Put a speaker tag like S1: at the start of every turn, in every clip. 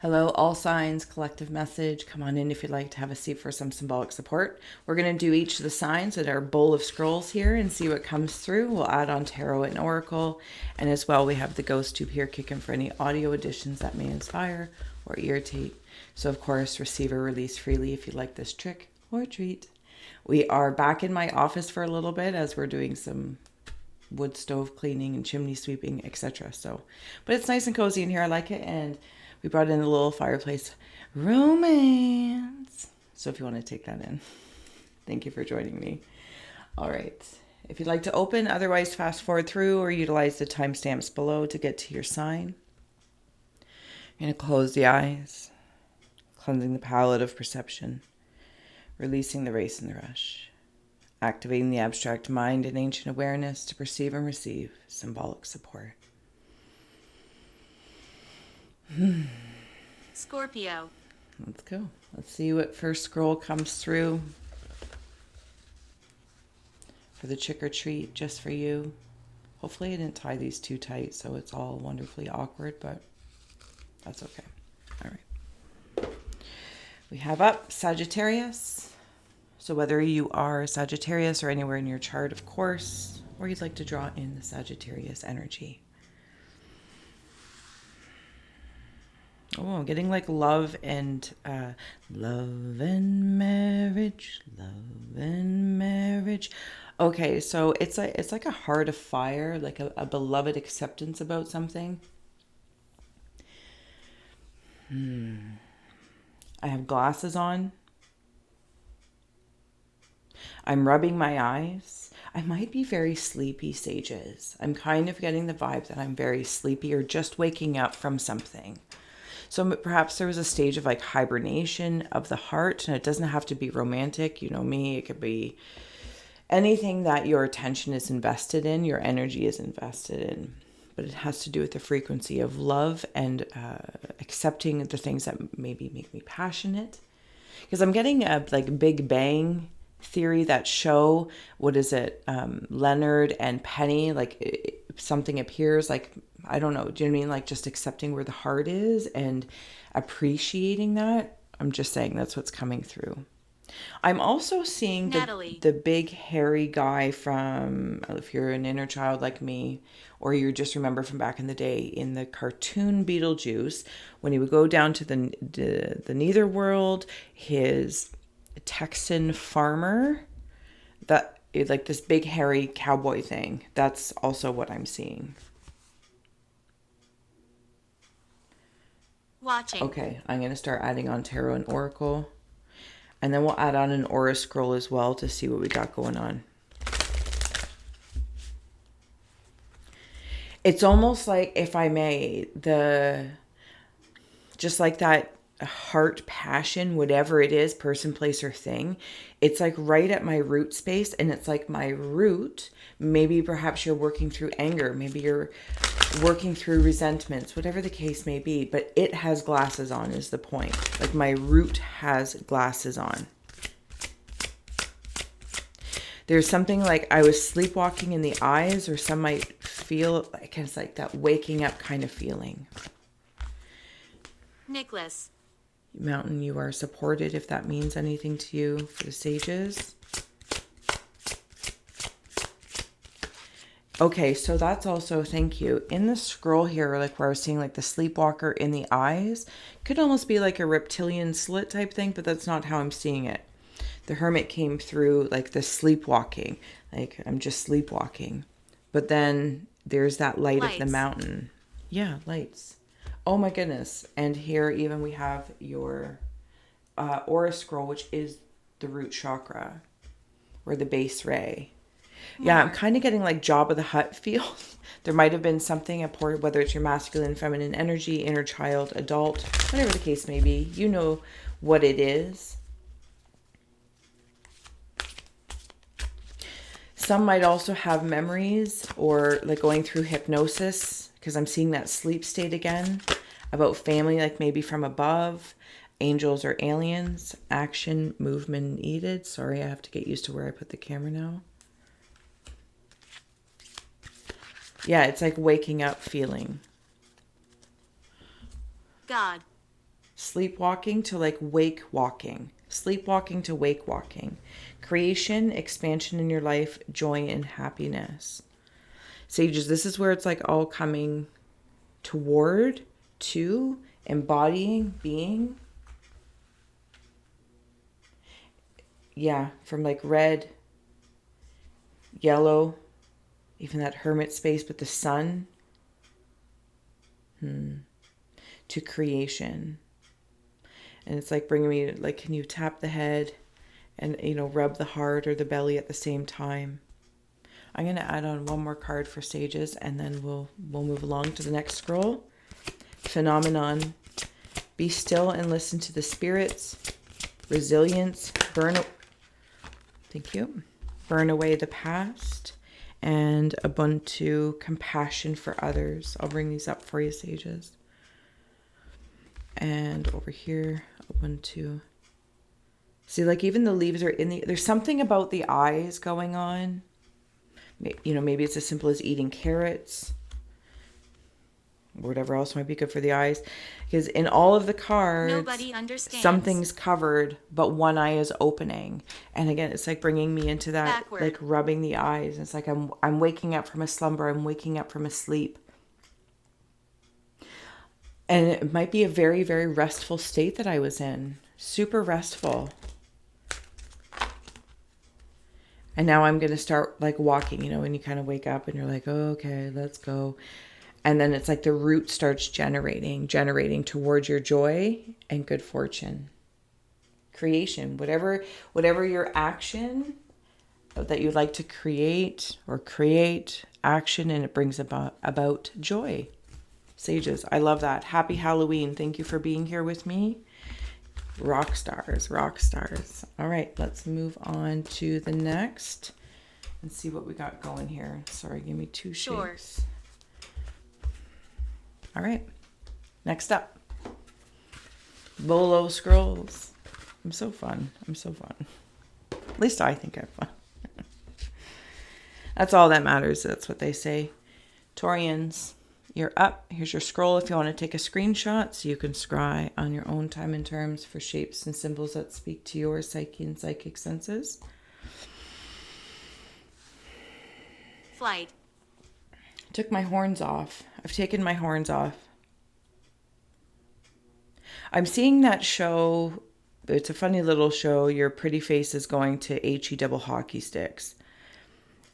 S1: Hello, all signs, collective message. Come on in if you'd like to have a seat for some symbolic support. We're going to do each of the signs with our bowl of scrolls here and see what comes through. We'll add on tarot and oracle. And as well, we have the ghost tube here kicking for any audio additions that may inspire or irritate. So, of course, receive or release freely if you'd like this trick or treat. We are back in my office for a little bit as we're doing some wood stove cleaning and chimney sweeping, etc. So, but it's nice and cozy in here. I like it. And we brought in a little fireplace romance. So if you want to take that in, thank you for joining me. All right. If you'd like to open, otherwise fast forward through or utilize the timestamps below to get to your sign. You're going to close the eyes, cleansing the palette of perception, releasing the race and the rush, activating the abstract mind and ancient awareness to perceive and receive symbolic support.
S2: Scorpio.
S1: Let's go. Let's see what first scroll comes through for the trick or treat just for you. Hopefully I didn't tie these too tight so it's all wonderfully awkward, but that's okay. All right. We have up Sagittarius. So whether you are a Sagittarius or anywhere in your chart, of course, or you'd like to draw in the Sagittarius energy. Oh, I'm getting like love and marriage, love and marriage. Okay, so it's like a heart of fire, like a beloved acceptance about something. I have glasses on. I'm rubbing my eyes. I might be very sleepy, sages. I'm kind of getting the vibe that I'm very sleepy or just waking up from something. So perhaps there was a stage of like hibernation of the heart, and it doesn't have to be romantic. You know me, it could be anything that your attention is invested in, your energy is invested in. But it has to do with the frequency of love and accepting the things that maybe make me passionate. Because I'm getting a like Big Bang theory, that show, what is it, Leonard and Penny, like something appears, like I don't know, do you know what I mean, like just accepting where the heart is and appreciating that. I'm just saying that's what's coming through. I'm also seeing the big hairy guy from, if you're an inner child like me, or you just remember from back in the day in the cartoon Beetlejuice, when he would go down to the netherworld, his Texan farmer, that like this big hairy cowboy thing. That's also what I'm seeing.
S2: Watching.
S1: Okay, I'm going to start adding on tarot and oracle. And then we'll add on an aura scroll as well to see what we got going on. It's almost like, if I may, just like that heart passion, whatever it is, person, place, or thing, it's like right at my root space, and it's like my root. Maybe perhaps you're working through anger, maybe you're working through resentments, whatever the case may be, but it has glasses on is the point. Like my root has glasses on. There's something like I was sleepwalking in the eyes, or some might feel like it's like that waking up kind of feeling.
S2: Nicholas.
S1: Mountain, you are supported if that means anything to you for the sages. Okay, so that's also, thank you. In the scroll here, like where I was seeing like the sleepwalker in the eyes, could almost be like a reptilian slit type thing, but that's not how I'm seeing it. The hermit came through like the sleepwalking, like I'm just sleepwalking. But then there's that light of the mountain. Yeah, lights. Oh my goodness. And here even we have your aura scroll, which is the root chakra, or the base ray. Yeah, I'm kind of getting like Jabba the Hutt feel. There might have been something important, whether it's your masculine, feminine energy, inner child, adult, whatever the case may be. You know what it is. Some might also have memories or like going through hypnosis, because I'm seeing that sleep state again, about family, like maybe from above, angels or aliens, action, movement needed. Sorry, I have to get used to where I put the camera now. Yeah, it's like waking up feeling.
S2: God.
S1: Sleepwalking to like wake walking. Sleepwalking to wake walking. Creation, expansion in your life, joy and happiness. Sages, this is where it's like all coming toward, to, embodying, being. Yeah, from like red, yellow, even that hermit space, but the sun, to creation. And it's like bringing me, like, can you tap the head and, you know, rub the heart or the belly at the same time? I'm going to add on one more card for Sages, and then we'll move along to the next scroll. Phenomenon. Be still and listen to the spirits. Resilience. Thank you. Burn away the past. And Ubuntu. Compassion for others. I'll bring these up for you, Sages. And over here, Ubuntu. See, like even the leaves are in the... There's something about the eyes going on. You know, maybe it's as simple as eating carrots. Or whatever else might be good for the eyes. Because in all of the cards,
S2: nobody understands.
S1: Something's covered, but one eye is opening. And again, it's like bringing me into that,
S2: backward.
S1: like rubbing the eyes. It's like I'm waking up from a slumber. I'm waking up from a sleep. And it might be a very, very restful state that I was in. Super restful. And now I'm going to start like walking, you know, when you kind of wake up and you're like, oh, okay, let's go. And then it's like the root starts generating towards your joy and good fortune. Creation, whatever your action that you'd like to create action, and it brings about joy. Sages, I love that. Happy Halloween. Thank you for being here with me. Rock stars. All right, let's move on to the next and see what we got going here. Sorry, give me two shakes. All right, next up. Bolo Scrolls. I'm so fun. At least I think I'm fun. That's all that matters. That's what they say. Taurians. You're up. Here's your scroll if you want to take a screenshot so you can scry on your own time and terms for shapes and symbols that speak to your psyche and psychic senses.
S2: Flight.
S1: Took my horns off. I've taken my horns off. I'm seeing that show. It's a funny little show. Your pretty face is going to HE double hockey sticks.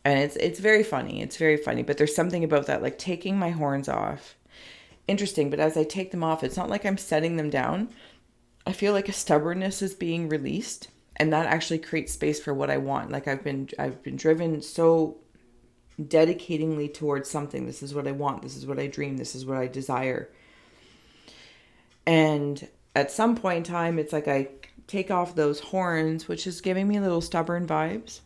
S1: And it's very funny. It's very funny. But there's something about that, like taking my horns off. Interesting. But as I take them off, it's not like I'm setting them down. I feel like a stubbornness is being released. And that actually creates space for what I want. Like I've been driven so dedicatingly towards something. This is what I want. This is what I dream. This is what I desire. And at some point in time, it's like I take off those horns, which is giving me little stubborn vibes.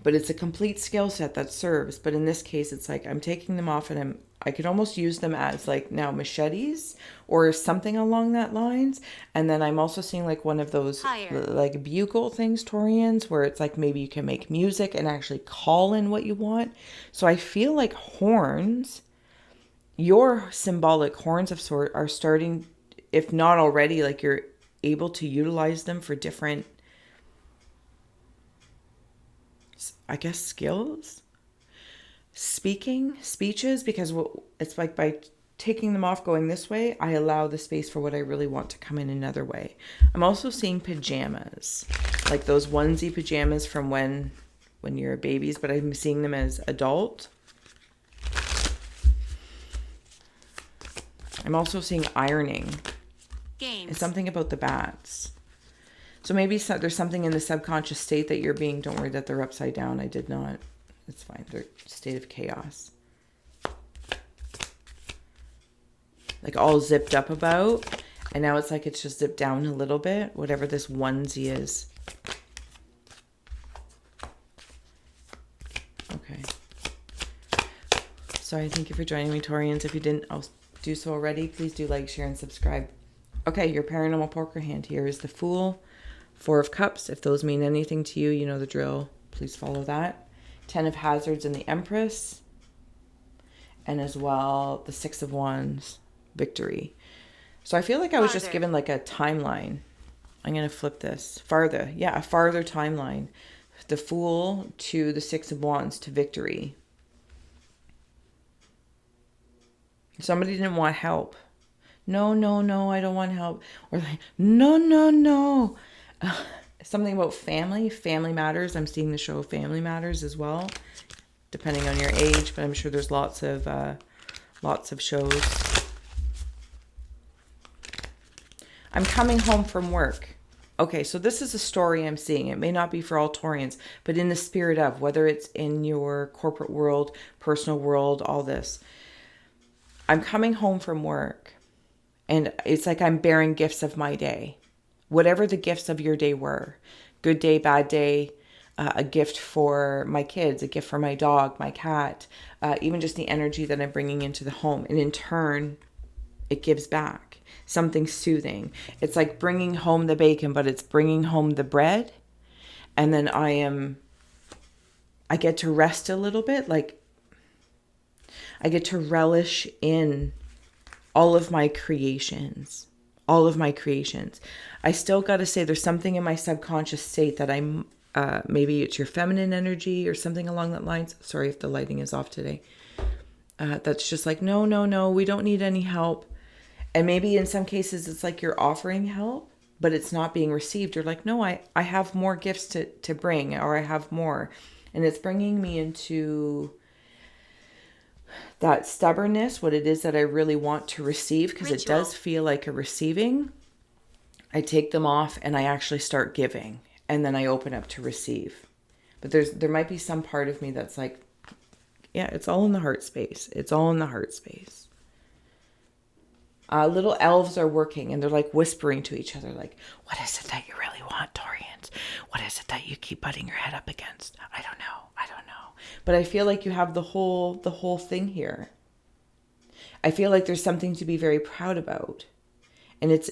S1: But it's a complete skill set that serves. But in this case, it's like I'm taking them off, and I could almost use them as like now machetes or something along that lines. And then I'm also seeing like one of those like bugle things, Taurians, where it's like maybe you can make music and actually call in what you want. So I feel like horns, your symbolic horns of sort, are starting, if not already, like you're able to utilize them for different, I guess, skills, speeches, because it's like by taking them off going this way, I allow the space for what I really want to come in another way. I'm also seeing pajamas, like those onesie pajamas from when you're babies, but I'm seeing them as adult. I'm also seeing ironing.
S2: Games.
S1: It's something about the bats. So maybe there's something in the subconscious state that you're being, don't worry that they're upside down. I did not. It's fine. They're a state of chaos. Like all zipped up about. And now it's like it's just zipped down a little bit. Whatever this onesie is. Okay. Sorry, thank you for joining me, Taurians. If you didn't do so already, please do like, share, and subscribe. Okay, your paranormal poker hand here is the Fool. 4 of Cups. If those mean anything to you, you know the drill. Please follow that. 10 of Hazards and the Empress. And as well, the 6 of Wands. Victory. So I feel like I was just
S2: Farther.
S1: given like a timeline. I'm going to flip this. Farther. Yeah, a farther timeline. The Fool to the Six of Wands to victory. Somebody didn't want help. No, no, no, I don't want help. Or like, no, no, no. Something about family. Family Matters. I'm seeing the show Family Matters as well, depending on your age. But I'm sure there's lots of shows. I'm coming home from work. Okay, so this is a story I'm seeing. It may not be for all Taurians, but in the spirit of, whether it's in your corporate world, personal world, all this. I'm coming home from work, and it's like I'm bearing gifts of my day. Whatever the gifts of your day were. Good day, bad day, a gift for my kids, a gift for my dog, my cat, even just the energy that I'm bringing into the home. And in turn, it gives back something soothing. It's like bringing home the bacon, but it's bringing home the bread. And then I get to rest a little bit. Like I get to relish in all of my creations. All of my creations. I still got to say there's something in my subconscious state that I'm, maybe it's your feminine energy or something along that lines. Sorry if the lighting is off today. That's just like, no, no, no, we don't need any help. And maybe in some cases it's like you're offering help, but it's not being received. You're like, no, I have more gifts to bring, or I have more. And it's bringing me into that stubbornness, what it is that I really want to receive, because it does feel like a receiving. I take them off and I actually start giving, and then I open up to receive. But there might be some part of me that's like, yeah, it's all in the heart space. It's all in the heart space. Little elves are working and they're like whispering to each other, like, what is it that you really want, Taurians? What is it that you keep butting your head up against? I don't know. I don't know. But I feel like you have the whole thing here. I feel like there's something to be very proud about. And it's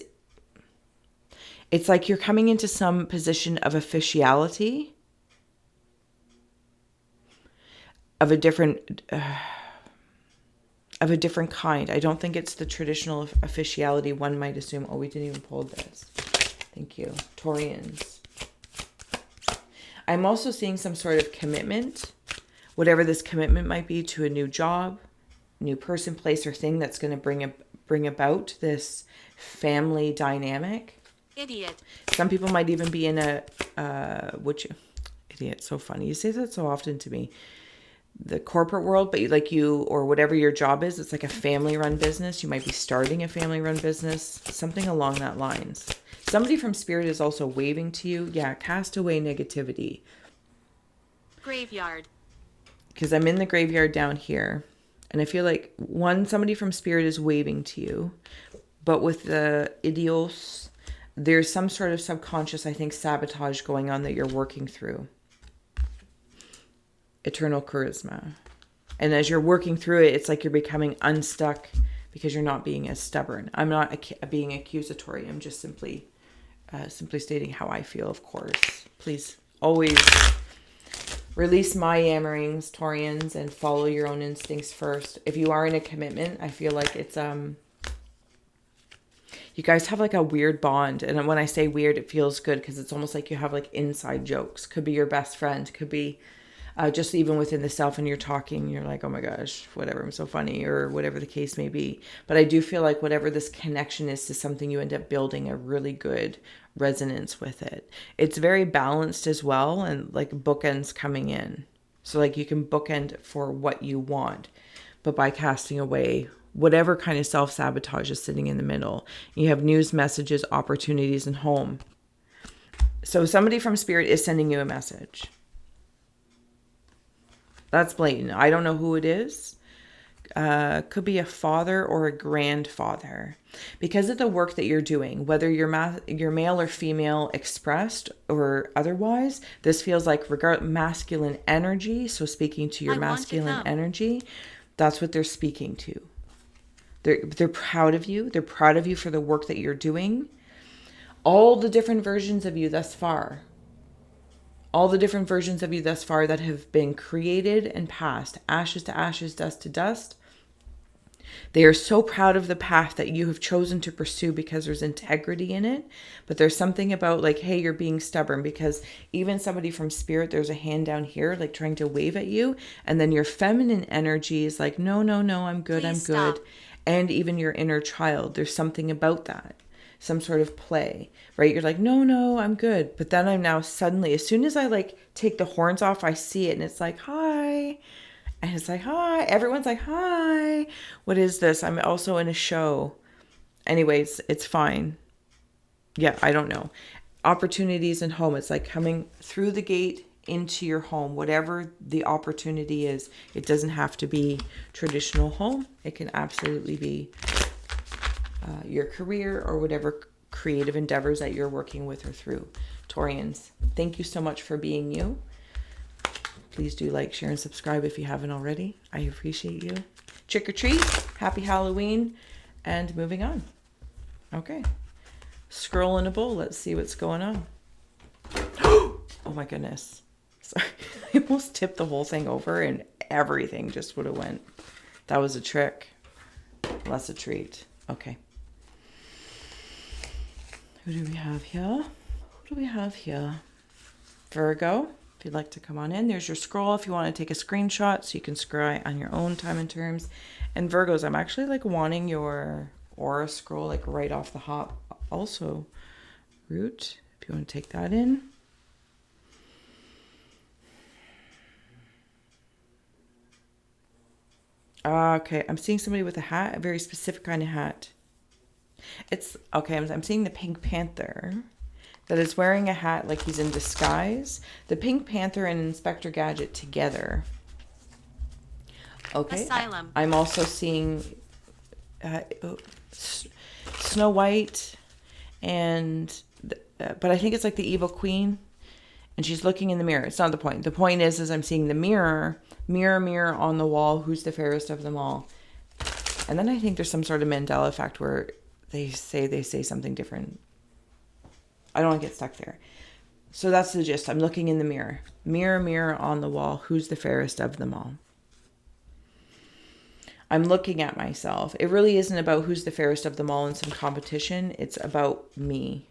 S1: like you're coming into some position of officiality, of a different kind. I don't think it's the traditional officiality one might assume. Oh, we didn't even pull this. Thank you. Taurians. I'm also seeing some sort of commitment, whatever this commitment might be, to a new job, new person, place, or thing that's going to bring about this family dynamic.
S2: Idiot.
S1: Some people might even be in a, idiot, so funny. You say that so often to me. The corporate world, but you or whatever your job is, it's like a family run business. You might be starting a family run business, something along that lines. Somebody from spirit is also waving to you. Yeah, cast away negativity.
S2: Graveyard.
S1: Because I'm in the graveyard down here, and I feel like somebody from spirit is waving to you, but with the idios, there's some sort of subconscious, I think, sabotage going on that you're working through. Eternal charisma. And as you're working through it, it's like you're becoming unstuck because you're not being as stubborn. I'm not being accusatory. I'm just simply stating how I feel, of course. Please always release my yammerings, Taurians, and follow your own instincts first. If you are in a commitment, I feel like it's you guys have like a weird bond. And when I say weird, it feels good because it's almost like you have like inside jokes. Could be your best friend, could be just even within the self, and you're talking, you're like, oh my gosh, whatever, I'm so funny, or whatever the case may be. But I do feel like whatever this connection is to something, you end up building a really good resonance with it. It's very balanced as well, and like bookends coming in. So like you can bookend for what you want, but by casting away whatever kind of self-sabotage is sitting in the middle. You have news, messages, opportunities, and home. So somebody from spirit is sending you a message. That's blatant. I don't know who it is. Could be a father or a grandfather. Because of the work that you're doing, whether you're male or female expressed or otherwise, this feels like masculine energy. So speaking to your masculine energy, that's what they're speaking to. They're proud of you. They're proud of you for the work that you're doing. All the different versions of you thus far. All the different versions of you thus far that have been created and passed, ashes to ashes, dust to dust. They are so proud of the path that you have chosen to pursue because there's integrity in it. But there's something about like, hey, you're being stubborn, because even somebody from spirit, there's a hand down here, like trying to wave at you. And then your feminine energy is like, no, no, no, I'm good.
S2: Please
S1: I'm good.
S2: stop.
S1: And even your inner child, there's something about that. Some sort of play, right? You're like, no, no, I'm good. But then I'm now suddenly, as soon as I like take the horns off, I see it and it's like, hi. And it's like, hi. Everyone's like, hi. What is this? I'm also in a show. Anyways, it's fine. Yeah, I don't know. Opportunities in home. It's like coming through the gate into your home. Whatever the opportunity is, it doesn't have to be traditional home. It can absolutely be your career or whatever creative endeavors that you're working with or through. Taurians, thank you so much for being you. Please do like, share, and subscribe if you haven't already. I appreciate you. Trick or treat. Happy Halloween. And moving on. Okay. Scroll in a bowl. Let's see what's going on. Oh my goodness. Sorry. I almost tipped the whole thing over and everything just would have went. That was a trick. That's a treat. Okay. Who do we have here? Who do we have here? Virgo. If you'd like to come on in, there's your scroll if you want to take a screenshot so you can scry on your own time and terms. And Virgos, I'm actually like wanting your aura scroll like right off the hop. Also, Root, if you want to take that in. Okay, I'm seeing somebody with a hat, a very specific kind of hat. It's okay. I'm seeing the Pink Panther that is wearing a hat like he's in disguise. The Pink Panther and Inspector Gadget together. Okay.
S2: Asylum.
S1: I'm also seeing Snow White, and but I think it's like the evil queen, and she's looking in the mirror. It's not the point. The point is I'm seeing the mirror, mirror on the wall. Who's the fairest of them all? And then I think there's some sort of Mandela effect where they say something different. I don't want to get stuck there. So that's the gist. I'm looking in the mirror. Mirror on the wall. Who's the fairest of them all? I'm looking at myself. It really isn't about who's the fairest of them all in some competition. It's about me.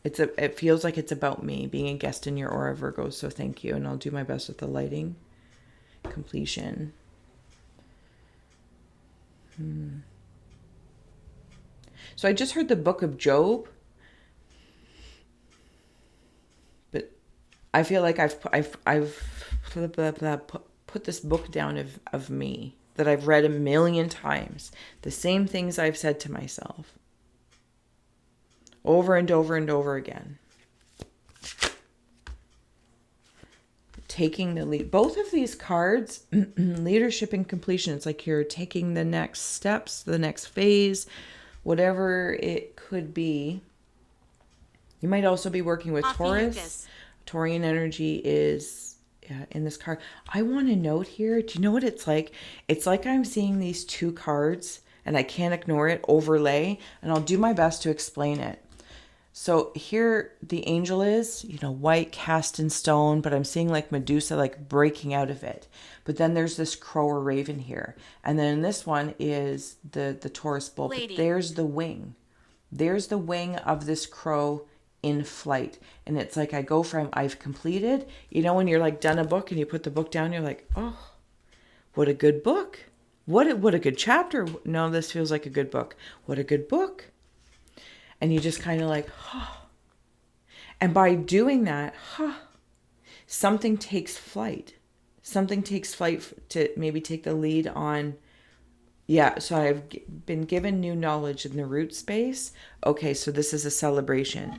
S1: It feels like it's about me being a guest in your aura, Virgo. So thank you. And I'll do my best with the lighting. Completion. So I just heard the book of Job. But I feel like I've put this book down of me that I've read 1,000,000 times. The same things I've said to myself. Over and over and over again. Taking the lead. Both of these cards, leadership and completion. It's like you're taking the next steps, the next phase, whatever it could be. You might also be working with
S2: Ophiuchus.
S1: Taurus. Taurian energy is in this card. I want to note here, do you know what it's like? It's like I'm seeing these two cards and I can't ignore it, overlay, and I'll do my best to explain it. So here the angel is, white cast in stone, but I'm seeing like Medusa like breaking out of it. But then there's this crow or raven here. And then this one is the Taurus bull. But there's the wing. There's the wing of this crow in flight. And it's like I go from I've completed, when you're like done a book and you put the book down, you're like, oh, what a good book. What a good chapter. No, this feels like a good book. What a good book. And you just kind of like, huh. And by doing that, something takes flight. Something takes flight to maybe take the lead on. Yeah, so I've been given new knowledge in the root space. Okay, so this is a celebration.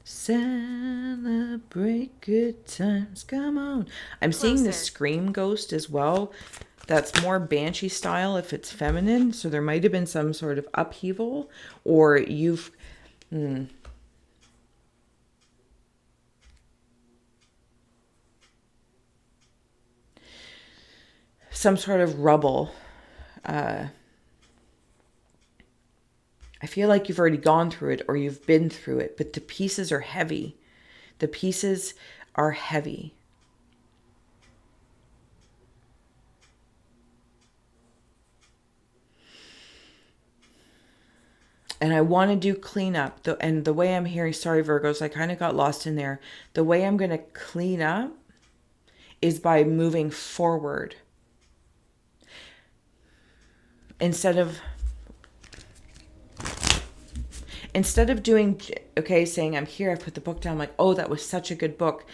S1: Celebrate good times. Come on. I'm seeing the scream ghost as well. That's more banshee style if it's feminine. So there might have been some sort of upheaval, or you've... some sort of rubble. I feel like you've already gone through it or you've been through it, but the pieces are heavy. The pieces are heavy. And I want to do cleanup. And the way I'm hearing, sorry, Virgos, I kind of got lost in there. The way I'm going to clean up is by moving forward. Instead of doing, okay, saying I'm here, I put the book down, like, oh, that was such a good book.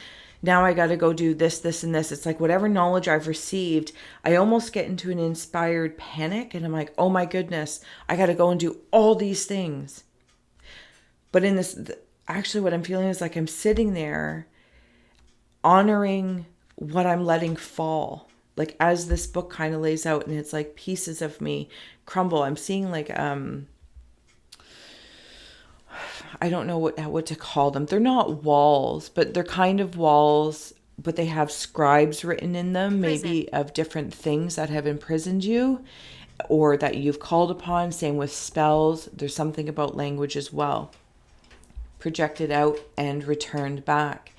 S1: Now I got to go do this, this, and this. It's like whatever knowledge I've received, I almost get into an inspired panic. And I'm like, oh my goodness, I got to go and do all these things. But in this, actually what I'm feeling is like I'm sitting there honoring what I'm letting fall. Like as this book kind of lays out, and it's like pieces of me crumble. I'm seeing like, I don't know what to call them. They're not walls, but they're kind of walls, but they have scribes written in them, maybe of different things that have imprisoned you or that you've called upon. Same with spells. There's something about language as well. Projected out and returned back.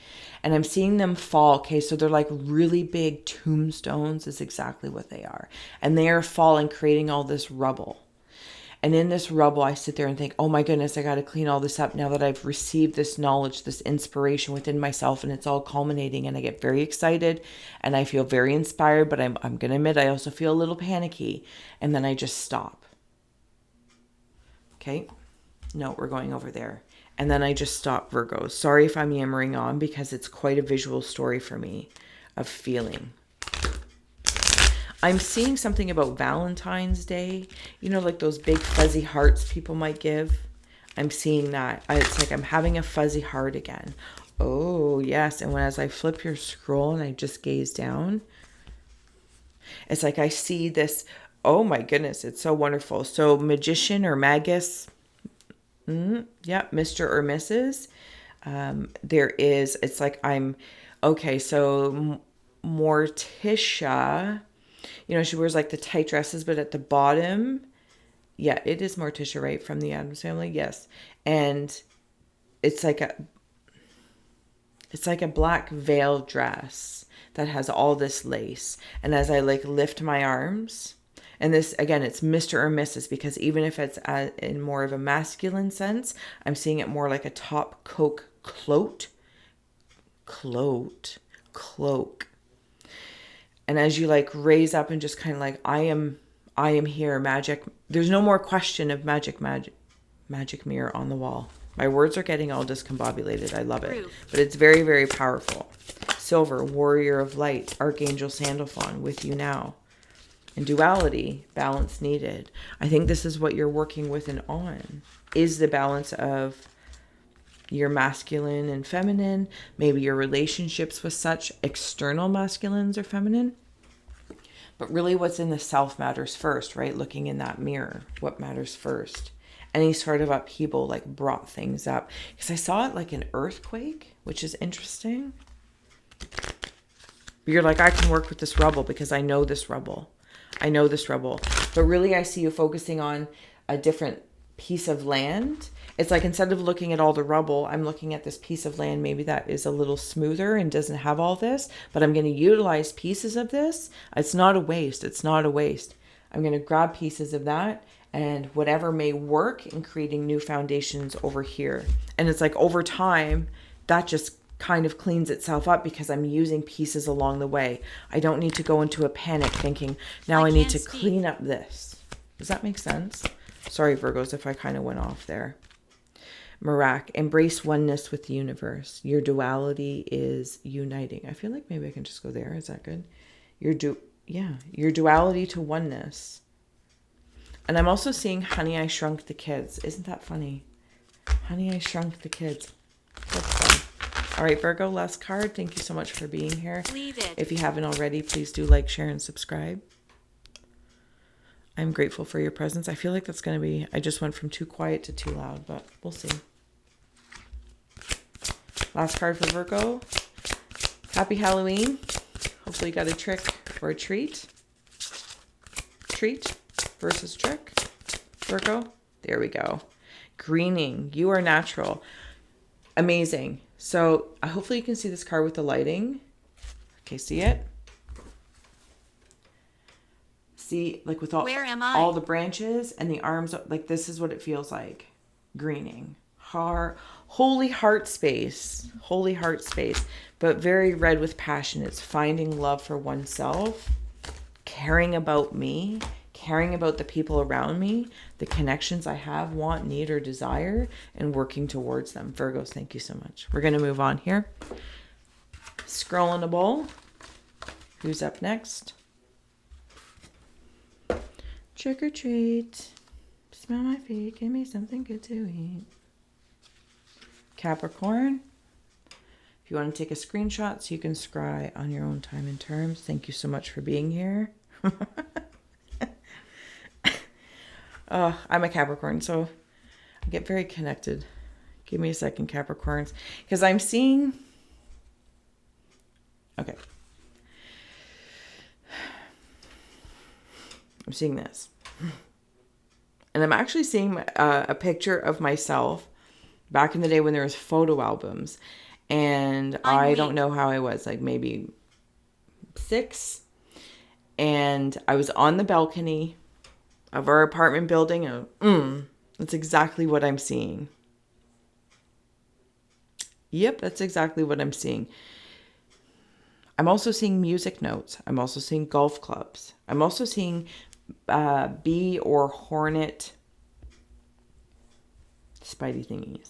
S1: And I'm seeing them fall. Okay, so they're like really big tombstones is exactly what they are. And they are falling, creating all this rubble. And in this rubble, I sit there and think, oh my goodness, I got to clean all this up now that I've received this knowledge, this inspiration within myself, and it's all culminating. And I get very excited and I feel very inspired, but I'm going to admit, I also feel a little panicky. And then I just stop. Okay. No, we're going over there. And then I just stop, Virgo. Sorry if I'm yammering on because it's quite a visual story for me of feeling. I'm seeing something about Valentine's Day. You know, like those big fuzzy hearts people might give. I'm seeing that. It's like I'm having a fuzzy heart again. Oh, yes. And as I flip your scroll and I just gaze down, it's like I see this. Oh, my goodness. It's so wonderful. So magician or magus. Yeah, Mr. or Mrs. There is, it's like okay, so Morticia, you know, she wears like the tight dresses, but at the bottom, yeah, it is Morticia, right? From the Addams Family, yes. And it's like a black veil dress that has all this lace. And as I like lift my arms, and this, again, it's Mr. or Mrs. because even if it's in more of a masculine sense, I'm seeing it more like a top coat cloak. And as you like raise up and just kind of like, I am here, magic. There's no more question of magic mirror on the wall. My words are getting all discombobulated. I love it. But it's very, very powerful. Silver, warrior of light, Archangel Sandalphon with you now. And duality, balance needed. I think this is what you're working with and on. Is the balance of your masculine and feminine. Maybe your relationships with such external masculines or feminine. But really what's in the self matters first, right? Looking in that mirror. What matters first? Any sort of upheaval like brought things up. Because I saw it like an earthquake, which is interesting. But you're like, I can work with this rubble because I know this rubble. But really I see you focusing on a different piece of land. It's like instead of looking at all the rubble, I'm looking at this piece of land maybe that is a little smoother and doesn't have all this, but I'm going to utilize pieces of this. It's not a waste. I'm going to grab pieces of that and whatever may work in creating new foundations over here. And it's like over time, that just kind of cleans itself up because I'm using pieces along the way. I don't need to go into a panic thinking, now I need to clean up this. Does that make sense? Sorry, Virgos, if I kind of went off there. Merak, embrace oneness with the universe. Your duality is uniting. I feel like maybe I can just go there. Is that good? Your duality to oneness. And I'm also seeing Honey, I Shrunk the Kids. Isn't that funny? Honey, I Shrunk the Kids. That's fun. All right, Virgo, last card. Thank you so much for being here.
S2: Leave it.
S1: If you haven't already, please do like, share, and subscribe. I'm grateful for your presence. I feel like that's going to be, I just went from too quiet to too loud, but we'll see. Last card for Virgo. Happy Halloween. Hopefully you got a trick or a treat. Treat versus trick. Virgo. There we go. Greening. You are natural. Amazing. So hopefully you can see this card with the lighting. Okay, see it? See, like with all the branches and the arms, like this is what it feels like. greening. Holy heart space. Holy heart space. But very red with passion. It's finding love for oneself. Caring about me. Caring about the people around me. The connections I have, want, need, or desire. And working towards them. Virgos, thank you so much. We're going to move on here. Scrolling a bowl. Who's up next? Trick or treat. Smell my feet. Give me something good to eat. Capricorn. If you want to take a screenshot so you can scry on your own time and terms. Thank you so much for being here. I'm a Capricorn, so I get very connected. Give me a second, Capricorns. Because I'm seeing... Okay. I'm seeing this. And I'm actually seeing a picture of myself back in the day when there was photo albums. And I don't know how I was, like maybe 6. And I was on the balcony of our apartment building. And that's exactly what I'm seeing. Yep, that's exactly what I'm seeing. I'm also seeing music notes. I'm also seeing golf clubs. I'm also seeing bee or hornet spidey thingies.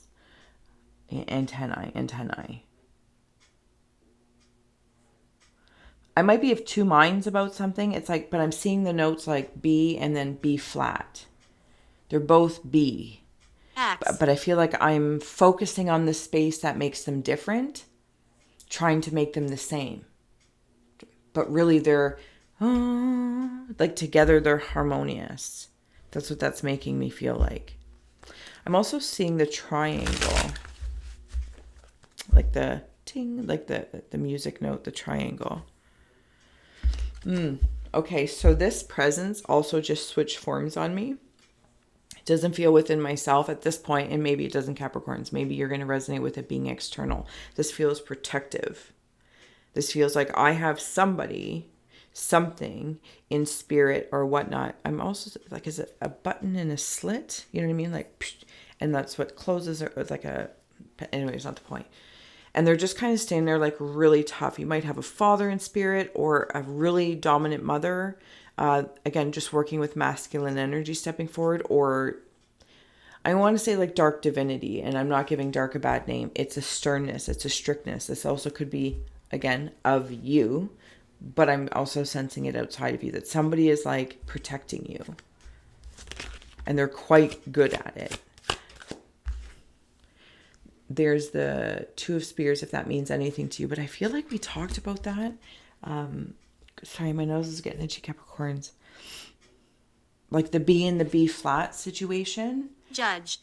S1: Antennae. I might be of two minds about something. It's like, but I'm seeing the notes like B and then B flat. They're both B. But I feel like I'm focusing on the space that makes them different, trying to make them the same. But really they're, like together they're harmonious. That's what that's making me feel like. I'm also seeing the triangle. Like the ting, like the music note, the triangle. Okay, so this presence also just switched forms on me. It doesn't feel within myself at this point, and maybe it doesn't, Capricorns. Maybe you're going to resonate with it being external. This feels protective. This feels like I have somebody, something in spirit or whatnot. I'm also like, is it a button and a slit? You know what I mean? Like, and that's what closes it with like a, anyway, it's not the point. And they're just kind of standing there like really tough. You might have a father in spirit or a really dominant mother. Again, just working with masculine energy stepping forward. Or I want to say like dark divinity. And I'm not giving dark a bad name. It's a sternness. It's a strictness. This also could be, again, of you. But I'm also sensing it outside of you. That somebody is like protecting you. And they're quite good at it. There's the Two of Spears, if that means anything to you. But I feel like we talked about that. Sorry, my nose is getting itchy, Capricorns. Like the B and the B flat situation.
S2: Judge.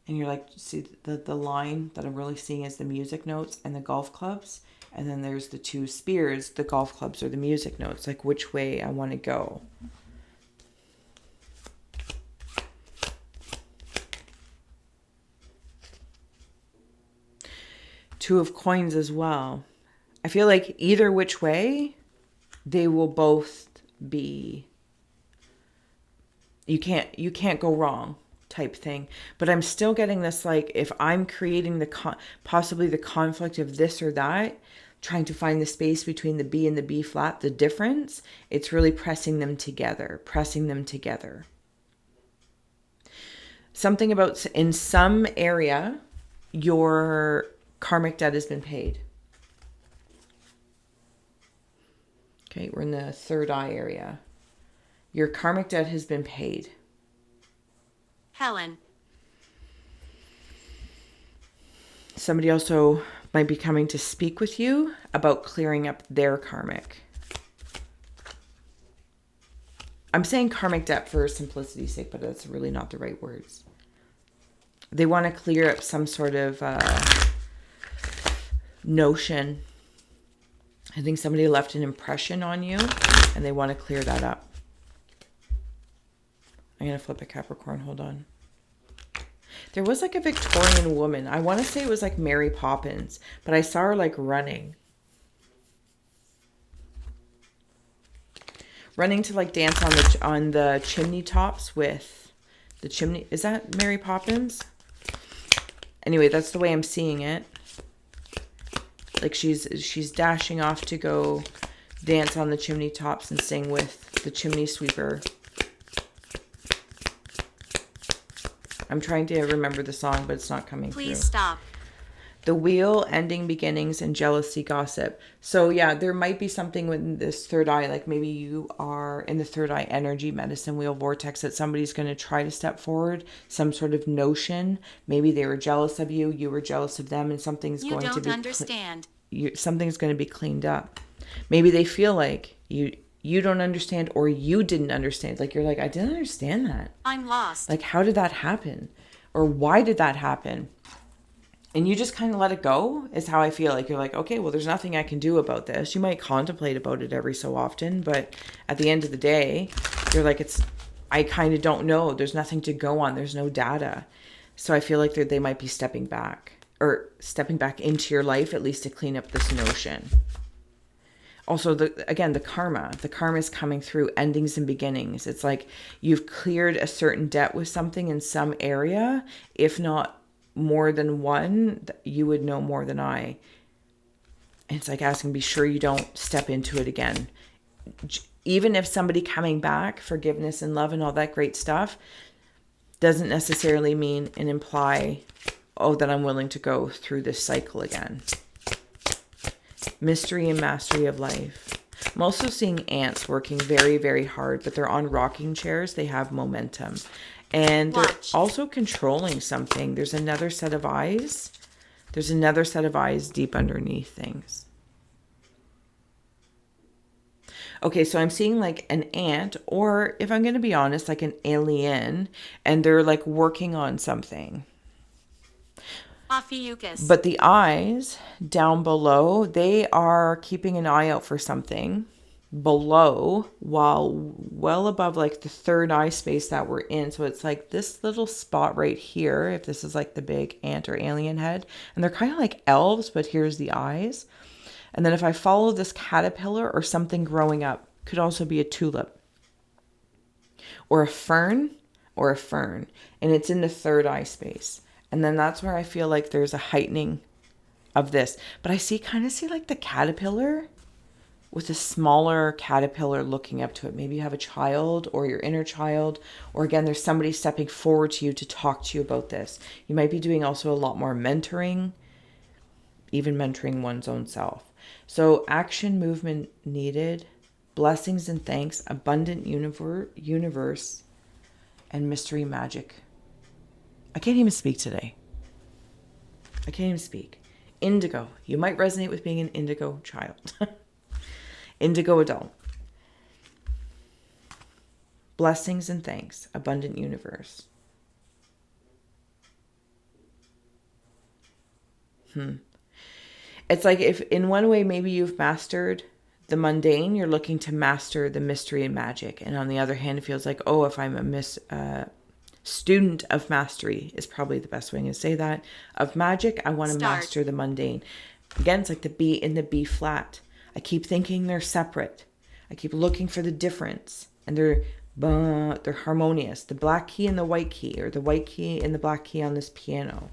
S1: And you're like, see the line that I'm really seeing is the music notes and the golf clubs. And then there's the Two Spears, the golf clubs or the music notes. Like which way I want to go. Two of Coins as well. I feel like either which way, they will both be, you can't go wrong type thing. But I'm still getting this like, if I'm creating possibly the conflict of this or that, trying to find the space between the B and the B flat, the difference, it's really pressing them together. Something about, in some area, your karmic debt has been paid. Okay, we're in the third eye area. Your karmic debt has been paid.
S2: Helen.
S1: Somebody also might be coming to speak with you about clearing up their karmic. I'm saying karmic debt for simplicity's sake, but that's really not the right words. They want to clear up some sort of notion. I think somebody left an impression on you and they want to clear that up. I'm going to flip a Capricorn. Hold on. There was like a Victorian woman. I want to say it was like Mary Poppins, but I saw her like running to like dance on the chimney tops with the chimney. Is that Mary Poppins? Anyway, that's the way I'm seeing it. Like she's dashing off to go dance on the chimney tops and sing with the chimney sweeper. I'm trying to remember the song, but it's not coming through.
S2: Please stop.
S1: The wheel, ending beginnings, and jealousy gossip. So yeah, there might be something with this third eye, like maybe you are in the third eye energy medicine wheel vortex, that somebody's going to try to step forward, some sort of notion. Maybe they were jealous of you, you were jealous of them, and something's
S2: You
S1: going to
S2: don't
S1: be
S2: understand.
S1: something's going to be cleaned up. Maybe they feel like you don't understand, or you didn't understand. Like you're like, I didn't understand that.
S2: I'm lost.
S1: Like, how did that happen? Or why did that happen? And you just kind of let it go is how I feel. Like you're like, okay, well, there's nothing I can do about this. You might contemplate about it every so often, but at the end of the day, you're like, I kind of don't know. There's nothing to go on. There's no data. So I feel like they might be stepping back into your life, at least to clean up this notion. Also, the karma. The karma is coming through, endings and beginnings. It's like you've cleared a certain debt with something in some area. If not more than one, you would know more than I. And it's like asking, be sure you don't step into it again. Even if somebody coming back, forgiveness and love and all that great stuff, doesn't necessarily mean and imply, oh, that I'm willing to go through this cycle again. Mystery and mastery of life. I'm also seeing ants working very, very hard, but they're on rocking chairs. They have momentum. And they're also controlling something. There's another set of eyes. There's another set of eyes deep underneath things. Okay, so I'm seeing like an ant, or if I'm going to be honest, like an alien, and they're like working on something.
S2: Ophiuchus.
S1: But the eyes down below, they are keeping an eye out for something below, while well above like the third eye space that we're in. So it's like this little spot right here, if this is like the big ant or alien head, and they're kind of like elves, but here's the eyes. And then if I follow this caterpillar or something growing up, could also be a tulip or a fern, and it's in the third eye space. And then that's where I feel like there's a heightening of this. But I kind of see like the caterpillar with a smaller caterpillar looking up to it. Maybe you have a child or your inner child, or again, there's somebody stepping forward to you to talk to you about this. You might be doing also a lot more mentoring, even mentoring one's own self. So action, movement needed, blessings and thanks, abundant universe, and mystery magic. I can't even speak today. I can't even speak. Indigo. You might resonate with being an indigo child. Indigo adult. Blessings and thanks. Abundant universe. It's like if in one way maybe you've mastered the mundane, you're looking to master the mystery and magic. And on the other hand, it feels like, oh, if I'm a student of mastery is probably the best way to say that. Of magic, I want to master the mundane. Again, it's like the B in the B flat. I keep thinking they're separate. I keep looking for the difference. And they're harmonious. The black key and the white key, or the white key and the black key on this piano.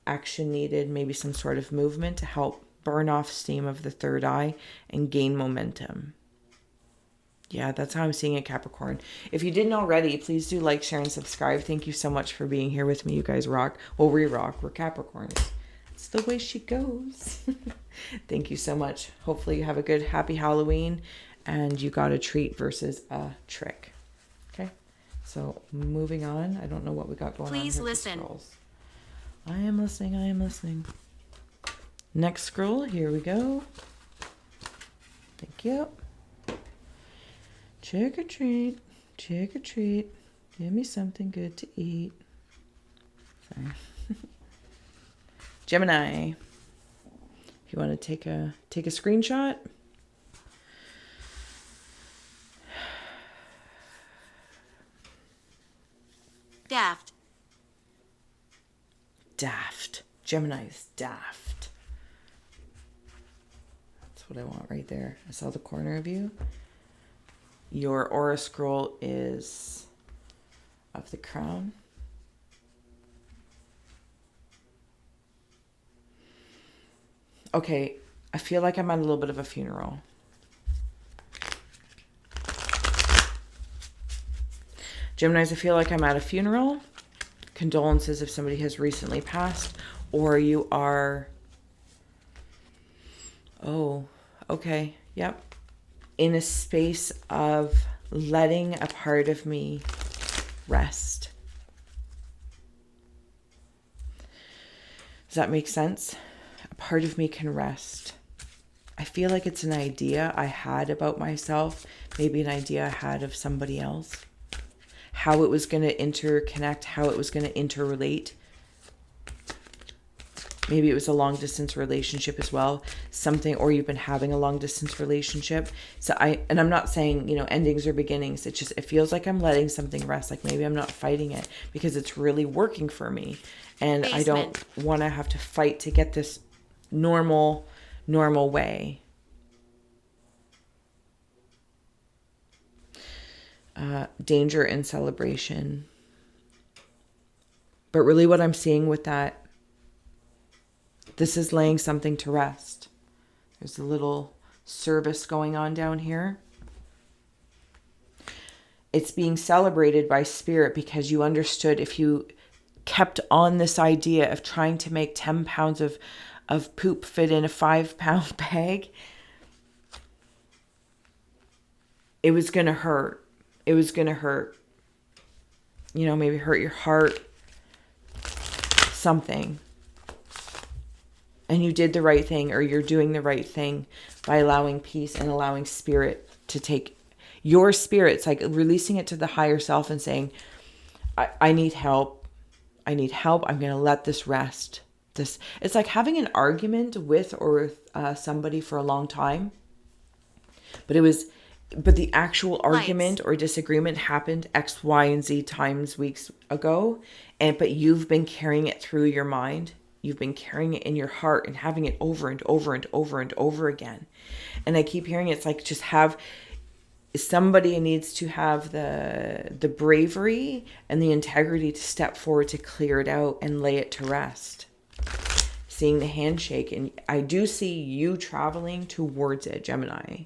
S1: Action needed, maybe some sort of movement to help burn off steam of the third eye and gain momentum. Yeah, that's how I'm seeing it, Capricorn. If you didn't already, please do like, share, and subscribe. Thank you so much for being here with me. You guys rock. Well, we rock. We're Capricorns. It's the way she goes. Thank you so much. Hopefully you have a good, happy Halloween, and you got a treat versus a trick. Okay? So, moving on. I don't know what we got going on here.
S2: Please listen.
S1: I am listening. Next scroll. Here we go. Thank you. Trick or treat. Give me something good to eat. Sorry. Gemini. If you want to take a screenshot.
S2: Daft.
S1: Gemini's daft. That's what I want right there. I saw the corner of you. Your aura scroll is of the crown. Okay, I feel like I'm at a little bit of a funeral. Geminis, I feel like I'm at a funeral. Condolences if somebody has recently passed, or you are, oh, okay, yep, in a space of letting a part of me rest. Does that make sense? A part of me can rest. I feel like it's an idea I had about myself, maybe an idea I had of somebody else. How it was going to interconnect, how it was going to interrelate. Maybe it was a long distance relationship as well. Something, or you've been having a long distance relationship. So I'm not saying, endings or beginnings. It's just, it feels like I'm letting something rest. Like maybe I'm not fighting it because it's really working for me. And basement. I don't want to have to fight to get this normal way. Danger and celebration. But really what I'm seeing with that, this is laying something to rest. There's a little service going on down here. It's being celebrated by spirit because you understood if you kept on this idea of trying to make 10 pounds of poop fit in a 5-pound bag, it was going to hurt. It was going to hurt. Maybe hurt your heart. Something. And you did the right thing, or you're doing the right thing by allowing peace and allowing spirit to take your spirit's like releasing it to the higher self and saying, I need help. I need help. I'm going to let this rest. It's like having an argument with somebody for a long time. But the actual argument or disagreement happened X, Y, and Z times weeks ago. But you've been carrying it through your mind. You've been carrying it in your heart and having it over and over and over and over again. And I keep hearing it's like somebody needs to have the bravery and the integrity to step forward to clear it out and lay it to rest. Seeing the handshake. And I do see you traveling towards it, Gemini.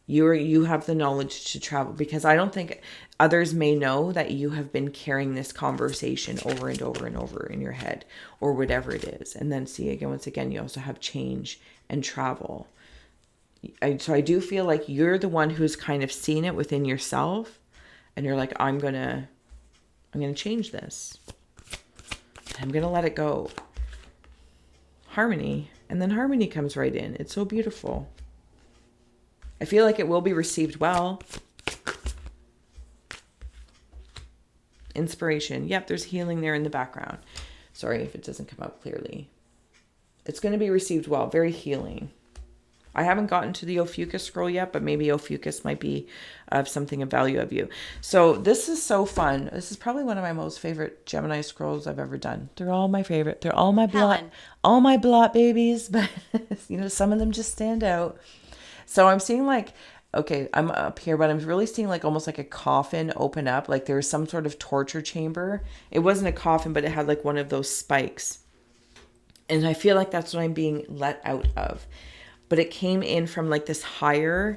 S1: You have the knowledge to travel, because I don't think others may know that you have been carrying this conversation over and over and over in your head or whatever it is. And then once again, you also have change and travel. So I do feel like you're the one who's kind of seen it within yourself, and you're like, I'm going to change this. I'm going to let it go. Harmony. And then harmony comes right in. It's so beautiful. I feel like it will be received well. Inspiration. Yep, there's healing there in the background. Sorry if it doesn't come out clearly. It's going to be received well. Very healing. I haven't gotten to the Ophiuchus scroll yet, but maybe Ophiuchus might be of something of value of you. So this is so fun. This is probably one of my most favorite Gemini scrolls I've ever done. They're all my favorite. They're all my blot babies, but some of them just stand out. So I'm seeing I'm up here, but I'm really seeing almost like a coffin open up. Like there was some sort of torture chamber. It wasn't a coffin, but it had one of those spikes. And I feel like that's what I'm being let out of. But it came in from this higher,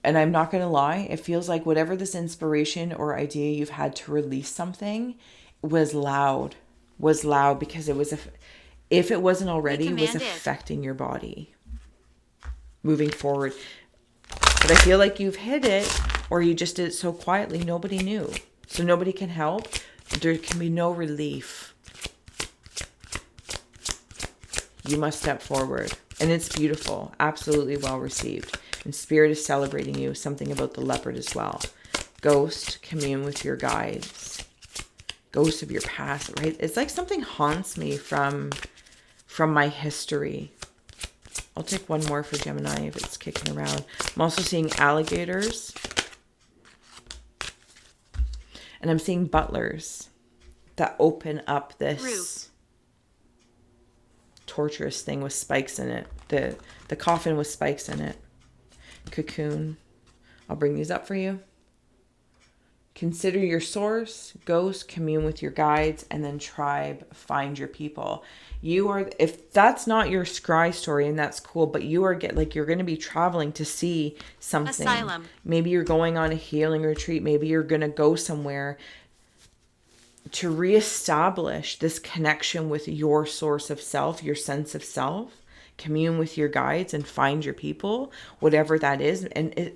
S1: and I'm not going to lie, it feels like whatever this inspiration or idea you've had to release something was loud because it was, if it wasn't already, was affecting your body moving forward. But I feel like you've hid it, or you just did it so quietly nobody knew. So nobody can help. There can be no relief. You must step forward. And it's beautiful. Absolutely well received. And spirit is celebrating you. Something about the leopard as well. Ghost, commune with your guides. Ghost of your past, right? It's like something haunts me from my history. I'll take one more for Gemini if it's kicking around. I'm also seeing alligators. And I'm seeing butlers that open up this torturous thing with spikes in it. The coffin with spikes in it. Cocoon. I'll bring these up for you. Consider your source, ghost, commune with your guides, and then tribe, find your people. You are, if that's not your scry story, and that's cool, but you are you're going to be traveling to see something.
S2: Asylum.
S1: Maybe you're going on a healing retreat. Maybe you're going to go somewhere to reestablish this connection with your source of self, your sense of self, commune with your guides and find your people, whatever that is. And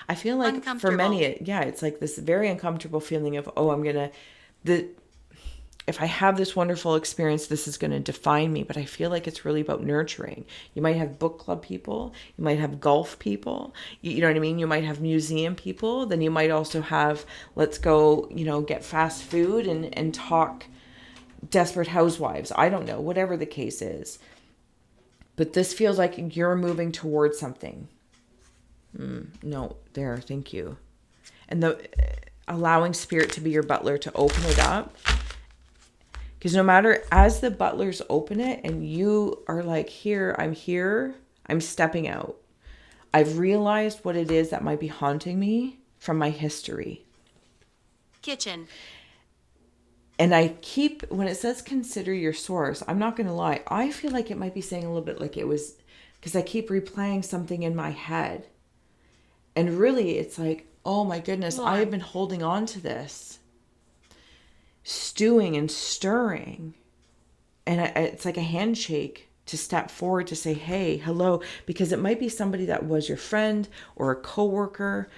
S1: I feel like for many, it's like this very uncomfortable feeling of, oh, if I have this wonderful experience, this is going to define me. But I feel like it's really about nurturing. You might have book club people. You might have golf people. You know what I mean? You might have museum people. Then you might also have, let's go, get fast food and talk Desperate Housewives. I don't know, whatever the case is. But this feels like you're moving towards something. No, there, thank you. And allowing spirit to be your butler to open it up. Because no matter, as the butlers open it and you are like, here, I'm stepping out. I've realized what it is that might be haunting me from my history.
S2: Kitchen.
S1: And when it says consider your source, I'm not going to lie. I feel like it might be saying a little bit like it was, because I keep replaying something in my head. And really, it's like, oh my goodness, I have been holding on to this. Stewing and stirring. And it's like a handshake to step forward to say, hey, hello. Because it might be somebody that was your friend or a coworker.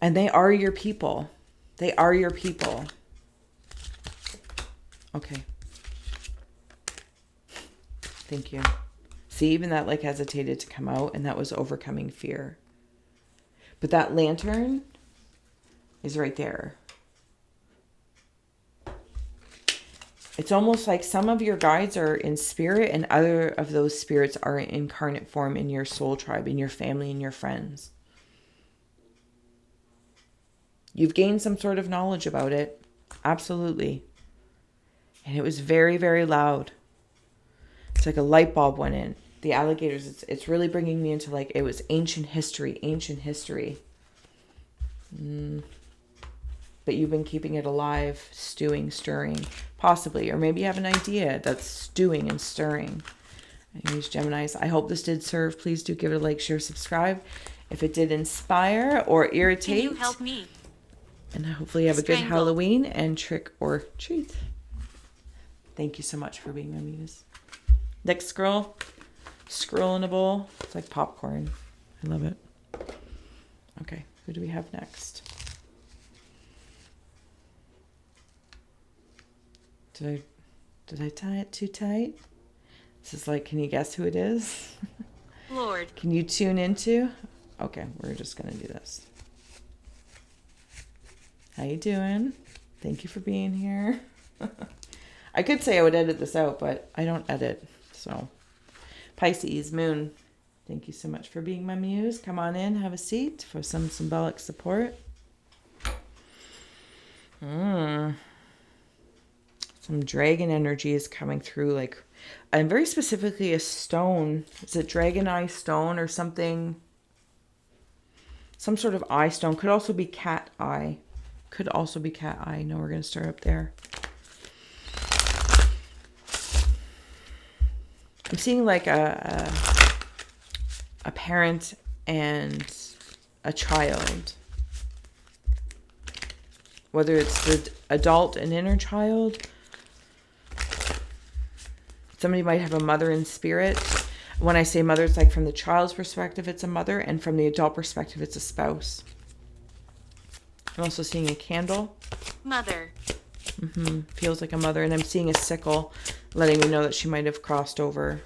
S1: And they are your people. They are your people. Okay. Thank you. See, even that hesitated to come out, and that was overcoming fear. But that lantern is right there. It's almost like some of your guides are in spirit and other of those spirits are in incarnate form in your soul tribe, in your family, and your friends. You've gained some sort of knowledge about it. Absolutely. And it was very, very loud. It's like a light bulb went in. The alligators, it's really bringing me into it was ancient history. But you've been keeping it alive, stewing, stirring, possibly. Or maybe you have an idea that's stewing and stirring. Anyways, Geminis, I hope this did serve. Please do give it a like, share, subscribe. If it did inspire or irritate.
S2: Can you help me?
S1: And hopefully you have a good Halloween and trick or treat. Thank you so much for being my muse. Next scroll in a bowl. It's like popcorn. I love it. Okay, who do we have next? Did I tie it too tight? This is like, can you guess who it is?
S2: Lord.
S1: Can you tune into? Okay, we're just gonna do this. How you doing? Thank you for being here. I could say I would edit this out, but I don't edit. So, Pisces, moon. Thank you so much for being my muse. Come on in, have a seat for some symbolic support. Some dragon energy is coming through, and very specifically a stone. Is it dragon eye stone or something? Some sort of eye stone. Could also be cat eye. No, we're going to start up there. I'm seeing a parent and a child. Whether it's the adult and inner child. Somebody might have a mother in spirit. When I say mother, it's from the child's perspective, it's a mother. And from the adult perspective, it's a spouse. I'm also seeing a candle.
S2: Mother.
S1: Feels like a mother. And I'm seeing a sickle, letting me know that she might have crossed over.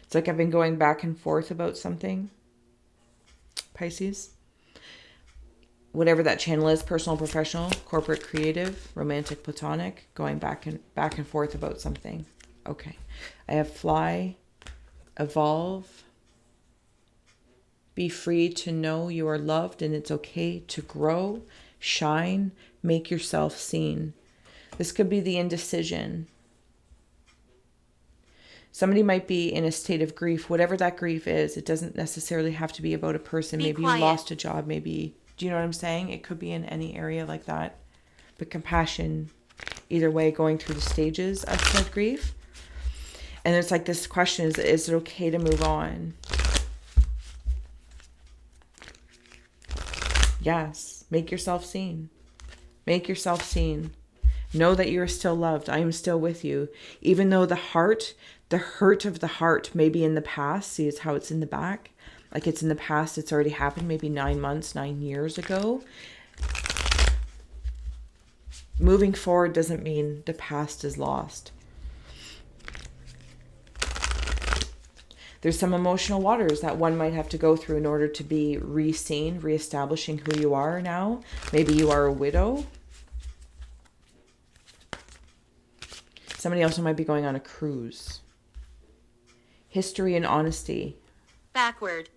S1: It's like I've been going back and forth about something. Pisces. Whatever that channel is, personal, professional, corporate, creative, romantic, platonic, going back and forth about something. Okay. I have fly, evolve, be free to know you are loved and it's okay to grow, Shine, make yourself seen. This could be the indecision. Somebody might be in a state of grief, whatever that grief is. It doesn't necessarily have to be about a person. Maybe you lost a job. Maybe, do you know what I'm saying? It could be in any area like that. But compassion, either way, going through the stages of said grief. And it's like this question is it okay to move on? Yes. Make yourself seen. Make yourself seen. Know that you are still loved. I am still with you. Even though the hurt of the heart may be in the past. See, it's how it's in the back. Like it's in the past. It's already happened maybe 9 months, 9 years ago. Moving forward doesn't mean the past is lost. There's some emotional waters that one might have to go through in order to be re-seen, reestablishing who you are now. Maybe you are a widow. Somebody also might be going on a cruise. History and honesty.
S2: Backward.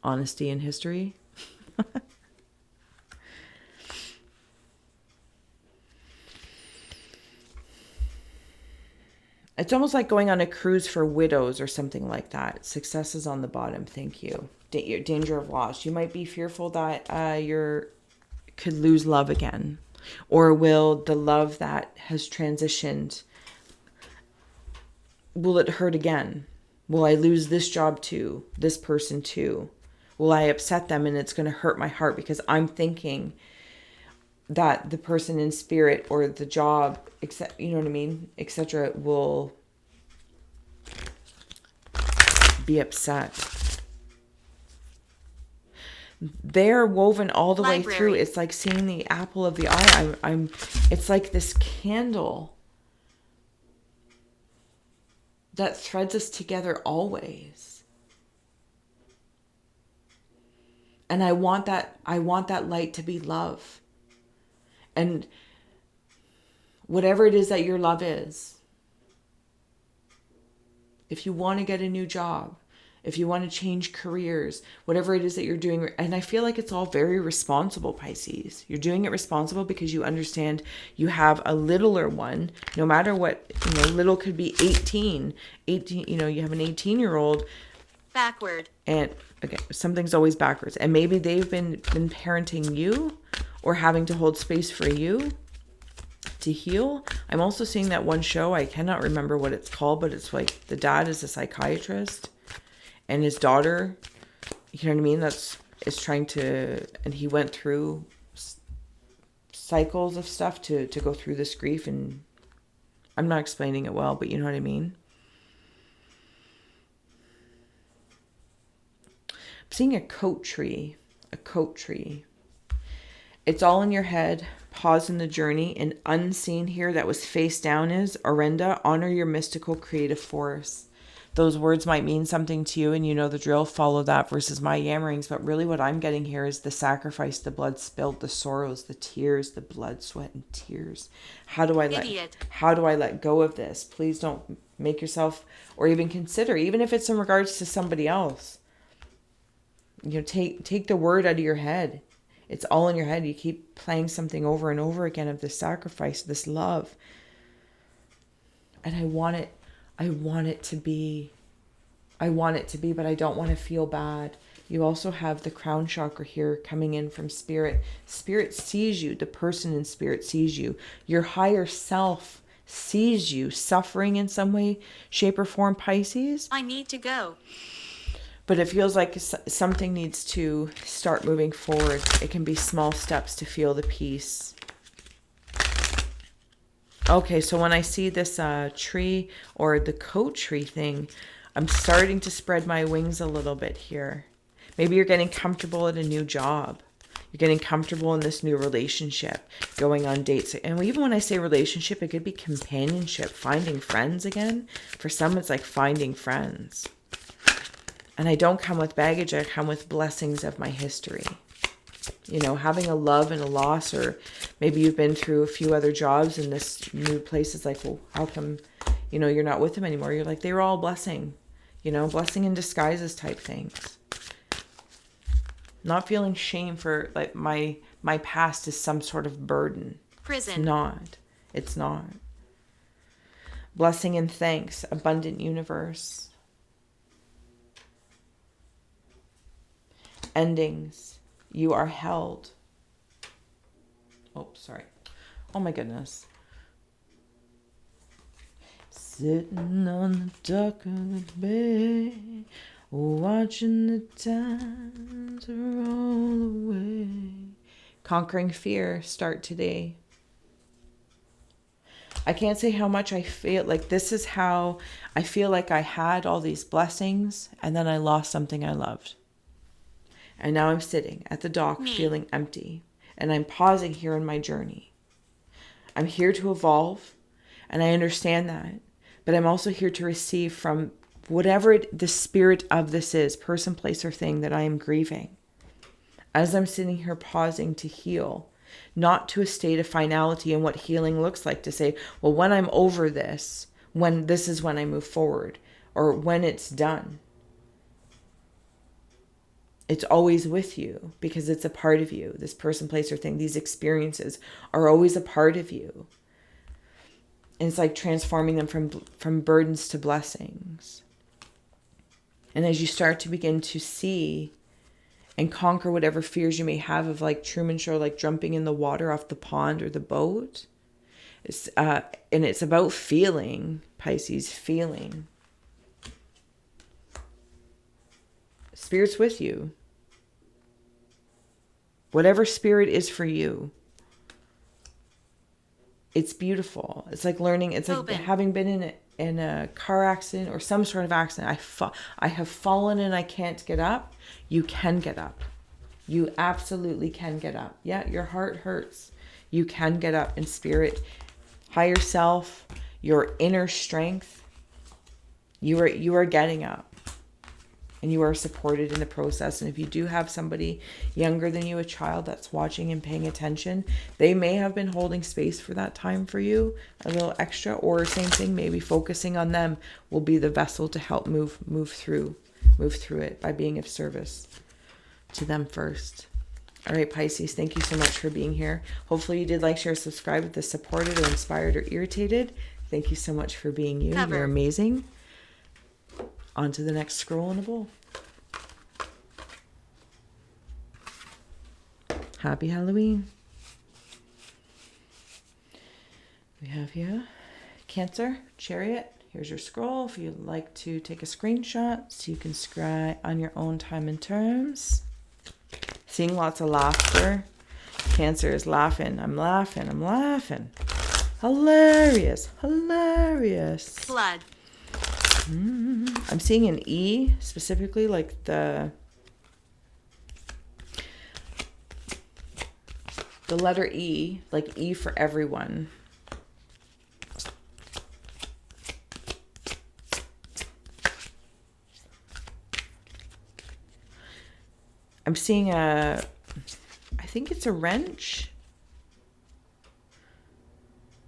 S1: Honesty and history. It's almost like going on a cruise for widows or something like that. Success is on the bottom. Thank you. Danger of loss. You might be fearful that could lose love again. Or will the love that has transitioned, will it hurt again? Will I lose this job too? This person too? Will I upset them and it's going to hurt my heart because I'm thinking that the person in spirit or the job, you know what I mean, etc., will be upset. They're woven all the way through. It's like seeing the apple of the eye. It's like this candle that threads us together always. And I want that light to be love. And whatever it is that your love is, if you want to get a new job, if you want to change careers, whatever it is that you're doing, and I feel like it's all very responsible, Pisces. You're doing it responsible because you understand you have a littler one, no matter what, little could be 18, you have an 18-year-old.
S2: Backward.
S1: And again, something's always backwards. And maybe they've been parenting you or having to hold space for you to heal. I'm also seeing that one show. I cannot remember what it's called, but it's like the dad is a psychiatrist and his daughter, you know what I mean? Is trying to, and he went through cycles of stuff to go through this grief. And I'm not explaining it well, but you know what I mean? I'm seeing a coat tree. It's all in your head. Pause in the journey. And unseen here that was face down is Orenda. Honor your mystical creative force. Those words might mean something to you and you know the drill. Follow that versus my yammerings. But really what I'm getting here is the sacrifice, the blood spilled, the sorrows, the tears, the blood, sweat, and tears. How do I let go of this? Please don't make yourself or even consider, even if it's in regards to somebody else. Take the word out of your head. It's all in your head. You keep playing something over and over again of this sacrifice, this love. And I want it to be, but I don't want to feel bad. You also have the crown chakra here coming in from spirit. Spirit sees you. The person in spirit sees you. Your higher self sees you suffering in some way, shape, or form, Pisces.
S2: I need to go.
S1: But it feels like something needs to start moving forward. It can be small steps to feel the peace. Okay, so when I see this tree or the coat tree thing, I'm starting to spread my wings a little bit here. Maybe you're getting comfortable at a new job. You're getting comfortable in this new relationship, going on dates. And even when I say relationship, it could be companionship, finding friends again. For some, it's like finding friends. And I don't come with baggage, I come with blessings of my history. Having a love and a loss, or maybe you've been through a few other jobs and this new place is like, well, how come, you're not with them anymore? You're like, they were all blessing, blessing in disguises type things. Not feeling shame for like my past is some sort of burden.
S2: Prison.
S1: It's not. It's not. Blessing and thanks, abundant universe. Endings. You are held. Oh, sorry. Oh my goodness. Sitting on the dock of the bay, watching the times roll away. Conquering fear, start today. I can't say how much I feel like this is how I feel like I had all these blessings and then I lost something I loved. And now I'm sitting at the dock feeling empty. And I'm pausing here in my journey. I'm here to evolve, and I understand that. But I'm also here to receive from whatever the spirit of this is, person, place, or thing that I am grieving. As I'm sitting here pausing to heal, not to a state of finality and what healing looks like, to say, well, when I'm over this, when this is when I move forward, or when it's done. It's always with you because it's a part of you. This person, place, or thing, these experiences are always a part of you. And it's like transforming them from burdens to blessings. And as you start to begin to see and conquer whatever fears you may have of, like Truman Show, like jumping in the water off the pond or the boat. And it's about feeling, Pisces, feeling. Spirit's with you. Whatever spirit is for you. It's beautiful. It's like learning. It's like having been in a car accident or some sort of accident. I have fallen and I can't get up. You can get up. You absolutely can get up. Yeah, your heart hurts. You can get up in spirit. Higher self, your inner strength. You are getting up. And you are supported in the process. And if you do have somebody younger than you, a child that's watching and paying attention, they may have been holding space for that time for you, a little extra, or same thing, maybe focusing on them will be the vessel to help move through it by being of service to them first. All right, Pisces, thank you so much for being here. Hopefully you did like, share, subscribe with the supported or inspired or irritated. Thank you so much for being you. You're amazing. On to the next scroll in a bowl. Happy Halloween. We have here Cancer, Chariot. Here's your scroll. If you'd like to take a screenshot so you can scry on your own time and terms. Seeing lots of laughter. Cancer is laughing. I'm laughing. I'm laughing. Hilarious. Hilarious.
S2: Blood.
S1: I'm seeing an E, specifically like the letter E, like E for everyone. I'm seeing I think it's a wrench.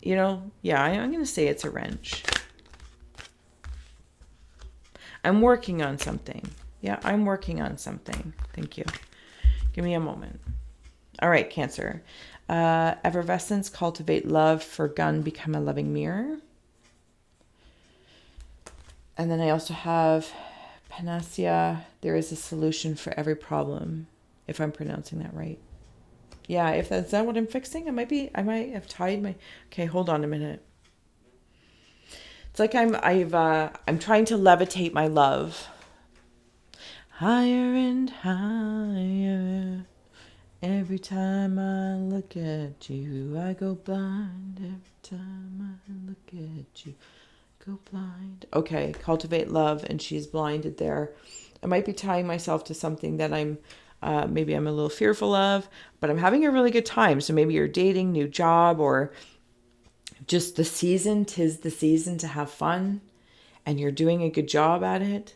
S1: You know, yeah, I'm going to say it's a wrench. I'm working on something. Yeah, I'm working on something. Thank you. Give me a moment. All right, Cancer. Effervescence, cultivate love, for gun, become a loving mirror. And then I also have Panacea. There is a solution for every problem, if I'm pronouncing that right. Yeah, if that's not what I'm fixing, I might have tied my... Okay, hold on a minute. It's like I'm trying to levitate my love. Higher and higher. Every time I look at you, I go blind. Every time I look at you, I go blind. Okay, cultivate love, and she's blinded there. I might be tying myself to something that maybe I'm a little fearful of, but I'm having a really good time. So maybe you're dating, new job, or just the season. 'Tis the season to have fun, and you're doing a good job at it.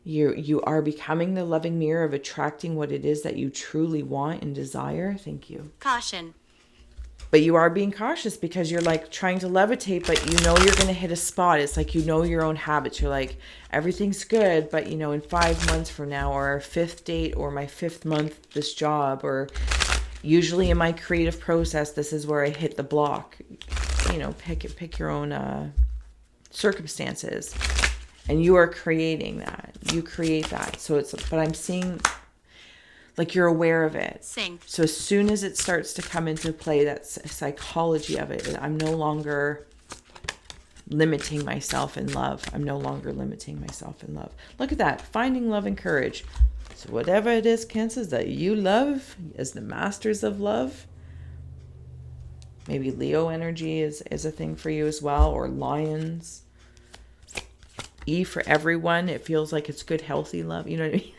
S1: You are becoming the loving mirror of attracting what it is that you truly want and desire. Thank you.
S2: Caution.
S1: But you are being cautious because you're like trying to levitate, but you know you're going to hit a spot. It's like, you know, your own habits. You're like, everything's good, but you know, in 5 months from now, or our 5th date, or my 5th month, this job, or usually in my creative process, this is where I hit the block. You know, pick your own circumstances, and you are creating that. You create that. So it's, but I'm seeing like you're aware of it.
S2: Sync.
S1: So as soon as it starts to come into play, that's psychology of it. I'm no longer limiting myself in love. I'm no longer limiting myself in love. Look at that. Finding love and courage. So whatever it is, Cancers, that you love as the masters of love. Maybe Leo energy is a thing for you as well, or Lions. E for everyone. It feels like it's good, healthy love. You know what I mean?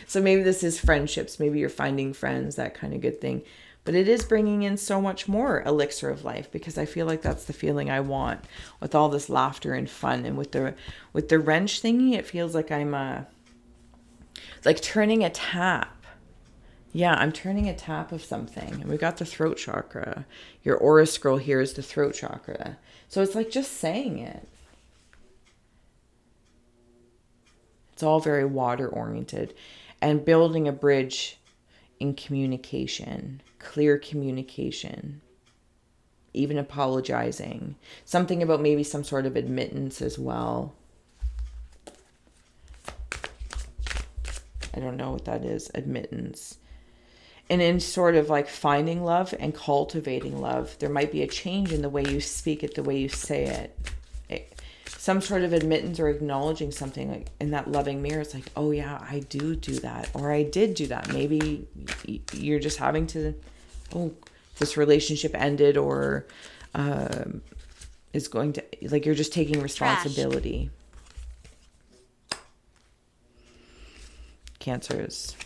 S1: So maybe this is friendships. Maybe you're finding friends, that kind of good thing. But it is bringing in so much more elixir of life, because I feel like that's the feeling I want with all this laughter and fun. And with the wrench thingy, it feels like I'm like turning a tap. Yeah, I'm turning a tap of something. And we've got the throat chakra. Your aura scroll here is the throat chakra. So it's like just saying it. It's all very water oriented. And building a bridge in communication, clear communication, even apologizing. Something about maybe some sort of admittance as well. I don't know what that is, admittance. And in sort of like finding love and cultivating love, there might be a change in the way you speak it, the way you say it. Some sort of admittance or acknowledging something, like in that loving mirror. It's like, oh yeah, I do that, or I did do that. Maybe you're just having to, oh, this relationship ended, or is going to, like, you're just taking responsibility. Trash. Cancers.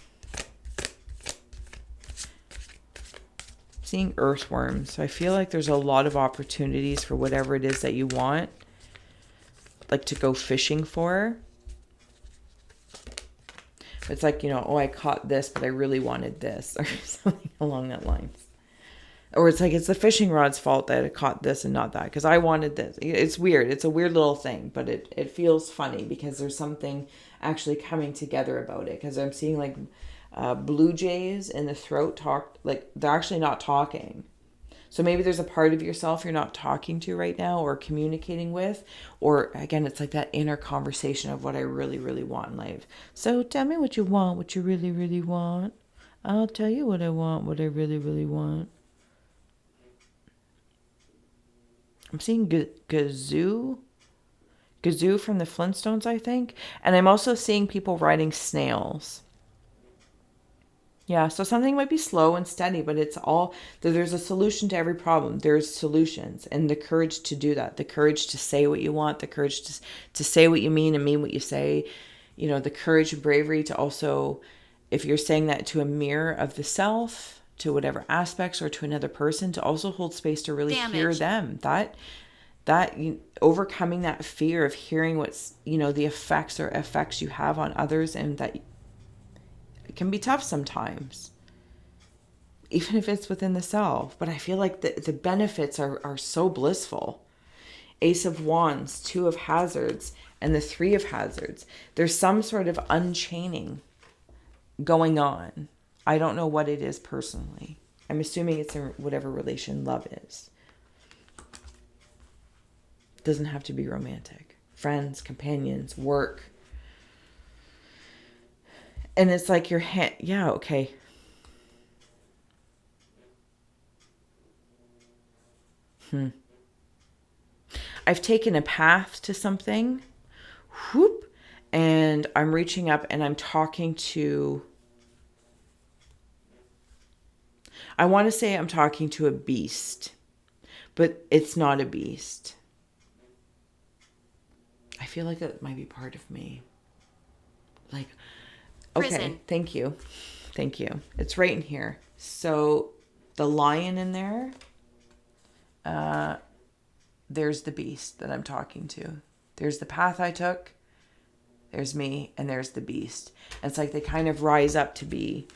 S1: Seeing earthworms. So I feel like there's a lot of opportunities for whatever it is that you want, like to go fishing for. It's like, you know, oh, I caught this, but I really wanted this, or something along that lines. Or it's like, it's the fishing rod's fault that I caught this and not that, because I wanted this. It's weird. It's a weird little thing, but it feels funny because there's something actually coming together about it. Because I'm seeing like blue jays in the throat talk, like they're actually not talking. So maybe there's a part of yourself you're not talking to right now or communicating with. Or again, it's like that inner conversation of what I really, really want in life. So tell me what you want, what you really, really want. I'll tell you what I want, what I really, really want. I'm seeing Gazoo from the Flintstones, I think. And I'm also seeing people riding snails. Yeah, so something might be slow and steady, but it's all, there's a solution to every problem. There's solutions, and the courage to do that, the courage to say what you want, the courage to say what you mean and mean what you say, you know, the courage and bravery to also, if you're saying that to a mirror of the self, to whatever aspects, or to another person, to also hold space to really hear them. That overcoming that fear of hearing what's, you know, the effects you have on others, and that it can be tough sometimes, even if it's within the self. But I feel like the benefits are so blissful. Ace of Wands, Two of Hazards, and the Three of Hazards. There's some sort of unchaining going on. I don't know what it is personally. I'm assuming it's in whatever relation love is. It doesn't have to be romantic. Friends, companions, work. And it's like your hand, yeah, okay. I've taken a path to something, whoop, and I'm reaching up and I'm talking to, I want to say I'm talking to a beast, but it's not a beast. I feel like that might be part of me. Like, okay,
S2: Prison.
S1: Thank you. It's right in here. So the lion in there, there's the beast that I'm talking to. There's the path I took, there's me, and there's the beast. And it's like they kind of rise up to be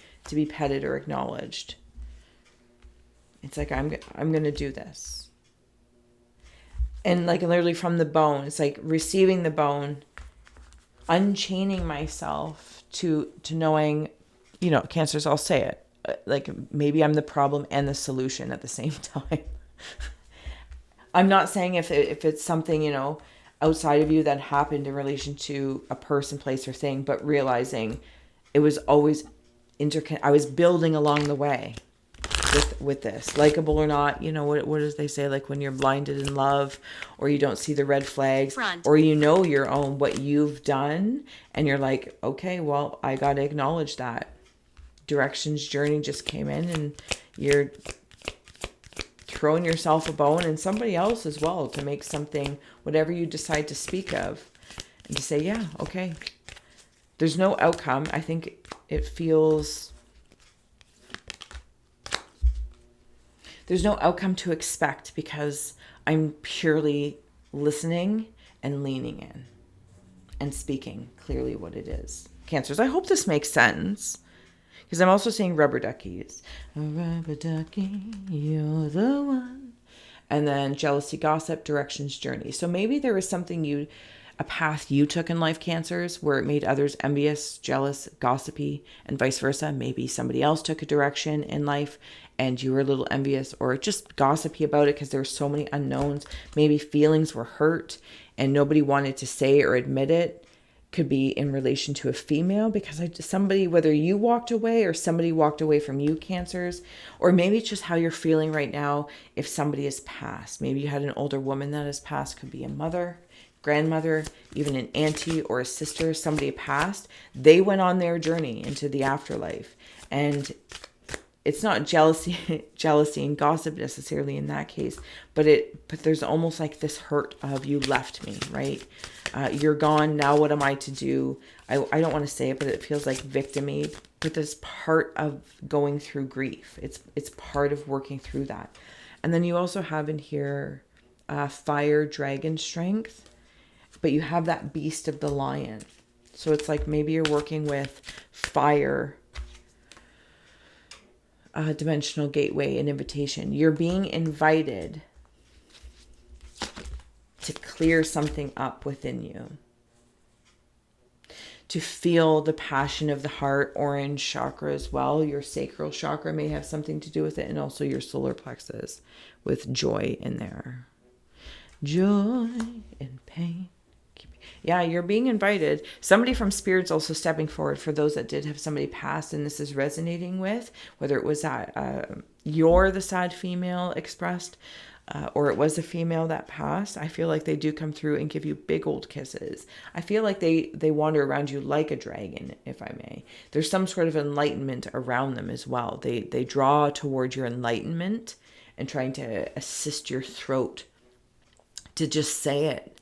S1: petted or acknowledged. It's like, I'm going to do this. And like literally from the bone, it's like receiving the bone, unchaining myself to knowing, you know, Cancers, I'll say it. Like maybe I'm the problem and the solution at the same time. I'm not saying if it's something, you know, outside of you that happened in relation to a person, place, or thing, but realizing it was always I was building along the way with this, likable or not. You know, what does they say, like when you're blinded in love, or you don't see the red flags, or you know your own, what you've done, and you're like, okay, well, I got to acknowledge that. Directions journey just came in, and you're throwing yourself a bone and somebody else as well to make something, whatever you decide to speak of, and to say, yeah, okay. There's no outcome. I think it feels there's no outcome to expect, because I'm purely listening and leaning in and speaking clearly what it is. Cancers, I hope this makes sense, because I'm also seeing rubber duckies. A rubber ducky, you're the one. And then jealousy, gossip, directions, journey. So maybe there was something a path you took in life, Cancers, where it made others envious, jealous, gossipy, and vice versa. Maybe somebody else took a direction in life and you were a little envious or just gossipy about it because there were so many unknowns. Maybe feelings were hurt and nobody wanted to say or admit it. Could be in relation to a female, because somebody, whether you walked away or somebody walked away from you, Cancers, or maybe it's just how you're feeling right now. If somebody has passed, maybe you had an older woman that has passed, could be a mother, grandmother, even an auntie or a sister, somebody passed. They went on their journey into the afterlife, and it's not jealousy and gossip necessarily in that case, but there's almost like this hurt of, you left me, right? You're gone. Now what am I to do? I don't want to say it, but it feels like victim-y. But this part of going through grief. It's part of working through that. And then you also have in here fire, dragon strength, but you have that beast of the lion. So it's like maybe you're working with fire, dimensional gateway, and invitation. You're being invited to clear something up within you, to feel the passion of the heart, orange chakra as well. Your sacral chakra may have something to do with it, and also your solar plexus with joy in there. Joy and pain. Yeah, you're being invited. Somebody from Spirit's also stepping forward for those that did have somebody pass and this is resonating with, whether it was that you're the sad female expressed, or it was a female that passed. I feel like they do come through and give you big old kisses. I feel like they wander around you like a dragon, if I may. There's some sort of enlightenment around them as well. They draw toward your enlightenment and trying to assist your throat to just say it.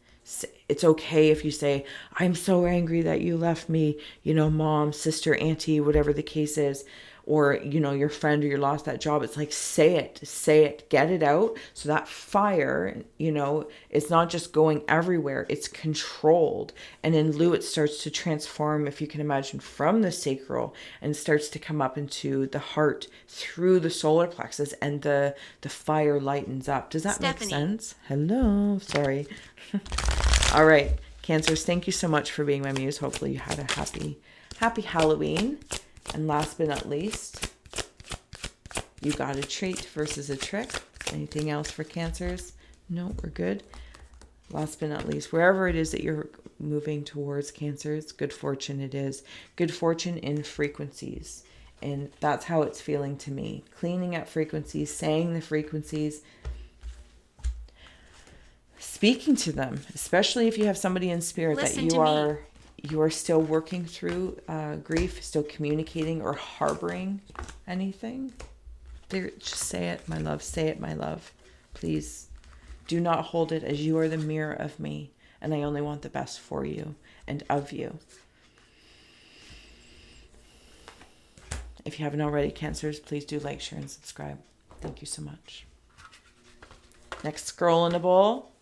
S1: It's okay if you say, I'm so angry that you left me, you know, mom, sister, auntie, whatever the case is, or, you know, your friend, or you lost that job. It's like, say it, get it out. So that fire, you know, it's not just going everywhere, it's controlled. And in Lu, it starts to transform, if you can imagine, from the sacral, and starts to come up into the heart through the solar plexus, and the fire lightens up. Does that make sense? Hello, sorry. All right, Cancers, thank you so much for being my muse. Hopefully you had a happy Halloween. And last but not least, you got a treat versus a trick. Anything else for Cancers? No, we're good. Last but not least, wherever it is that you're moving towards, Cancers, good fortune it is. Good fortune in frequencies. And that's how it's feeling to me. Cleaning up frequencies, saying the frequencies, speaking to them, especially if you have somebody in spirit that you are still working through grief, still communicating or harboring anything. Just say it, my love. Say it, my love. Please do not hold it, as you are the mirror of me, and I only want the best for you and of you. If you haven't already, Cancers, please do like, share, and subscribe. Thank you so much. Next scroll in a bowl.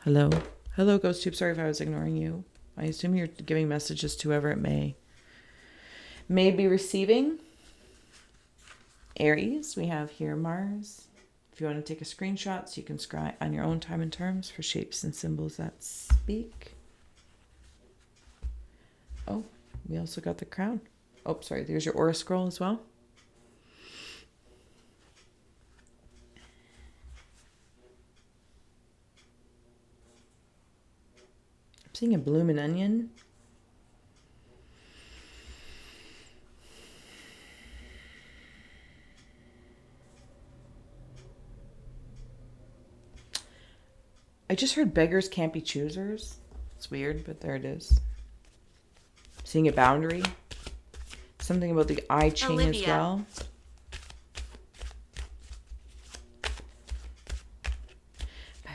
S1: Hello, Ghost Tube. Sorry if I was ignoring you. I assume you're giving messages to whoever it may be receiving. Aries, we have here Mars. If you want to take a screenshot so you can scry on your own time and terms for shapes and symbols that speak. Oh, we also got the crown. Oh, sorry, there's your aura scroll as well. I'm seeing a blooming onion. I just heard beggars can't be choosers. It's weird, but there it is. Seeing a boundary. Something about the I Ching
S2: Olivia.
S1: as well.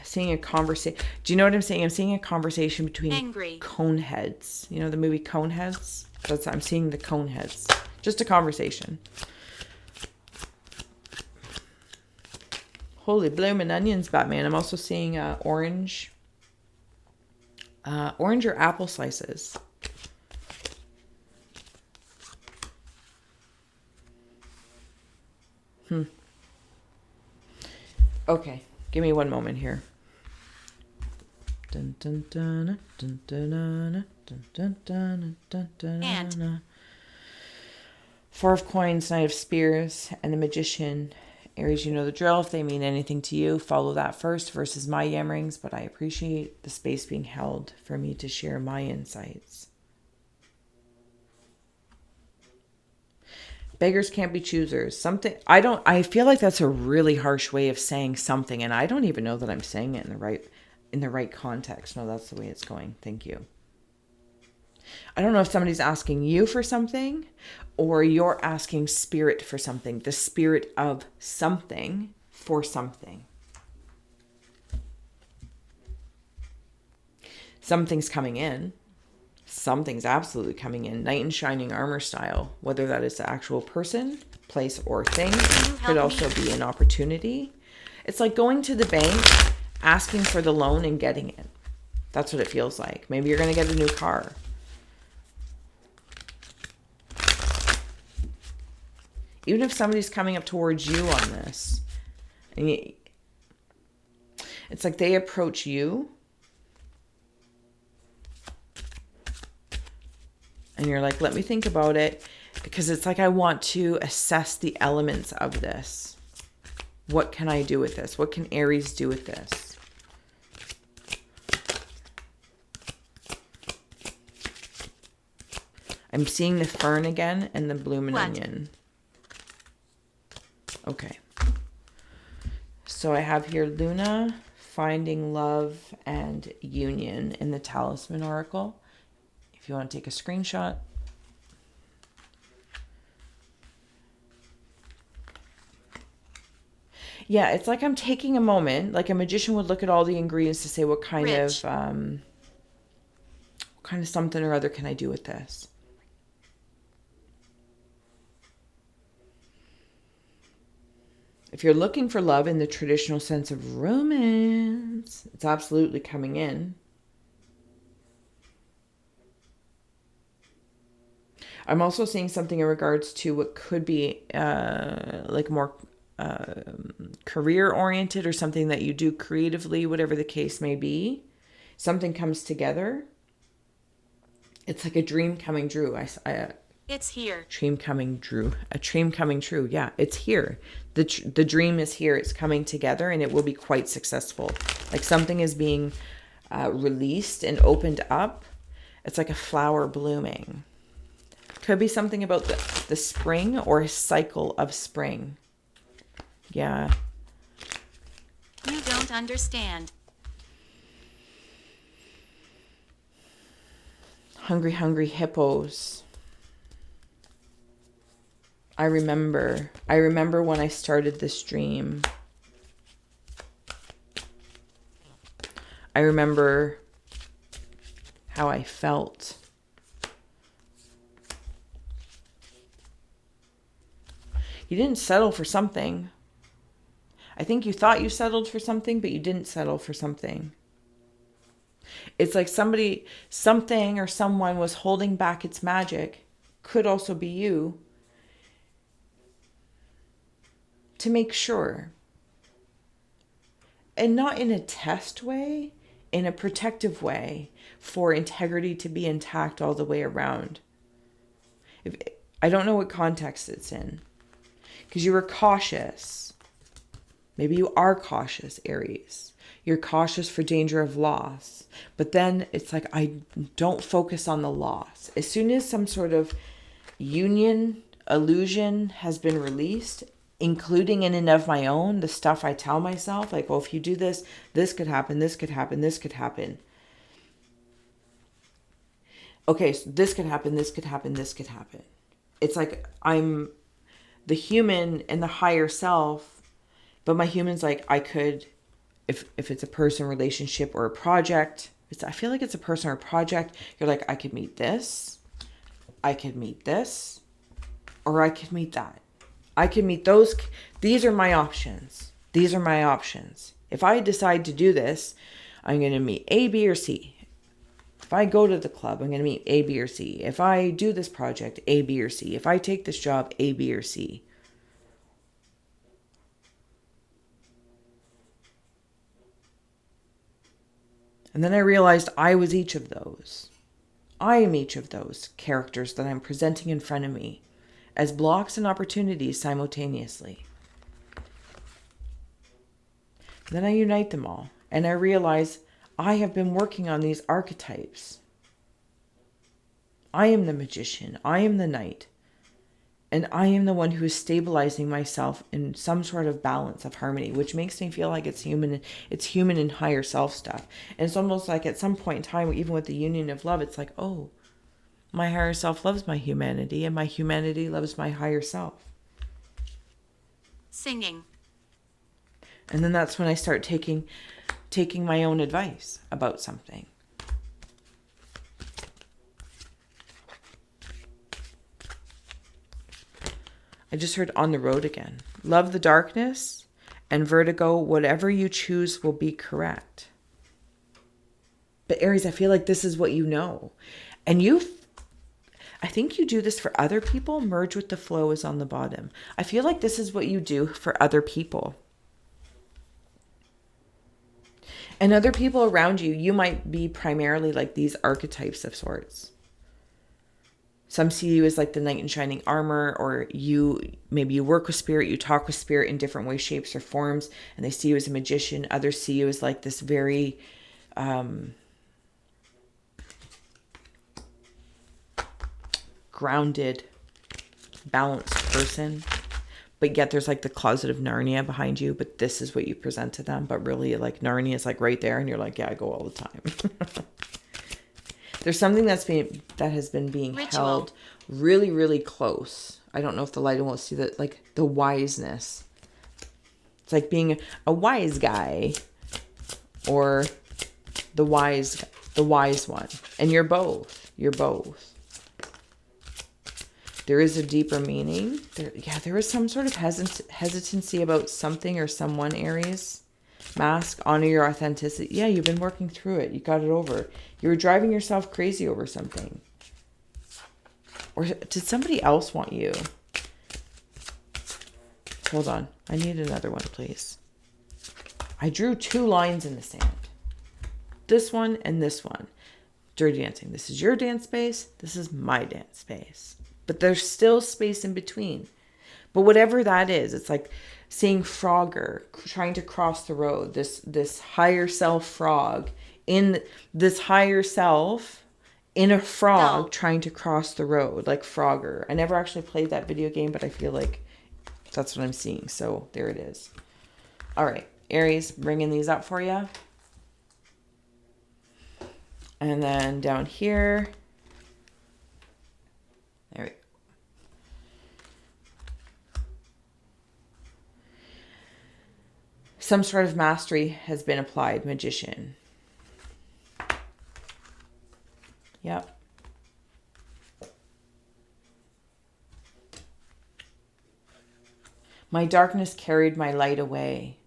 S1: Seeing a conversation. Do you know what I'm saying? I'm seeing a conversation between
S2: Angry.
S1: cone heads. You know the movie Coneheads? I'm seeing the cone heads. Just a conversation. Holy bloomin' onions, Batman. I'm also seeing orange. Orange or apple slices. Okay, give me one moment here. Dun, dun, dun, dun, dun, dun, dun, dun, dun, dun, dun,
S2: And.
S1: Four of Coins, Knight of Spears, and the Magician. Aries, you know the drill. If they mean anything to you, follow that first versus my yammerings, but I appreciate the space being held for me to share my insights. Beggars can't be choosers. I feel like that's a really harsh way of saying something, and I don't even know that I'm saying it in the right context. No, that's the way it's going. Thank you. I don't know if somebody's asking you for something or you're asking spirit for something, the spirit of something for something. Something's coming in. Something's absolutely coming in. Knight in shining armor style, whether that is the actual person, place, or thing, could also be an opportunity. It's like going to the bank, asking for the loan and getting it. That's what it feels like. Maybe you're going to get a new car. Even if somebody's coming up towards you on this, and it's like they approach you, and you're like, let me think about it, because it's like I want to assess the elements of this. What can I do with this? What can Aries do with this? I'm seeing the fern again and the bloomin' onion. Okay. So I have here Luna, finding love and union in the Talisman Oracle. If you want to take a screenshot. Yeah, it's like I'm taking a moment, like a magician would look at all the ingredients to say what kind of something or other can I do with this? If you're looking for love in the traditional sense of romance, it's absolutely coming in. I'm also seeing something in regards to what could be like more career oriented or something that you do creatively, whatever the case may be. Something comes together. It's like a dream coming true.
S2: It's here.
S1: Dream coming true. A dream coming true. Yeah, it's here. The dream is here. It's coming together and it will be quite successful. Like something is being released and opened up. It's like a flower blooming. Could be something about the spring or a cycle of spring. Yeah.
S2: You don't understand.
S1: Hungry, hungry hippos. I remember when I started this dream. I remember how I felt. You didn't settle for something. I think you thought you settled for something, but you didn't settle for something. It's like something or someone was holding back its magic. Could also be you. to make sure. And not in a test way, in a protective way for integrity to be intact all the way around. I don't know what context it's in. Because you were cautious. Maybe you are cautious, Aries. You're cautious for danger of loss. But then it's like, I don't focus on the loss. As soon as some sort of union, illusion has been released, including in and of my own, the stuff I tell myself, like, well, if you do this, this could happen, this could happen, this could happen. Okay, so this could happen, this could happen, this could happen. It's like I'm the human and the higher self, but my human's like, I could, if it's a person, relationship, or a project, I feel like it's a person or a project, you're like, I could meet this, I could meet this, or I could meet that. I can meet those. These are my options. These are my options. If I decide to do this, I'm going to meet A, B, or C. If I go to the club, I'm going to meet A, B, or C. If I do this project, A, B, or C. If I take this job, A, B, or C. And then I realized I was each of those. I am each of those characters that I'm presenting in front of me as blocks and opportunities simultaneously. Then I unite them all, and I realize I have been working on these archetypes. I am the magician, I am the knight, and I am the one who is stabilizing myself in some sort of balance of harmony, which makes me feel like it's human and higher self stuff. And it's almost like at some point in time, even with the union of love, it's like, oh, my higher self loves my humanity, and my humanity loves my higher self.
S2: Singing.
S1: And then that's when I start taking my own advice about something. I just heard on the road again. Love the darkness, and Vertigo, whatever you choose will be correct. But Aries, I feel like this is what you know. And I think you do this for other people. Merge with the flow is on the bottom. I feel like this is what you do for other people. And other people around you, you might be primarily like these archetypes of sorts. Some see you as like the knight in shining armor, or maybe you work with spirit, you talk with spirit in different ways, shapes, or forms, and they see you as a magician. Others see you as like this very grounded, balanced person. But yet there's like the closet of Narnia behind you, but this is what you present to them. But really, like, Narnia is like right there, and you're like, yeah, I go all the time. There's something that has been being held really, really close. I don't know if the light will see that, like the wiseness. It's like being a wise guy, or the wise one. And you're both. You're both. There is a deeper meaning. There is some sort of hesitancy about something or someone, Aries. Mask, honor your authenticity. Yeah, you've been working through it. You got it over. You were driving yourself crazy over something. Or did somebody else want you? Hold on. I need another one, please. I drew 2 lines in the sand. This one and this one. Dirty dancing. This is your dance space. This is my dance space. But there's still space in between. But whatever that is, it's like seeing Frogger trying to cross the road. This higher self frog in this higher self in a frog trying to cross the road, like Frogger. I never actually played that video game, but I feel like that's what I'm seeing. So there it is. All right, Aries, bringing these up for you. And then down here. There we go. Some sort of mastery has been applied, magician. Yep. My darkness carried my light away.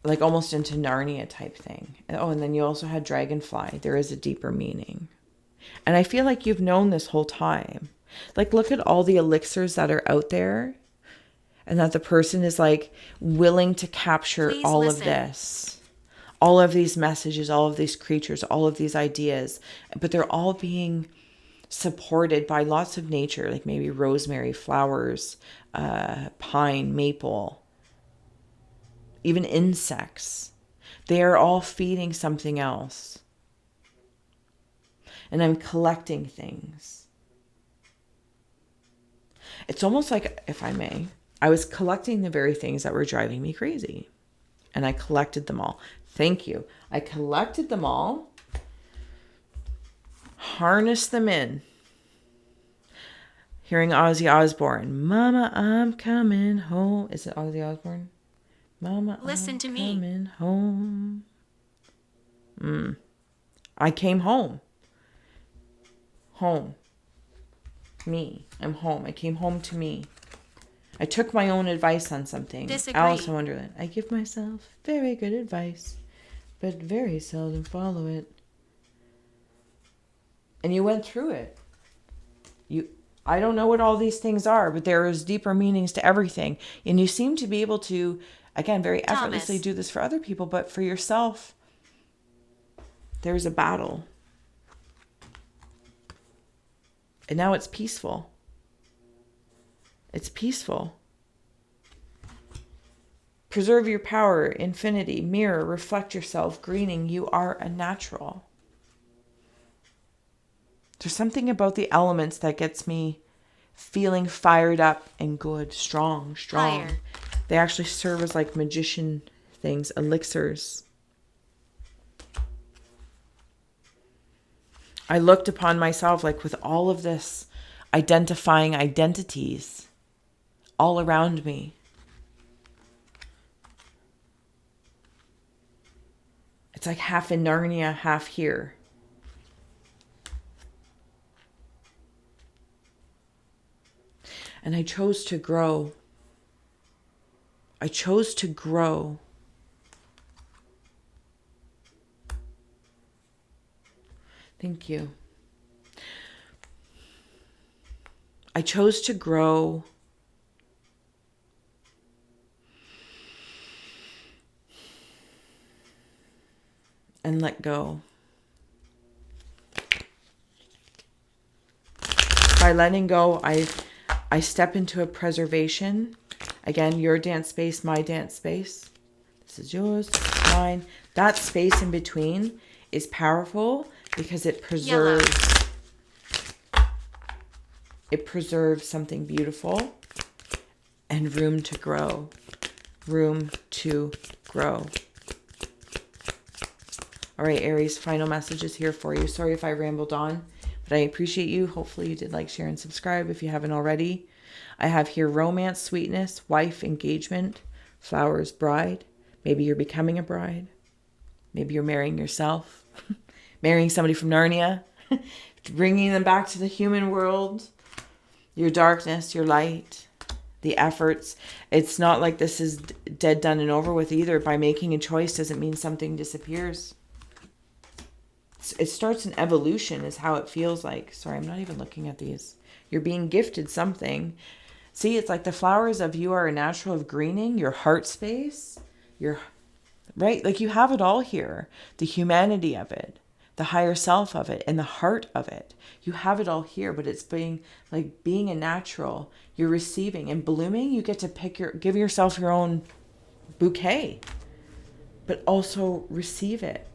S1: Like almost into Narnia type thing. Oh, and then you also had dragonfly. There is a deeper meaning. And I feel like you've known this whole time. Like, look at all the elixirs that are out there. And that the person is like willing to capture
S2: Please
S1: all
S2: listen.
S1: of this, all of these messages, all of these creatures, all of these ideas, but they're all being supported by lots of nature, like maybe rosemary, flowers, pine, maple, even insects. They are all feeding something else. And I'm collecting things. It's almost like, if I may, I was collecting the very things that were driving me crazy. And I collected them all. Thank you. I collected them all, harnessed them in. Hearing Ozzy Osbourne, Mama, I'm coming home. Is it Ozzy Osbourne? Mama,
S2: Listen
S1: I'm
S2: to me.
S1: coming home. I came home. Home. Me. I'm home. I came home to me. I took my own advice on something.
S2: Disagree.
S1: Alice in Wonderland. I give myself very good advice, but very seldom follow it. And you went through it. I don't know what all these things are, but there is deeper meanings to everything. And you seem to be able to, again, very effortlessly do this for other people, but for yourself, there's a battle. And now it's peaceful. It's peaceful. Preserve your power, infinity, mirror, reflect yourself, greening. You are a natural. There's something about the elements that gets me feeling fired up and good, strong.
S2: Fire.
S1: They actually serve as like magician things, elixirs. I looked upon myself like with all of this identifying identities all around me. It's like half in Narnia, half here. And I chose to grow. I chose to grow. Thank you. I chose to grow. And let go. By letting go, I step into a preservation. Again, your dance space, my dance space. This is yours, this is mine. That space in between is powerful because it preserves it preserves something beautiful and room to grow. Room to grow. All right, Aries, final messages here for you. Sorry if I rambled on, but I appreciate you. Hopefully you did like, share, and subscribe if you haven't already. I have here romance, sweetness, wife, engagement, flowers, bride. Maybe you're becoming a bride. Maybe you're marrying yourself. Marrying somebody from Narnia. Bringing them back to the human world. Your darkness, your light, the efforts. It's not like this is dead, done, and over with either. By making a choice doesn't mean something disappears. It starts an evolution is how it feels like. Sorry, I'm not even looking at these. You're being gifted something. See, it's like the flowers of you are a natural of greening, your heart space, your, right? Like you have it all here. The humanity of it, the higher self of it, and the heart of it. You have it all here, but it's being a natural. You're receiving and blooming. You get to give yourself your own bouquet, but also receive it.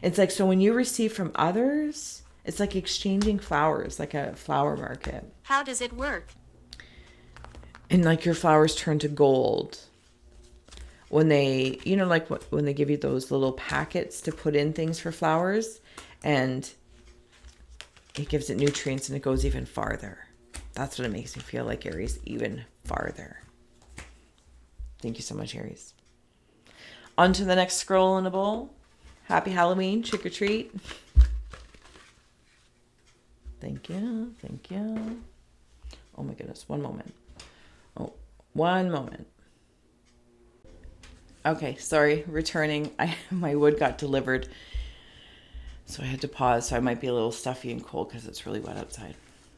S1: It's like, so when you receive from others, it's like exchanging flowers, like a flower market.
S2: How does it work?
S1: And like your flowers turn to gold. When they, like when they give you those little packets to put in things for flowers, and it gives it nutrients and it goes even farther. That's what it makes me feel like, Aries, even farther. Thank you so much, Aries. On to the next scroll in a bowl. Happy Halloween, trick or treat. Thank you, thank you. Oh my goodness, one moment. One moment. Okay, sorry, returning. My wood got delivered, so I had to pause. So I might be a little stuffy and cold because it's really wet outside.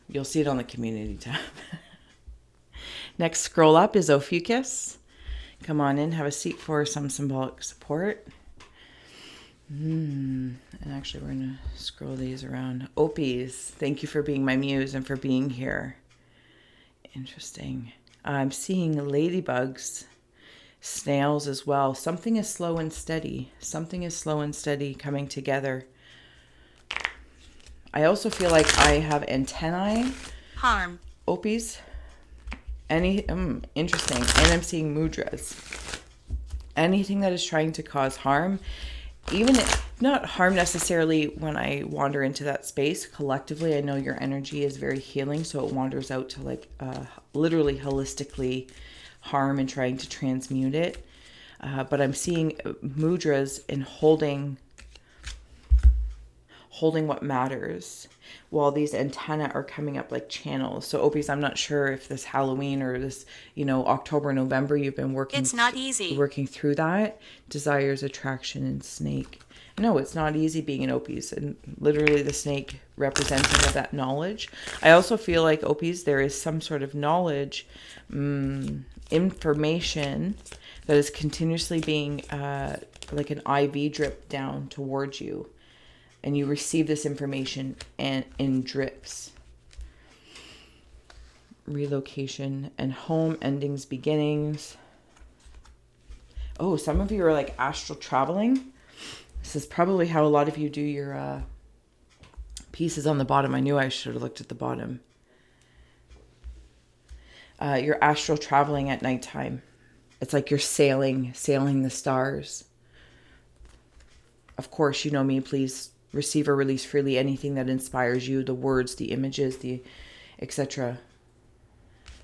S1: You'll see it on the community tab. Next scroll up is Ophiuchus. Come on in, have a seat for some symbolic support. And actually, we're going to scroll these around. Ophies, thank you for being my muse and for being here. Interesting. I'm seeing ladybugs, snails as well. Something is slow and steady. Something is slow and steady coming together. I also feel like I have antennae.
S2: Harm.
S1: Ophies. Interesting. And I'm seeing mudras. Anything that is trying to cause harm, even if not harm necessarily when I wander into that space. Collectively, I know your energy is very healing, so it wanders out to like literally holistically harm and trying to transmute it. But I'm seeing mudras and holding what matters, while these antennae are coming up like channels. So Ophies, I'm not sure if this Halloween or this, October, November, you've been working.
S2: It's not easy.
S1: Working through that. Desires, attraction, and snake. No, it's not easy being an Ophies, and literally the snake representing of that knowledge. I also feel like Ophies, there is some sort of knowledge, information that is continuously being like an IV drip down towards you. And you receive this information and in drips. Relocation and home, endings, beginnings. Oh, some of you are like astral traveling. This is probably how a lot of you do your pieces on the bottom. I knew I should have looked at the bottom. You're astral traveling at nighttime. It's like you're sailing the stars. Of course, you know me, please receive or release freely anything that inspires you, the words, the images, the etc.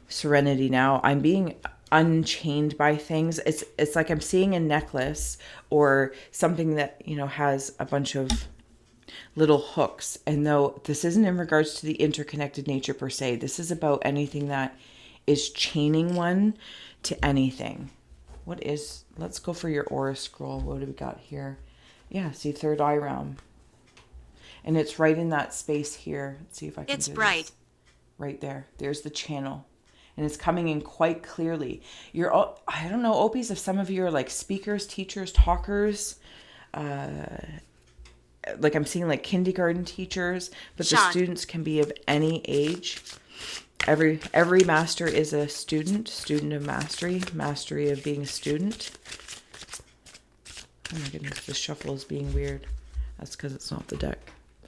S1: Serenity now. I'm being unchained by things. It's like I'm seeing a necklace or something that, has a bunch of little hooks. And though this isn't in regards to the interconnected nature per se, this is about anything that is chaining one to anything. Let's go for your aura scroll. What do we got here? Yeah, see, third eye realm. And it's right in that space here. Let's see if I can
S2: It's
S1: do
S2: bright.
S1: this. Right there. There's the channel. And it's coming in quite clearly. You're all, I don't know, Ophies, if some of you are like speakers, teachers, talkers. Like I'm seeing like kindergarten teachers. But the students can be of any age. Every master is a student of mastery of being a student. Oh my goodness, the shuffle is being weird. That's because it's not the deck.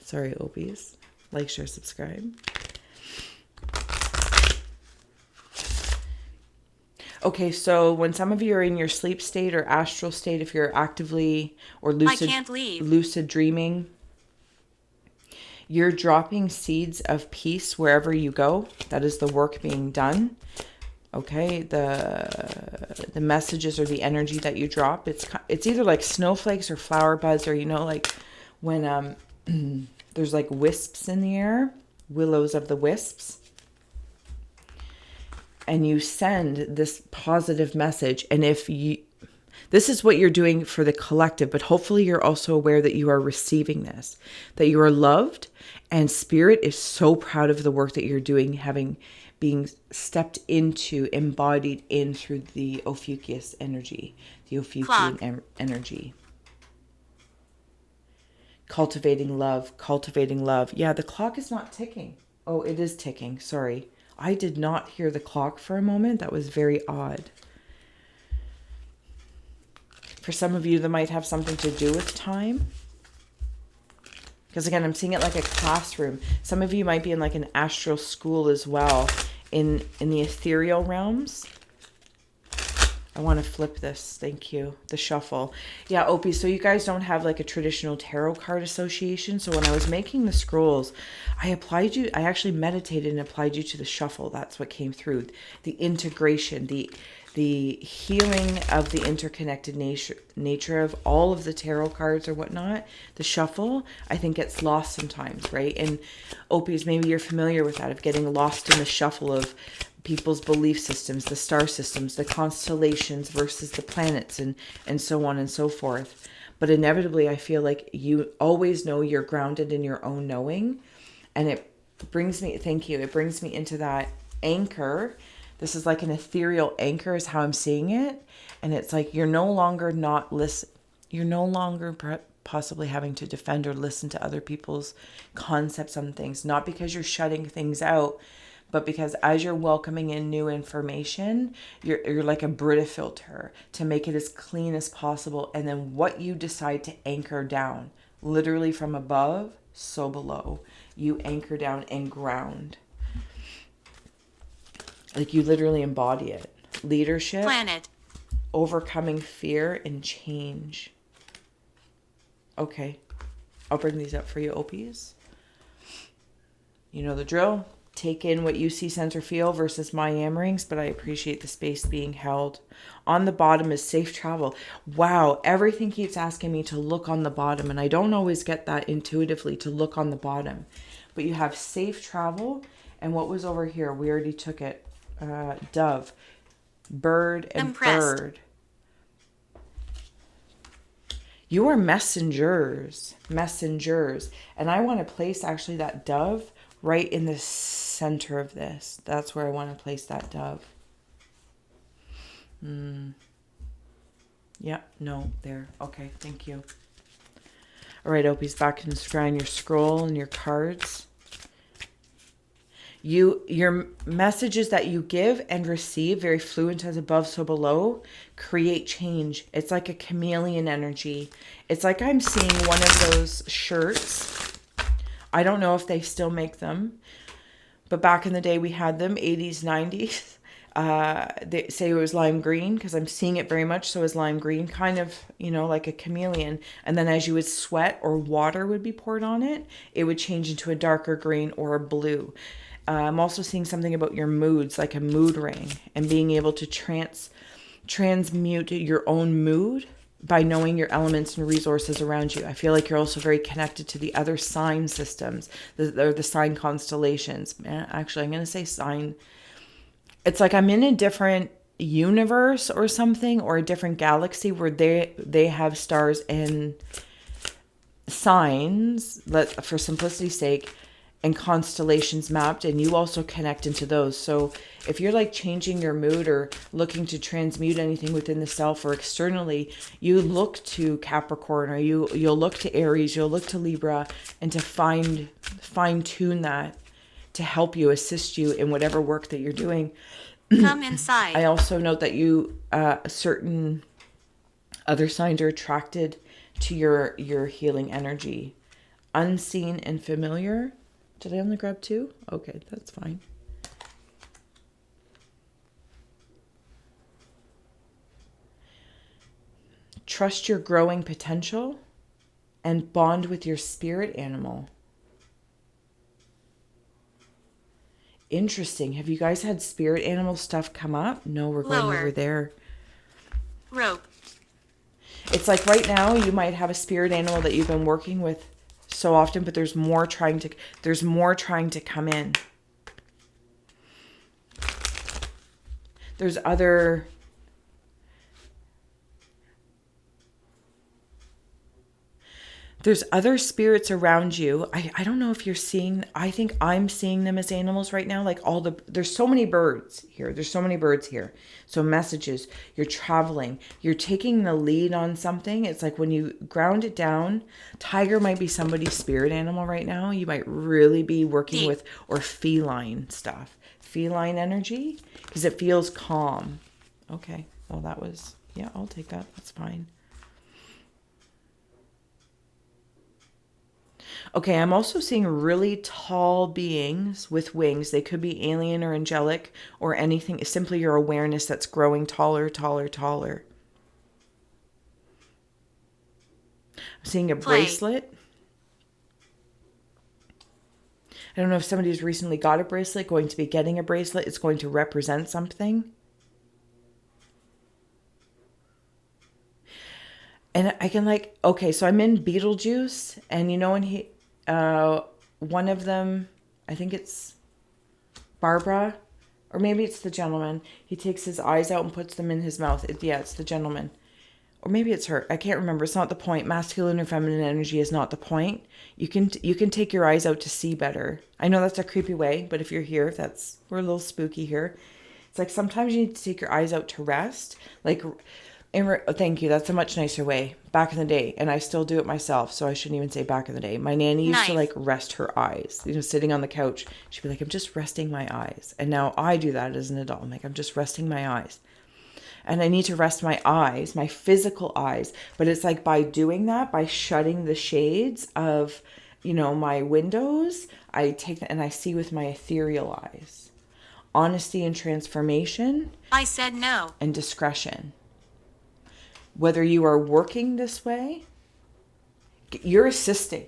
S1: Sorry, Ophies. Like, share, subscribe. Okay, so when some of you are in your sleep state or astral state, if you're actively or lucid dreaming, you're dropping seeds of peace wherever you go. That is the work being done. Okay, the messages or the energy that you drop, it's either like snowflakes or flower buds, or like when there's like wisps in the air, willows of the wisps, and you send this positive message. And this is what you're doing for the collective, but hopefully you're also aware that you are receiving this, that you are loved, and spirit is so proud of the work that you're doing, being stepped into, embodied in through the Ophiuchus energy, the Ophiuchian energy. Cultivating love. Yeah, the clock is not ticking. Oh, it is ticking. Sorry. I did not hear the clock for a moment. That was very odd. For some of you, that might have something to do with time. Because again, I'm seeing it like a classroom. Some of you might be in like an astral school as well, in the ethereal realms. I want to flip this. Thank you. The shuffle. Yeah, Opie, so you guys don't have like a traditional tarot card association. So when I was making the scrolls, I actually meditated and applied you to the shuffle. That's what came through. The integration, the healing of the interconnected nature of all of the tarot cards or whatnot. The shuffle, I think, gets lost sometimes, right? And Opies, maybe you're familiar with that, of getting lost in the shuffle of people's belief systems, the star systems, the constellations versus the planets, and so on and so forth. But inevitably, I feel like you always know you're grounded in your own knowing. And it brings me, thank you, it brings me into that anchor This is like an ethereal anchor is how I'm seeing it. And it's like you're no longer not listen. You're no longer possibly having to defend or listen to other people's concepts on things. Not because you're shutting things out, but because as you're welcoming in new information, you're like a Brita filter to make it as clean as possible. And then what you decide to anchor down, literally from above, so below, you anchor down and ground. Like you literally embody it. Leadership,
S2: Planet.
S1: overcoming fear, and change. Okay. I'll bring these up for you, Opies. You know the drill. Take in what you see, sense, or feel versus my yammerings, but I appreciate the space being held. On the bottom is safe travel. Wow, everything keeps asking me to look on the bottom, and I don't always get that intuitively to look on the bottom. But you have safe travel, and what was over here? We already took it. Dove, bird, and
S2: Impressed.
S1: bird. You are messengers. And I want to place actually that dove right in the center of this. That's where I want to place that dove. Yeah, no, there. Okay, thank you. All right, Opies, back in Scrying your scroll and your cards. Your messages that you give and receive, very fluent as above, so below, create change. It's like a chameleon energy. It's like I'm seeing one of those shirts. I don't know if they still make them, but back in the day we had them, 80s, 90s. They say it was lime green because I'm seeing it very much so as lime green, kind of, like a chameleon. And then as you would sweat or water would be poured on it, it would change into a darker green or a blue. I'm also seeing something about your moods, like a mood ring, and being able to transmute your own mood by knowing your elements and resources around you. I feel like you're also very connected to the other sign systems, the sign constellations. Actually, I'm going to say sign. It's like I'm in a different universe or something, or a different galaxy where they have stars and signs, for simplicity's sake, and constellations mapped, and you also connect into those. So if you're like changing your mood or looking to transmute anything within the self or externally, you look to Capricorn, or you'll look to Aries, you'll look to Libra, and to fine tune that to help you, assist you in whatever work that you're doing.
S2: Come inside.
S1: I also note that you certain other signs are attracted to your healing energy. Unseen and familiar. Did I only grab 2? Okay, that's fine. Trust your growing potential and bond with your spirit animal. Interesting. Have you guys had spirit animal stuff come up? No, we're going
S2: Lower.
S1: over there.
S2: Rope.
S1: It's like right now you might have a spirit animal that you've been working with so often, but there's more trying to come in. There's other spirits around you. I don't know if you're seeing, I think I'm seeing them as animals right now. Like there's so many birds here. So messages, you're traveling, you're taking the lead on something. It's like when you ground it down, tiger might be somebody's spirit animal right now. You might really be working with, or feline stuff, feline energy, because it feels calm. Okay. Well, I'll take that. That's fine. Okay, I'm also seeing really tall beings with wings. They could be alien or angelic or anything. It's simply your awareness that's growing taller, taller, taller. I'm seeing a bracelet. I don't know if somebody's recently got a bracelet, going to be getting a bracelet. It's going to represent something. And I can so I'm in Beetlejuice, and when one of them, I think it's Barbara, or maybe it's the gentleman. He takes his eyes out and puts them in his mouth. It's the gentleman. Or maybe it's her. I can't remember. It's not the point. Masculine or feminine energy is not the point. You can take your eyes out to see better. I know that's a creepy way, but if you're here, we're a little spooky here. It's like sometimes you need to take your eyes out to rest. Like, thank you. That's a much nicer way. Back in the day, and I still do it myself, so I shouldn't even say back in the day. My nanny used to like rest her eyes. You know, sitting on the couch, she'd be like, "I'm just resting my eyes." And now I do that as an adult. I'm like, "I'm just resting my eyes." And I need to rest my eyes, my physical eyes. But it's like by doing that, by shutting the shades of, you know, my windows, I take that and I see with my ethereal eyes. Honesty and transformation.
S2: I said no.
S1: And discretion. Whether you are working this way, you're assisting.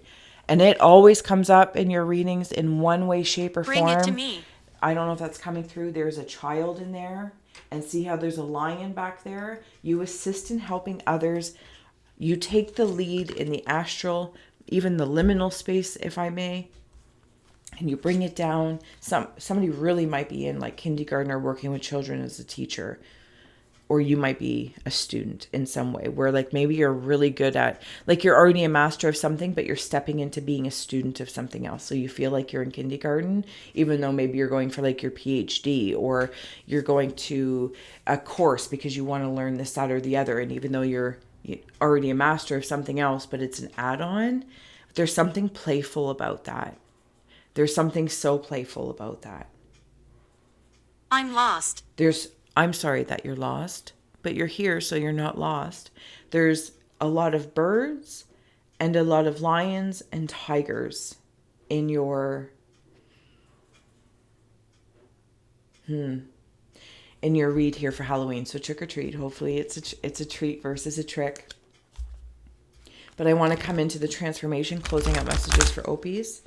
S1: And it always comes up in your readings in one way, shape, or form.
S2: Bring it to me.
S1: I don't know if that's coming through. There's a child in there. And see how there's a lion back there? You assist in helping others. You take the lead in the astral, even the liminal space, if I may. And you bring it down. Somebody really might be in like kindergarten or working with children as a teacher. Or you might be a student in some way where like maybe you're really good at, like you're already a master of something, but you're stepping into being a student of something else. So you feel like you're in kindergarten, even though maybe you're going for like your PhD, or you're going to a course because you want to learn this, that, or the other. And even though you're already a master of something else, but it's an add-on, there's something playful about that. There's something so playful about that.
S2: I'm lost.
S1: I'm sorry that you're lost, but you're here, so you're not lost. There's a lot of birds and a lot of lions and tigers in your in your read here for Halloween. So trick or treat. Hopefully it's a treat versus a trick. But I want to come into the transformation, closing out messages for Ophies.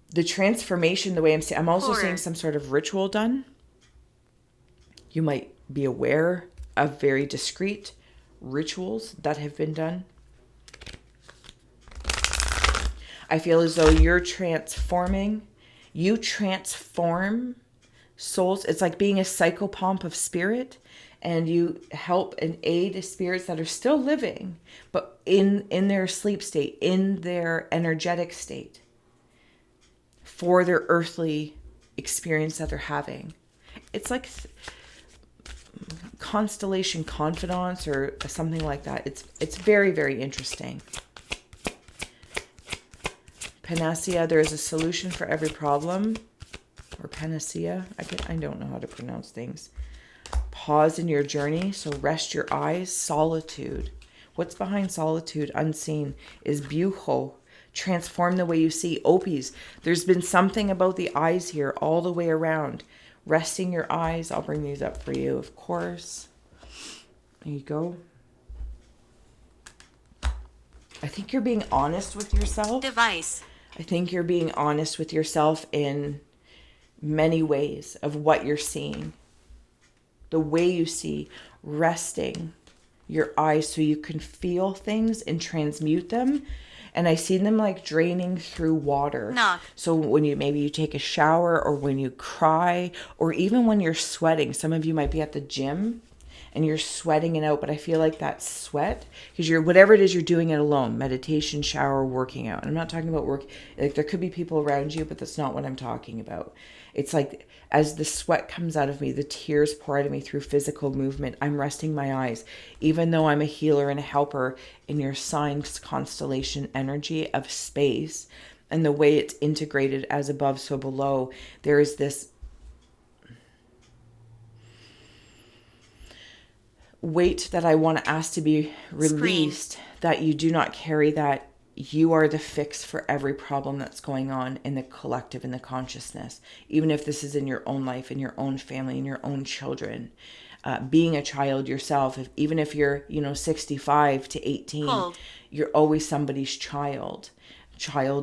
S1: The transformation, the way I'm also seeing some sort of ritual done. You might be aware of very discreet rituals that have been done. I feel as though you're transforming. You transform souls. It's like being a psychopomp of spirit, and you help and aid spirits that are still living, but in their sleep state, in their energetic state, for their earthly experience that they're having. It's like constellation confidants or something like that. It's very, very interesting. Panacea, there is a solution for every problem. Or panacea. I don't know how to pronounce things. Pause in your journey. So rest your eyes. Solitude. What's behind solitude, unseen, is buho. Transform the way you see. Ophies. There's been something about the eyes here all the way around. Resting your eyes. I'll bring these up for you, of course. There you go. I think you're being honest with yourself.
S2: Device.
S1: I think you're being honest with yourself in many ways of what you're seeing. The way you see, resting your eyes so you can feel things and transmute them. And I see them like draining through water.
S2: No.
S1: So when you take a shower, or when you cry, or even when you're sweating, some of you might be at the gym and you're sweating it out, but I feel like that sweat, because you're, whatever it is you're doing it alone, meditation, shower, working out. And I'm not talking about work, like there could be people around you, but that's not what I'm talking about. It's like, as the sweat comes out of me, the tears pour out of me through physical movement, I'm resting my eyes. Even though I'm a healer and a helper in your sign's constellation energy of space, and the way it's integrated as above, so below, there is this weight that I want to ask to be released, that you do not carry, that you are the fix for every problem that's going on in the collective, in the consciousness, even if this is in your own life, in your own family, in your own children. Being a child yourself, even if you're 65 to 18, you're always somebody's child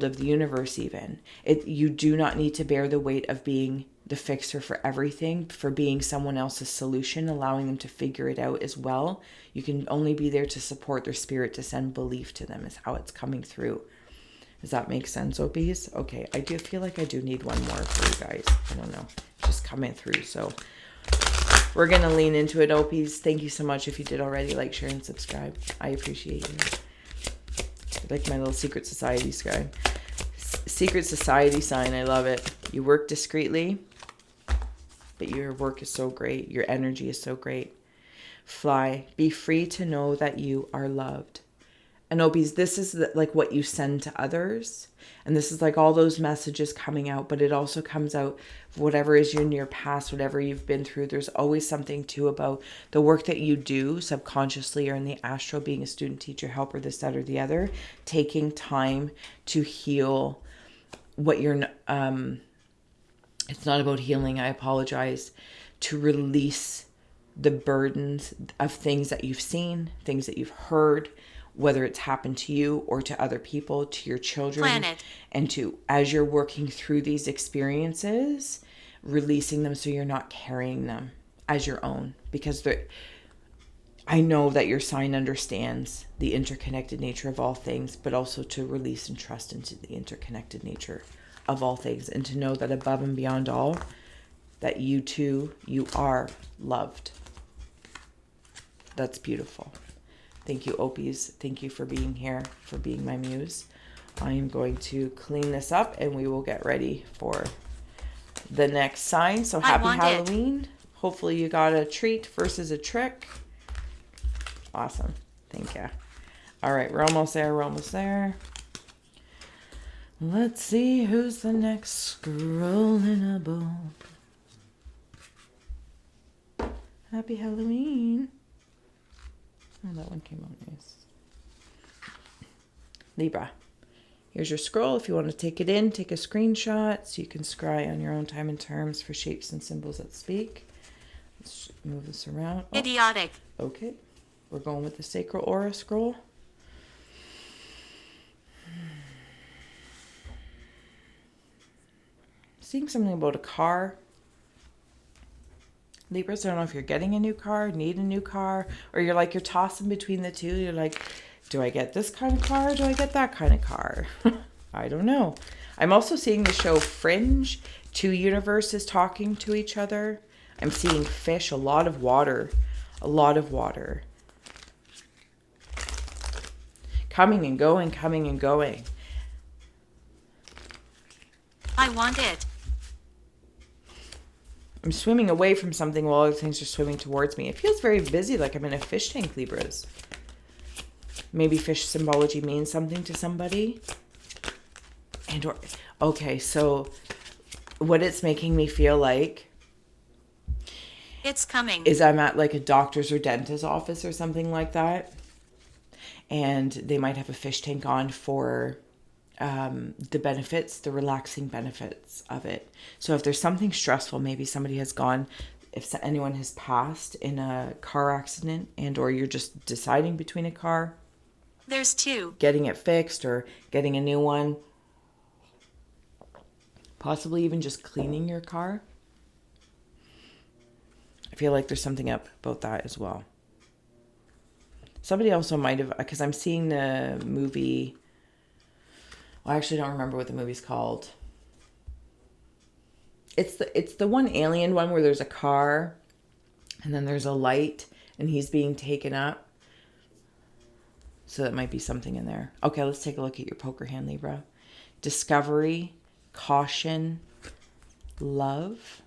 S1: of the universe. Even you do not need to bear the weight of being the fixer for everything, for being someone else's solution, allowing them to figure it out as well. You can only be there to support their spirit, to send belief to them, is how it's coming through. Does that make sense, Ophies? Okay, I do feel like I do need one more for you guys. I don't know, just coming through. So we're going to lean into it, Ophies. Thank you so much. If you did already, like, share, and subscribe. I appreciate you. Like my little secret society scribe. Secret society sign, I love it. You work discreetly, but your work is so great. Your energy is so great. Fly. Be free to know that you are loved. And Ophies, this is like what you send to others. And this is like all those messages coming out, but it also comes out whatever is in your past, whatever you've been through. There's always something too about the work that you do subconsciously or in the astral, being a student, teacher, helper, this, that, or the other, taking time to heal what you're, it's not about healing. I apologize. To release the burdens of things that you've seen, things that you've heard, whether it's happened to you or to other people, to your children,
S2: Planet.
S1: and to, as you're working through these experiences, releasing them so you're not carrying them as your own. Because I know that your sign understands the interconnected nature of all things, but also to release and trust into the interconnected nature of all things, and to know that above and beyond all, that you too, you are loved. That's beautiful. Thank you, Ophies. Thank you for being here, for being my muse. I am going to clean this up and we will get ready for the next sign. So happy Halloween. Hopefully you got a treat versus a trick. Awesome. Thank you. All right, we're almost there. We're almost there. Let's see who's the next scrolling above. Happy Halloween. Oh, that one came out nice. Libra. Here's your scroll. If you want to take it in, take a screenshot so you can scry on your own time and terms for shapes and symbols that speak. Let's move this around. Oh,
S2: Idiotic.
S1: okay. We're going with the Sacral Aura scroll. Seeing something about a car. Libras, I don't know if you're getting a new car, need a new car, or you're tossing between the two. You're like, do I get this kind of car or do I get that kind of car? I don't know. I'm also seeing the show Fringe. Two universes talking to each other. I'm seeing fish, a lot of water. A lot of water. Coming and going, coming and going.
S2: I want it.
S1: I'm swimming away from something while other things are swimming towards me. It feels very busy, like I'm in a fish tank, Libras. Maybe fish symbology means something to somebody. Okay, so what it's making me feel like
S2: It's coming.
S1: is I'm at like a doctor's or dentist's office or something like that. And they might have a fish tank on for the benefits, the relaxing benefits of it. So if there's something stressful, maybe somebody has gone, if anyone has passed in a car accident and or you're just deciding between a car,
S2: There's two.
S1: getting it fixed or getting a new one, possibly even just cleaning your car. I feel like there's something up about that as well. Somebody also might have, because I'm seeing the movie. Well, I actually don't remember what the movie's called. It's the one alien one where there's a car and then there's a light and he's being taken up. So that might be something in there. Okay, let's take a look at your poker hand, Libra. Discovery, caution, love.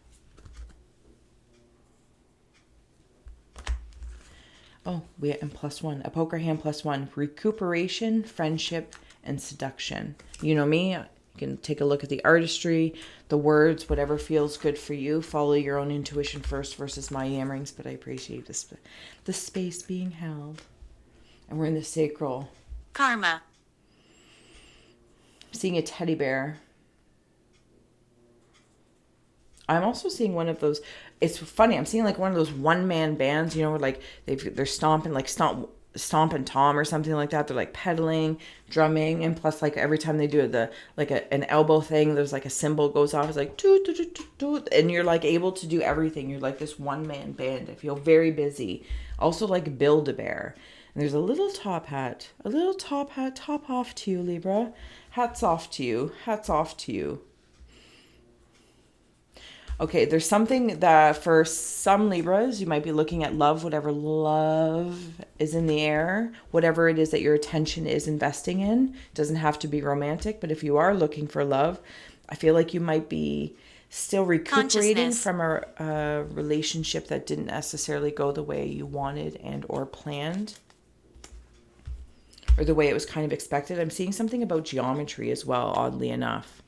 S1: Oh, and +1. A poker hand +1. Recuperation, friendship, and seduction. You know me. You can take a look at the artistry, the words, whatever feels good for you. Follow your own intuition first versus my yammerings, but I appreciate the space being held. And we're in the sacral.
S2: Karma.
S1: I'm seeing a teddy bear. I'm also seeing one of those. It's funny. I'm seeing like one of those one-man bands, where like they're stomping, like Stomp and Tom or something like that. They're like pedaling, drumming, and plus like every time they do an elbow thing, there's like a cymbal goes off. It's like toot, toot, toot, toot, toot, and you're like able to do everything. You're like this one-man band. I feel very busy. Also like Build-A-Bear. And there's a little top hat, top off to you, Libra. Hats off to you. Hats off to you. Okay, there's something that for some Libras, you might be looking at love, whatever love is in the air, whatever it is that your attention is investing in. It doesn't have to be romantic, but if you are looking for love, I feel like you might be still recuperating
S2: Consciousness.
S1: from a relationship that didn't necessarily go the way you wanted and or planned, or the way it was kind of expected. I'm seeing something about geometry as well, oddly enough.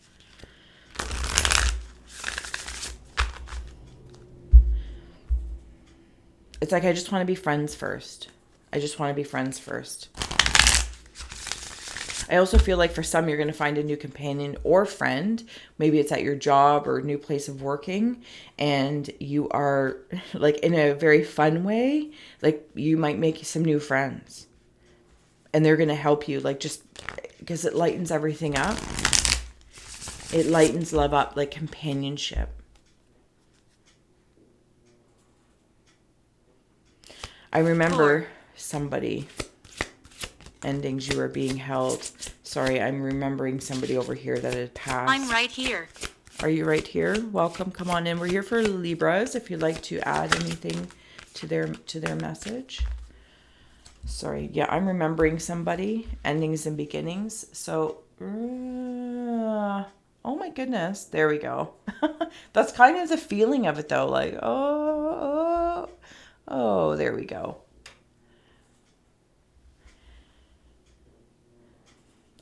S1: It's like, I just want to be friends first. I just want to be friends first. I also feel like for some, you're going to find a new companion or friend. Maybe it's at your job or new place of working. And you are, like, in a very fun way, like, you might make some new friends. And they're going to help you, like, just because it lightens everything up. It lightens love up, like companionship. I remember somebody, endings, you were being held. Sorry, I'm remembering somebody over here that had passed.
S2: I'm right here.
S1: Are you right here? Welcome. Come on in. We're here for Libras. If you'd like to add anything to their message. Sorry. Yeah, I'm remembering somebody. Endings and beginnings. So, oh my goodness. There we go. That's kind of the feeling of it, though. Like, oh, there we go.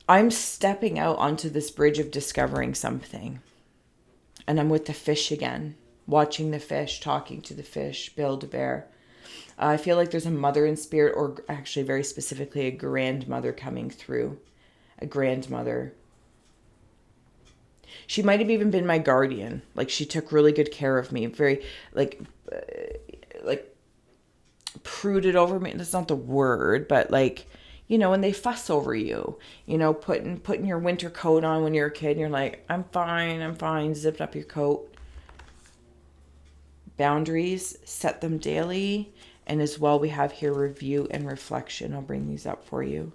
S1: I'm stepping out onto this bridge of discovering something. And I'm with the fish again. Watching the fish, talking to the fish, Build-A-Bear. I feel like there's a mother in spirit, or actually very specifically a grandmother coming through. A grandmother. She might have even been my guardian. Like, she took really good care of me. Very, like pruded over me. That's not the word, but like, you know, when they fuss over you, you know, putting your winter coat on when you're a kid and you're like, I'm fine, zipped up your coat. Boundaries, set them daily. And as well, we have here review and reflection. I'll bring these up for you.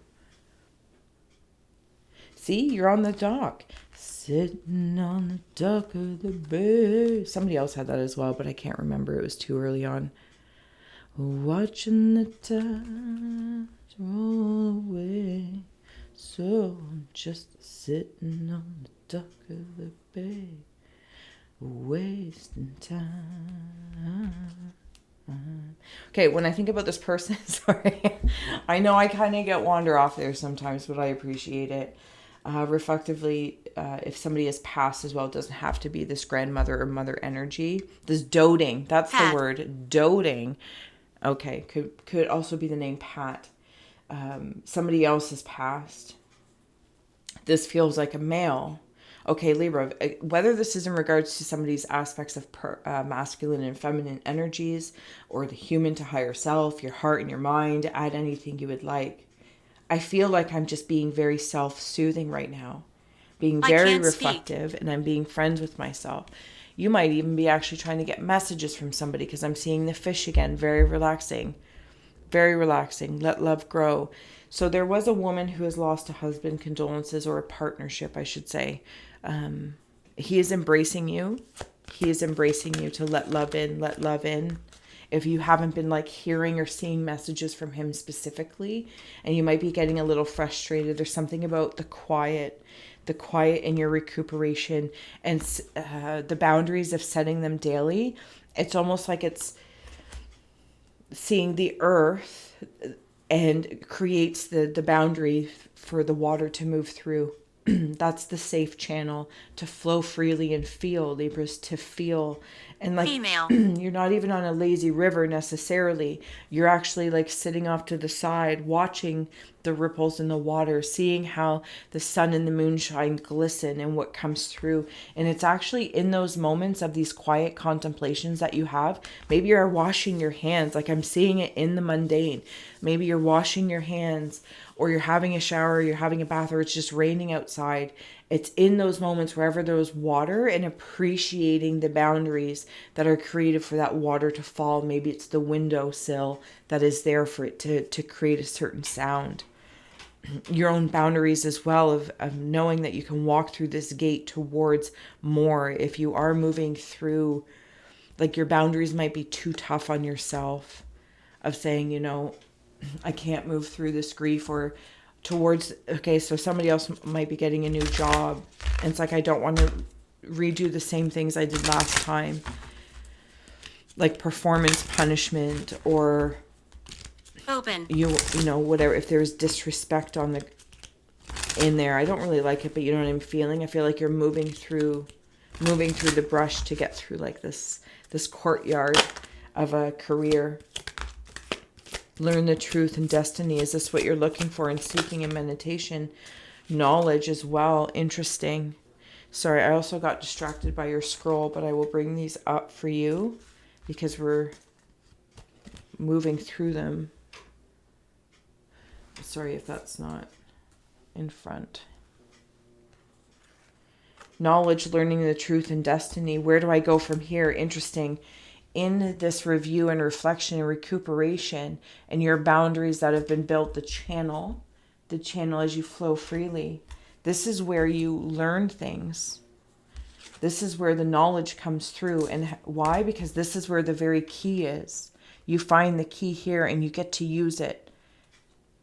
S1: See, you're on the dock. Sitting on the dock of the bay. Somebody else had that as well, but I can't remember. It was too early on. Watching the tides roll away. So I'm just sitting on the dock of the bay. Wasting time. Okay, when I think about this person, sorry, I know I kind of wander off there sometimes, but I appreciate it. Reflectively, if somebody has passed as well, it doesn't have to be this grandmother or mother energy. This doting, that's the word, doting. Okay, could also be the name Pat. Somebody else has passed. This feels like a male. Okay, Libra, whether this is in regards to somebody's aspects of masculine and feminine energies, or the human to higher self, your heart and your mind, add anything you would like. I feel like I'm just being very self-soothing right now, being very reflective, and I'm being friends with myself. You might even be actually trying to get messages from somebody, because I'm seeing the fish again. Very relaxing. Very relaxing. Let love grow. So there was a woman who has lost a husband, condolences, or a partnership, I should say. He is embracing you. He is embracing you to let love in, let love in. If you haven't been like hearing or seeing messages from him specifically, and you might be getting a little frustrated, there's something about the quiet in your recuperation and the boundaries of setting them daily. It's almost like it's seeing the earth and creates the boundary for the water to move through. That's the safe channel to flow freely and feel, Libras, to feel. And like, you're not even on a lazy river necessarily. You're actually like sitting off to the side, watching the ripples in the water, seeing how the sun and the moonshine glisten and what comes through. And it's actually in those moments of these quiet contemplations that you have. Maybe you're washing your hands, like I'm seeing it in the mundane. Maybe you're washing your hands, or you're having a shower, you're having a bath, or it's just raining outside. It's in those moments wherever there's water, and appreciating the boundaries that are created for that water to fall. Maybe it's the windowsill that is there for it to create a certain sound. Your own boundaries as well of knowing that you can walk through this gate towards more. If you are moving through, like your boundaries might be too tough on yourself, of saying, you know, I can't move through this grief, or towards, okay, so somebody else might be getting a new job, and it's like, I don't want to redo the same things I did last time. Like performance punishment, or
S2: Open.
S1: you know, whatever. If there's disrespect in there, I don't really like it, but you know what I'm feeling? I feel like you're moving through the brush to get through like this courtyard of a career. Learn the truth and destiny. Is this what you're looking for in seeking in meditation? Knowledge as well. Interesting. Sorry, I also got distracted by your scroll, but I will bring these up for you because we're moving through them. Sorry if that's not in front. Knowledge, learning the truth and destiny. Where do I go from here? Interesting. In this review and reflection and recuperation and your boundaries that have been built, the channel as you flow freely. This is where you learn things. This is where the knowledge comes through. And why? Because this is where the very key is. You find the key here and you get to use it.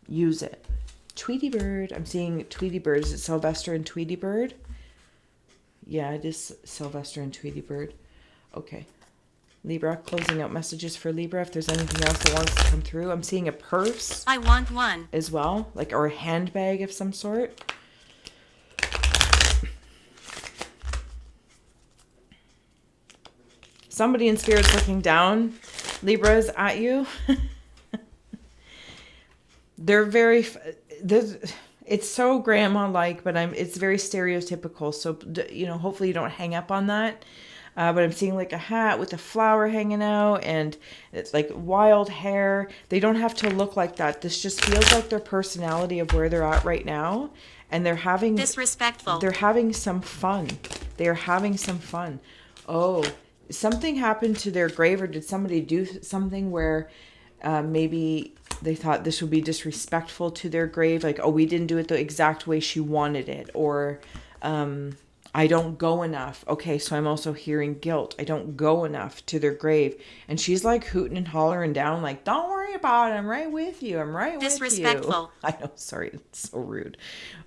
S1: Use it. Tweety bird. I'm seeing Tweety bird. Is it Sylvester and Tweety bird? Yeah, it is Sylvester and Tweety bird. Okay. Libra, closing out messages for Libra. If there's anything else that wants to come through. I'm seeing a purse.
S2: I want one.
S1: As well. Like, or a handbag of some sort. Somebody in spirit's looking down. Libra's at you. They're very... It's so grandma-like, but it's very stereotypical. So, you know, hopefully you don't hang up on that. But I'm seeing like a hat with a flower hanging out, and it's like wild hair. They don't have to look like that. This just feels like their personality of where they're at right now. And they're having...
S2: Disrespectful.
S1: They're having some fun. They are having some fun. Oh, something happened to their grave, or did somebody do something where maybe they thought this would be disrespectful to their grave? Like, oh, we didn't do it the exact way she wanted it. Or... I don't go enough. Okay, so I'm also hearing guilt. I don't go enough to their grave. And she's like hooting and hollering down like, don't worry about it. I'm right with you. I'm right with you.
S2: Disrespectful.
S1: I know, sorry. It's so rude.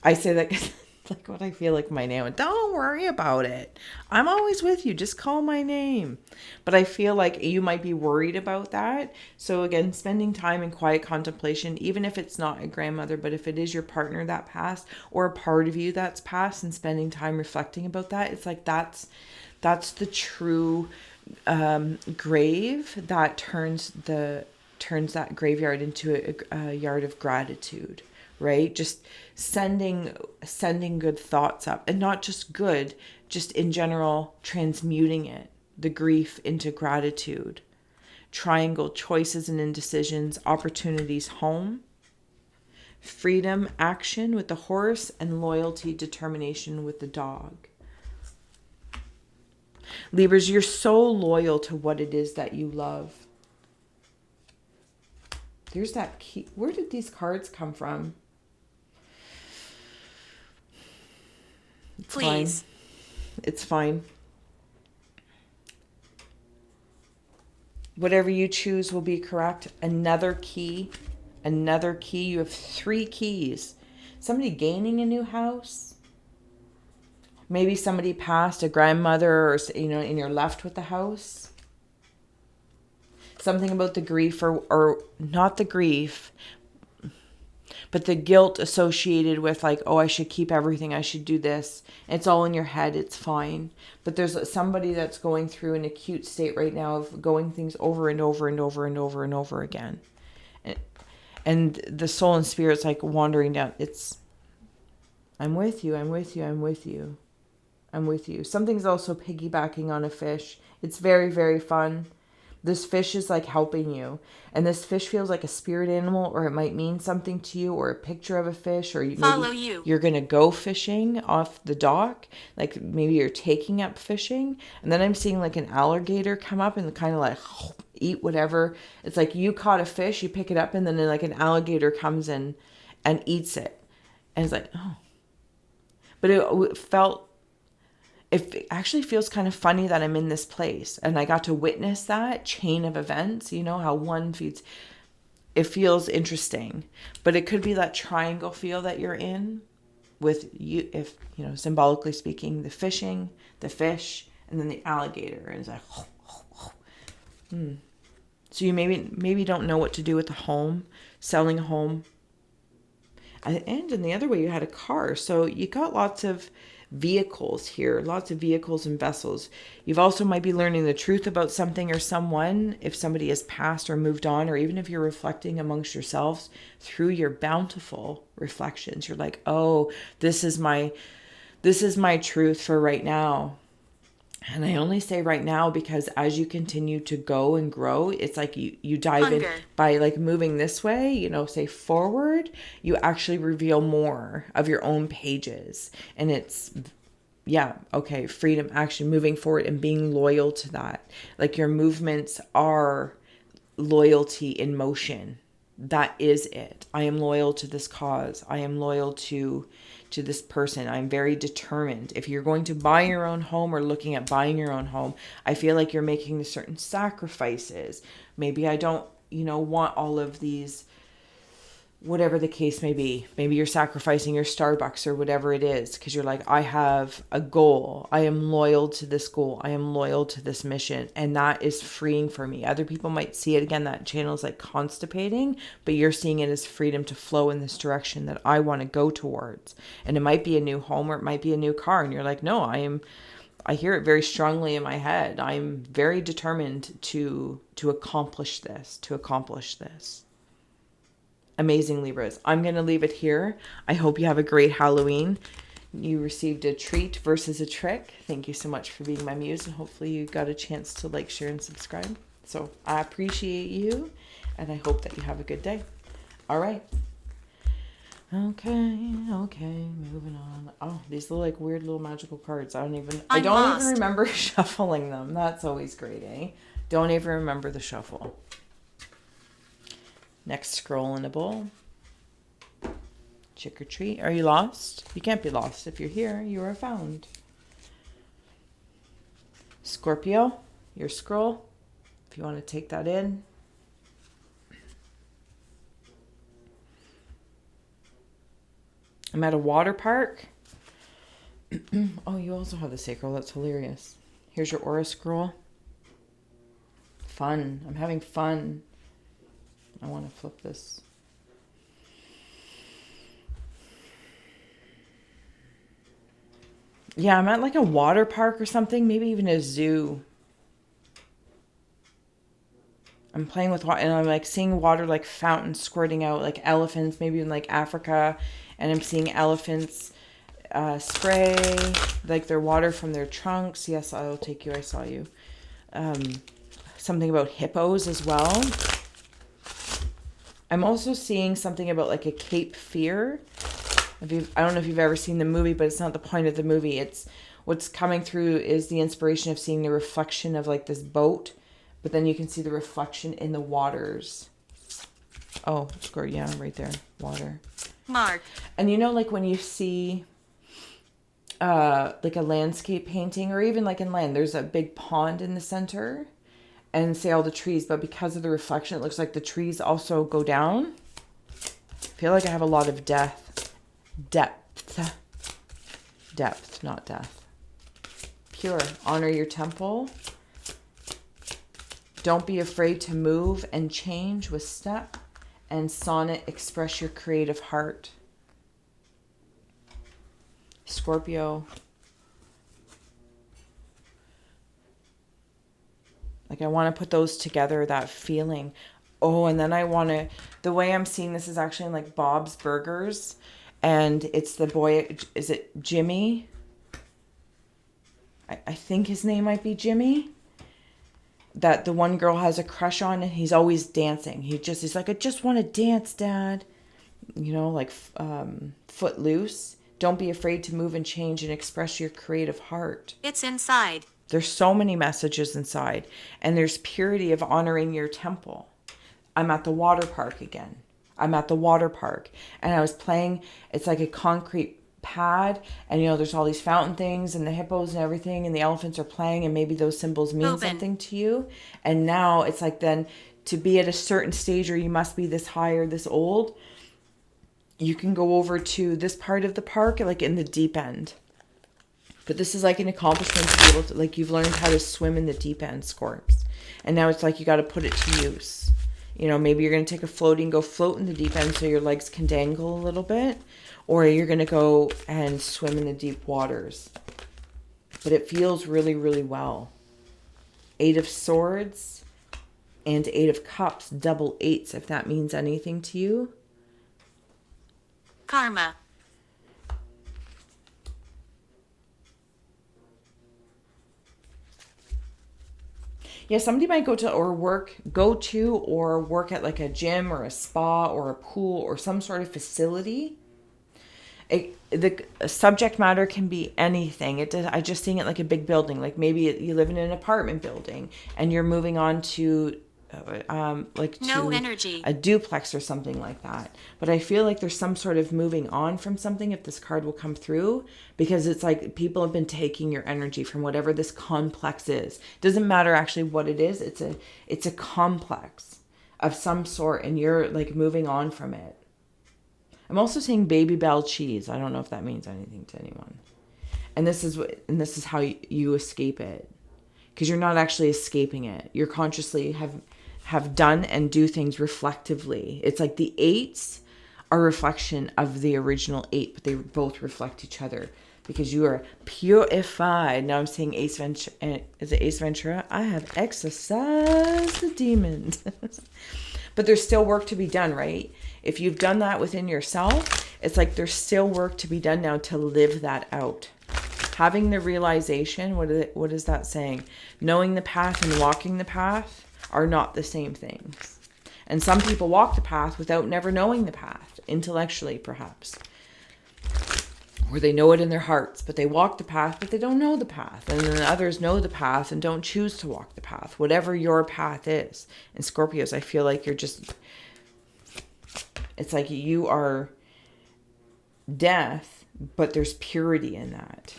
S1: I say that 'cause like what I feel like my name. Don't worry about it. I'm always with you. Just call my name. But I feel like you might be worried about that. So again, spending time in quiet contemplation, even if it's not a grandmother, but if it is your partner that passed or a part of you that's passed, and spending time reflecting about that, it's like that's the true grave that turns that graveyard into a yard of gratitude. Right? Just sending good thoughts up, and not just good, just in general, transmuting it, the grief into gratitude. Triangle, choices and indecisions, opportunities, home. Freedom, action with the horse, and loyalty, determination with the dog. Libras, you're so loyal to what it is that you love. There's that key. Where did these cards come from? It's
S2: Please.
S1: fine. It's fine. Whatever you choose will be correct. Another key. You have 3 keys. Somebody gaining a new house. Maybe somebody passed, a grandmother, or, you know, and you're left with the house. Something about the grief, or not the grief, but the guilt associated with like, oh, I should keep everything. I should do this. It's all in your head. It's fine. But there's somebody that's going through an acute state right now of going things over and over and over and over and over again. And the soul and spirit's like wandering down. I'm with you. I'm with you. I'm with you. I'm with you. Something's also piggybacking on a fish. It's very, very fun. This fish is like helping you. And this fish feels like a spirit animal, or it might mean something to you, or a picture of a fish, or you're going to go fishing off the dock. Like maybe you're taking up fishing. And then I'm seeing like an alligator come up and kind of like eat whatever. It's like you caught a fish, you pick it up, and then like an alligator comes in and eats it. And it's like, oh. But it actually feels kind of funny that I'm in this place and I got to witness that chain of events, you know, how one feeds. It feels interesting, but it could be that triangle feel that you're in. with you, if, you know, symbolically speaking, the fishing, the fish, and then the alligator. And it's like, So you maybe don't know what to do with the home, selling a home. And in the other way, you had a car. So you got lots of vehicles here, lots of vehicles and vessels. You've also might be learning the truth about something or someone, if somebody has passed or moved on, or even if you're reflecting amongst yourselves through your bountiful reflections. You're like, oh, this is my truth for right now. And I only say right now because as you continue to go and grow, it's like you dive in by like moving this way, you know, say forward, you actually reveal more of your own pages. And it's, yeah, okay, freedom, action, moving forward and being loyal to that. Like your movements are loyalty in motion. That is it. I am loyal to this cause. I am loyal to this person. I'm very determined. If you're going to buy your own home or looking at buying your own home, I feel like you're making certain sacrifices. Maybe I don't, you know, want all of these, whatever the case may be. Maybe you're sacrificing your Starbucks or whatever it is because you're like, I have a goal. I am loyal to this goal. I am loyal to this mission. And that is freeing for me. Other people might see it again, that channel is like constipating, but you're seeing it as freedom to flow in this direction that I want to go towards. And it might be a new home or it might be a new car. And you're like, no, I hear it very strongly in my head. I'm very determined to accomplish this, Amazing, Libras. I'm going to leave it here. I hope you have a great Halloween. You received a treat versus a trick. Thank you so much for being my muse. And hopefully you got a chance to like, share, and subscribe. So I appreciate you. And I hope that you have a good day. All right. Okay. Moving on. Oh, these little like weird little magical cards. I don't even remember shuffling them. That's always great, eh? Don't even remember the shuffle. Next scroll in a bowl. Trick or treat. Are you lost? You can't be lost. If you're here, you are found. Scorpio, your scroll. If you want to take that in. I'm at a water park. Oh, you also have the sacral. That's hilarious. Here's your aura scroll. Fun. I'm having fun. I want to flip this. Yeah, I'm at like a water park or something. Maybe even a zoo. I'm playing with water and I'm like seeing water like fountains squirting out, like elephants, maybe in like Africa. And I'm seeing elephants spray like their water from their trunks. Yes, I'll take you. I saw you. Something about hippos as well. I'm also seeing something about like a Cape Fear. I don't know if you've ever seen the movie, but it's not the point of the movie. It's what's coming through is the inspiration of seeing the reflection of like this boat, but then you can see the reflection in the waters. Oh, score, yeah, right there, water.
S2: Mark.
S1: And you know, like when you see like a landscape painting or even like in land, there's a big pond in the center. And say all the trees, but because of the reflection, it looks like the trees also go down. I feel like I have a lot of depth, not death. Pure, honor your temple. Don't be afraid to move and change with step. And sonnet, express your creative heart. Scorpio. Like I want to put those together, that feeling. Oh, and then I want to, the way I'm seeing this is actually in like Bob's Burgers. And it's the boy, is it Jimmy? I think his name might be Jimmy. That the one girl has a crush on and he's always dancing. He's like, I just want to dance, Dad. You know, like Footloose. Don't be afraid to move and change and express your creative heart.
S2: It's inside.
S1: There's so many messages inside. And there's purity of honoring your temple. I'm at the water park again. I'm at the water park. And I was playing, it's like a concrete pad. And, you know, there's all these fountain things and the hippos and everything. And the elephants are playing. And maybe those symbols mean something to you. And now it's like then to be at a certain stage or you must be this high or this old. you can go over to this part of the park, like in the deep end. But this is like an accomplishment to be able to, like, you've learned how to swim in the deep end, Scorps. And now it's like you got to put it to use. You know, maybe you're going to take a floaty and go float in the deep end so your legs can dangle a little bit. Or you're going to go and swim in the deep waters. But it feels really, really well. 8 of Swords and 8 of Cups, double 8s, if that means anything to you.
S2: Karma.
S1: Yeah, somebody might go to or work at like a gym or a spa or a pool or some sort of facility. The subject matter can be anything. I just seeing it like a big building. Like maybe you live in an apartment building and you're moving on to
S2: No energy.
S1: a duplex or something like that. But I feel like there's some sort of moving on from something if this card will come through, because it's like people have been taking your energy from whatever this complex is. It doesn't matter actually what it is. It's a complex of some sort, and you're like moving on from it. I'm also seeing baby bell cheese. I don't know if that means anything to anyone. And this is how you escape it, because you're not actually escaping it. You're consciously have done and do things reflectively. It's like the 8s are a reflection of the original 8, but they both reflect each other because you are purified. Now I'm seeing Ace Ventura. Is it Ace Ventura? I have exorcised the demons. But there's still work to be done, right? If you've done that within yourself, it's like there's still work to be done now to live that out. Having the realization, what is that saying? Knowing the path and walking the path are not the same things. And some people walk the path without never knowing the path, intellectually perhaps. Or they know it in their hearts, but they walk the path, but they don't know the path. And then others know the path and don't choose to walk the path, whatever your path is. And Scorpios, I feel like it's like you are death, but there's purity in that.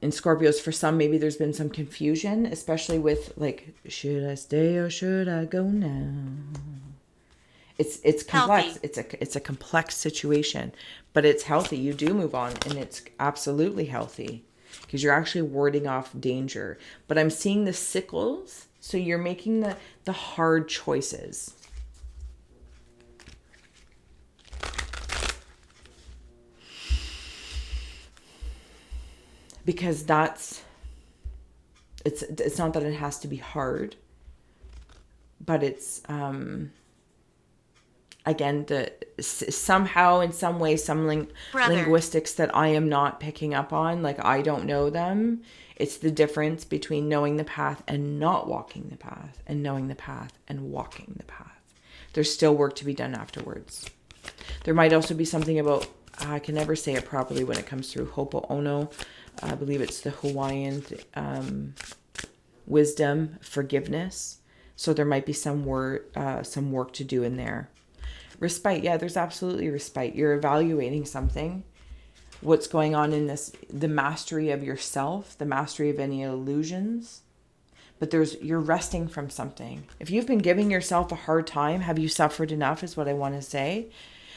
S1: In Scorpios, for some, maybe there's been some confusion, especially with like, should I stay or should I go now? It's complex.
S2: Healthy.
S1: It's a complex situation, but it's healthy. You do move on, and it's absolutely healthy because you're actually warding off danger. But I'm seeing the sickles, so you're making the hard choices. Because it's not that it has to be hard, but it's again, somehow in some way, some linguistics that I am not picking up on, like I don't know them. It's the difference between knowing the path and not walking the path, and knowing the path and walking the path. There's still work to be done afterwards. There might also be something about, I can never say it properly when it comes through Ho'oponopono. I believe it's the Hawaiian wisdom, forgiveness. So there might be some work to do in there. Respite, yeah, there's absolutely respite. You're evaluating something, what's going on in this, the mastery of yourself, the mastery of any illusions. But you're resting from something. If you've been giving yourself a hard time, have you suffered enough is what I want to say.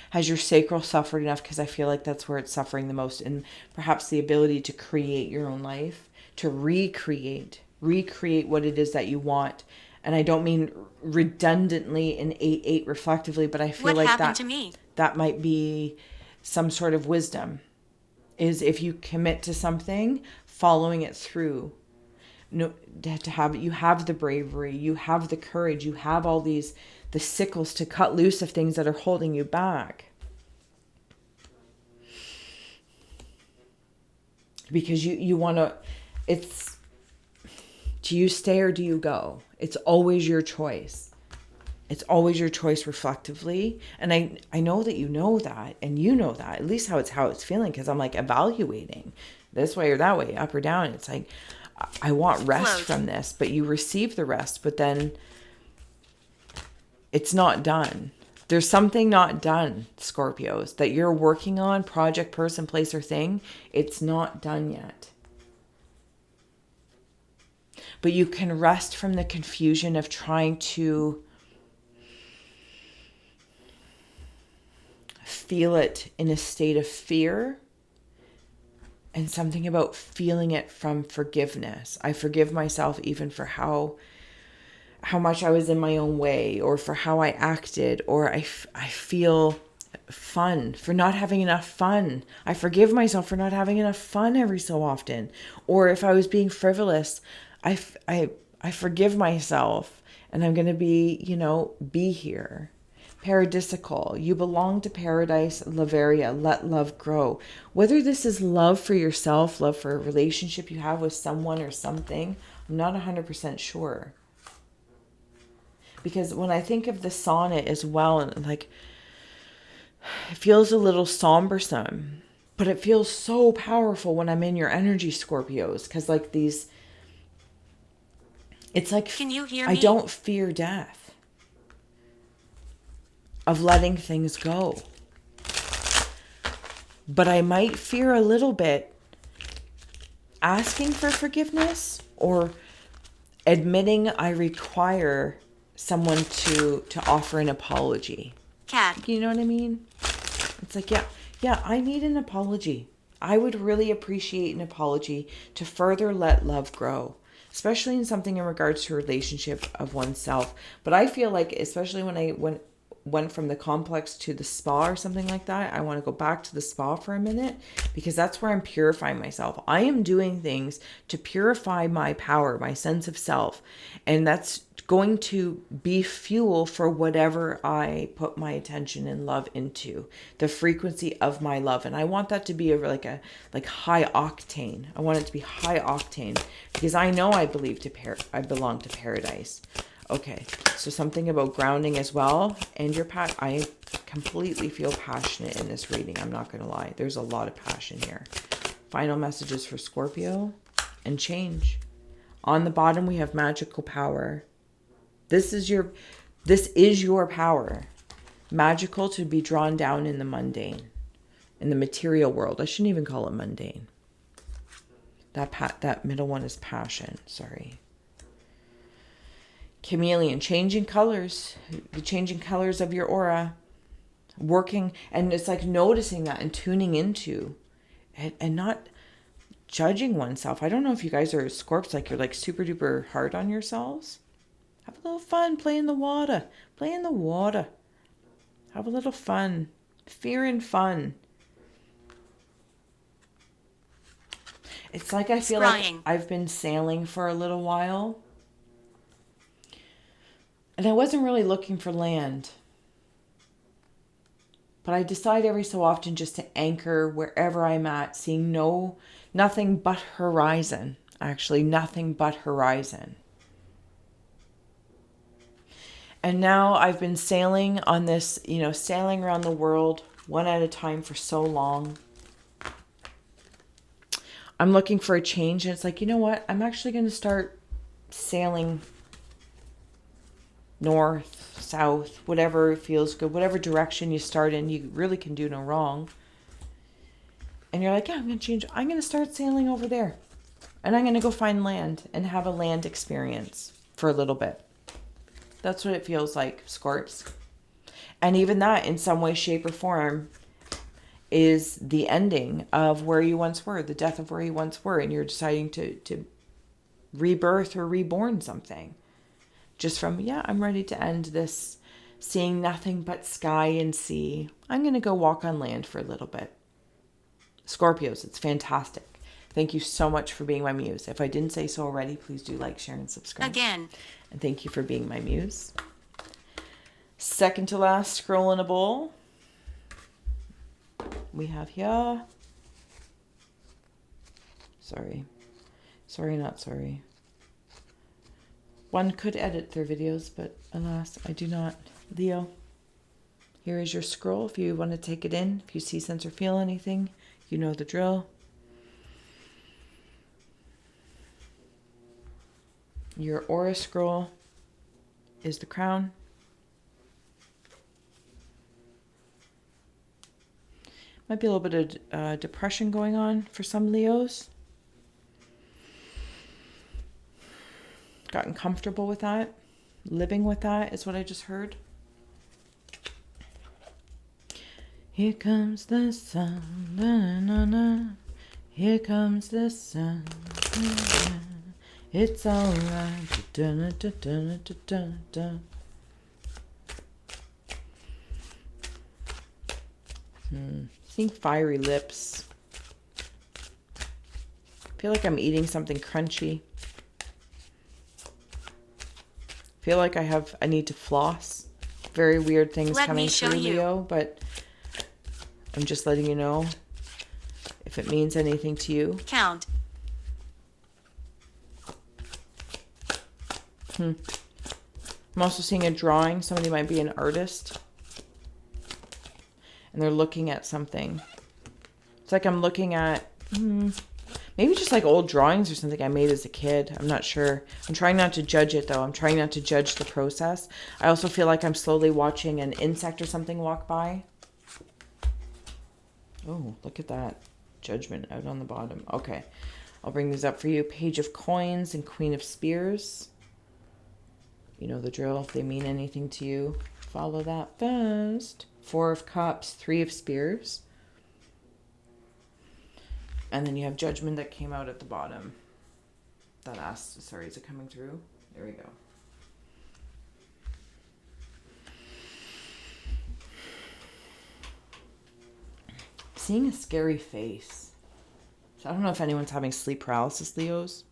S1: Has your sacral suffered enough? Because I feel like that's where it's suffering the most. And perhaps the ability to create your own life, to recreate what it is that you want. And I don't mean redundantly in 8-8 reflectively, but I feel like that might be some sort of wisdom. Is if you commit to something, following it through. No, you have the bravery, you have the courage, you have all the sickles to cut loose of things that are holding you back. Because you want to, it's, do you stay or do you go? It's always your choice. It's always your choice reflectively. And I know that you know that, and you know that, at least how it's feeling, because I'm like evaluating this way or that way, up or down. It's like, I want rest from this, but you receive the rest, but then it's not done. There's something not done, Scorpios, that you're working on, project, person, place, or thing. It's not done yet. But you can rest from the confusion of trying to feel it in a state of fear, and something about feeling it from forgiveness. I forgive myself even for how much I was in my own way, or for how I acted, or I feel fun for not having enough fun. I forgive myself for not having enough fun every so often. Or if I was being frivolous, I forgive myself, and I'm going to be here. Paradisical. You belong to paradise. Lavaria. Let love grow. Whether this is love for yourself, love for a relationship you have with someone or something, I'm not 100% sure. Because when I think of the sonnet as well, and like, it feels a little sombersome, but it feels so powerful when I'm in your energy, Scorpios. Because like these, it's like,
S2: can you hear me?
S1: I don't fear death. Of letting things go. But I might fear a little bit asking for forgiveness, or admitting I require someone to offer an apology.
S2: Cat.
S1: You know what I mean? It's like, yeah, I need an apology. I would really appreciate an apology to further let love grow, especially in something in regards to a relationship of oneself. But I feel like, especially when I went from the complex to the spa or something like that, I want to go back to the spa for a minute, because that's where I'm purifying myself. I am doing things to purify my power, my sense of self, and that's going to be fuel for whatever I put my attention and love into, the frequency of my love. And I want that to be like high octane. I want it to be high octane, because I know I I belong to paradise. Okay, so something about grounding as well. And I completely feel passionate in this reading. I'm not going to lie. There's a lot of passion here. Final messages for Scorpio and change. On the bottom, we have magical power. This is your power. Magical, to be drawn down in the mundane, in the material world. I shouldn't even call it mundane. That middle one is passion. Sorry. Chameleon, changing colors, the changing colors of your aura, working, and it's like noticing that and tuning into, and not judging oneself. I don't know if you guys are Scorps, like you're like super duper hard on yourselves. Have a little fun, play in the water, have a little fun, fear and fun. It's like I feel like I've been sailing for a little while. And I wasn't really looking for land. But I decide every so often just to anchor wherever I'm at, seeing nothing but horizon. Actually, nothing but horizon. And now I've been sailing on this, sailing around the world one at a time for so long. I'm looking for a change, and it's like, you know what? I'm actually going to start sailing north, south, whatever feels good, whatever direction you start in, you really can do no wrong. And you're like, yeah, I'm going to change. I'm going to start sailing over there. And I'm going to go find land and have a land experience for a little bit. That's what it feels like, Scorps. And even that, in some way, shape, or form, is the ending of where you once were, the death of where you once were, and you're deciding to rebirth or reborn something. Just from, I'm ready to end this, seeing nothing but sky and sea. I'm going to go walk on land for a little bit. Scorpios, it's fantastic. Thank you so much for being my muse. If I didn't say so already, please do like, share, and subscribe.
S2: Again.
S1: And thank you for being my muse. Second to last scroll in a bowl. We have here. Sorry, not sorry. One could edit their videos, but alas, I do not. Leo, here is your scroll. If you want to take it in, if you see, sense, or feel anything, you know the drill. Your aura scroll is the crown. Might be a little bit of depression going on for some Leos. Gotten comfortable with that. Living with that is what I just heard. Here comes the sun. Na, na, na. Here comes the sun. Na, na. It's alright. Da, da, da, da, da, da. Seeing fiery lips. Feel like I'm eating something crunchy. Feel like I need to floss. Very weird things coming through, Leo, but I'm just letting you know if it means anything to you.
S2: Count.
S1: I'm also seeing a drawing. Somebody might be an artist. And they're looking at something. It's like I'm looking at maybe just like old drawings or something I made as a kid. I'm not sure. I'm trying not to judge it, though. I'm trying not to judge the process. I also feel like I'm slowly watching an insect or something walk by. Oh, look at that. Judgment out on the bottom. Okay. I'll bring these up for you. Page of Coins and Queen of Spears. You know the drill. If they mean anything to you, follow that first. Four of Cups, Three of Spears. And then you have Judgment that came out at the bottom. That asked, sorry, is it coming through? There we go. Seeing a scary face. So I don't know if anyone's having sleep paralysis, Leos.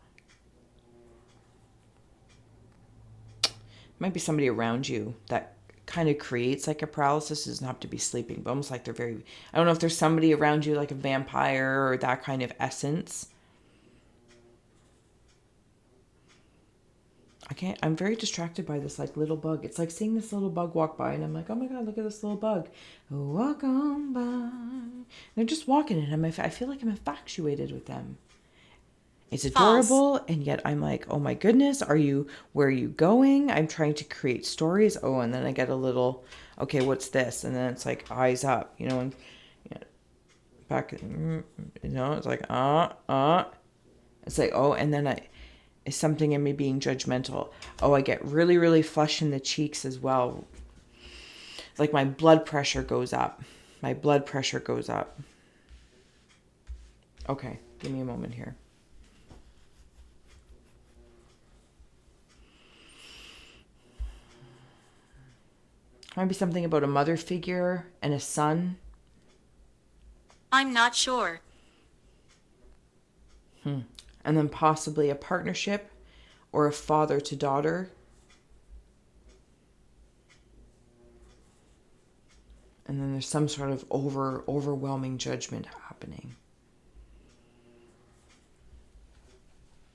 S1: Might be somebody around you that kind of creates like a paralysis. It doesn't have to be sleeping, but almost like they're very, I don't know if there's somebody around you like a vampire or that kind of essence. I'm very distracted by this like little bug. It's like seeing this little bug walk by and I'm like, oh my God, look at this little bug. Walk on by. They're just walking and I feel like I'm infatuated with them. It's adorable, false. And yet I'm like, oh my goodness, where are you going? I'm trying to create stories. Oh, and then I get a little, okay, what's this? And then it's like eyes up, and back, it's like, It's like, oh, and then it's something in me being judgmental. Oh, I get really, really flush in the cheeks as well. It's like my blood pressure goes up. Okay, give me a moment here. Might be something about a mother figure and a son.
S2: I'm not sure.
S1: And then possibly a partnership or a father to daughter. And then there's some sort of overwhelming judgment happening.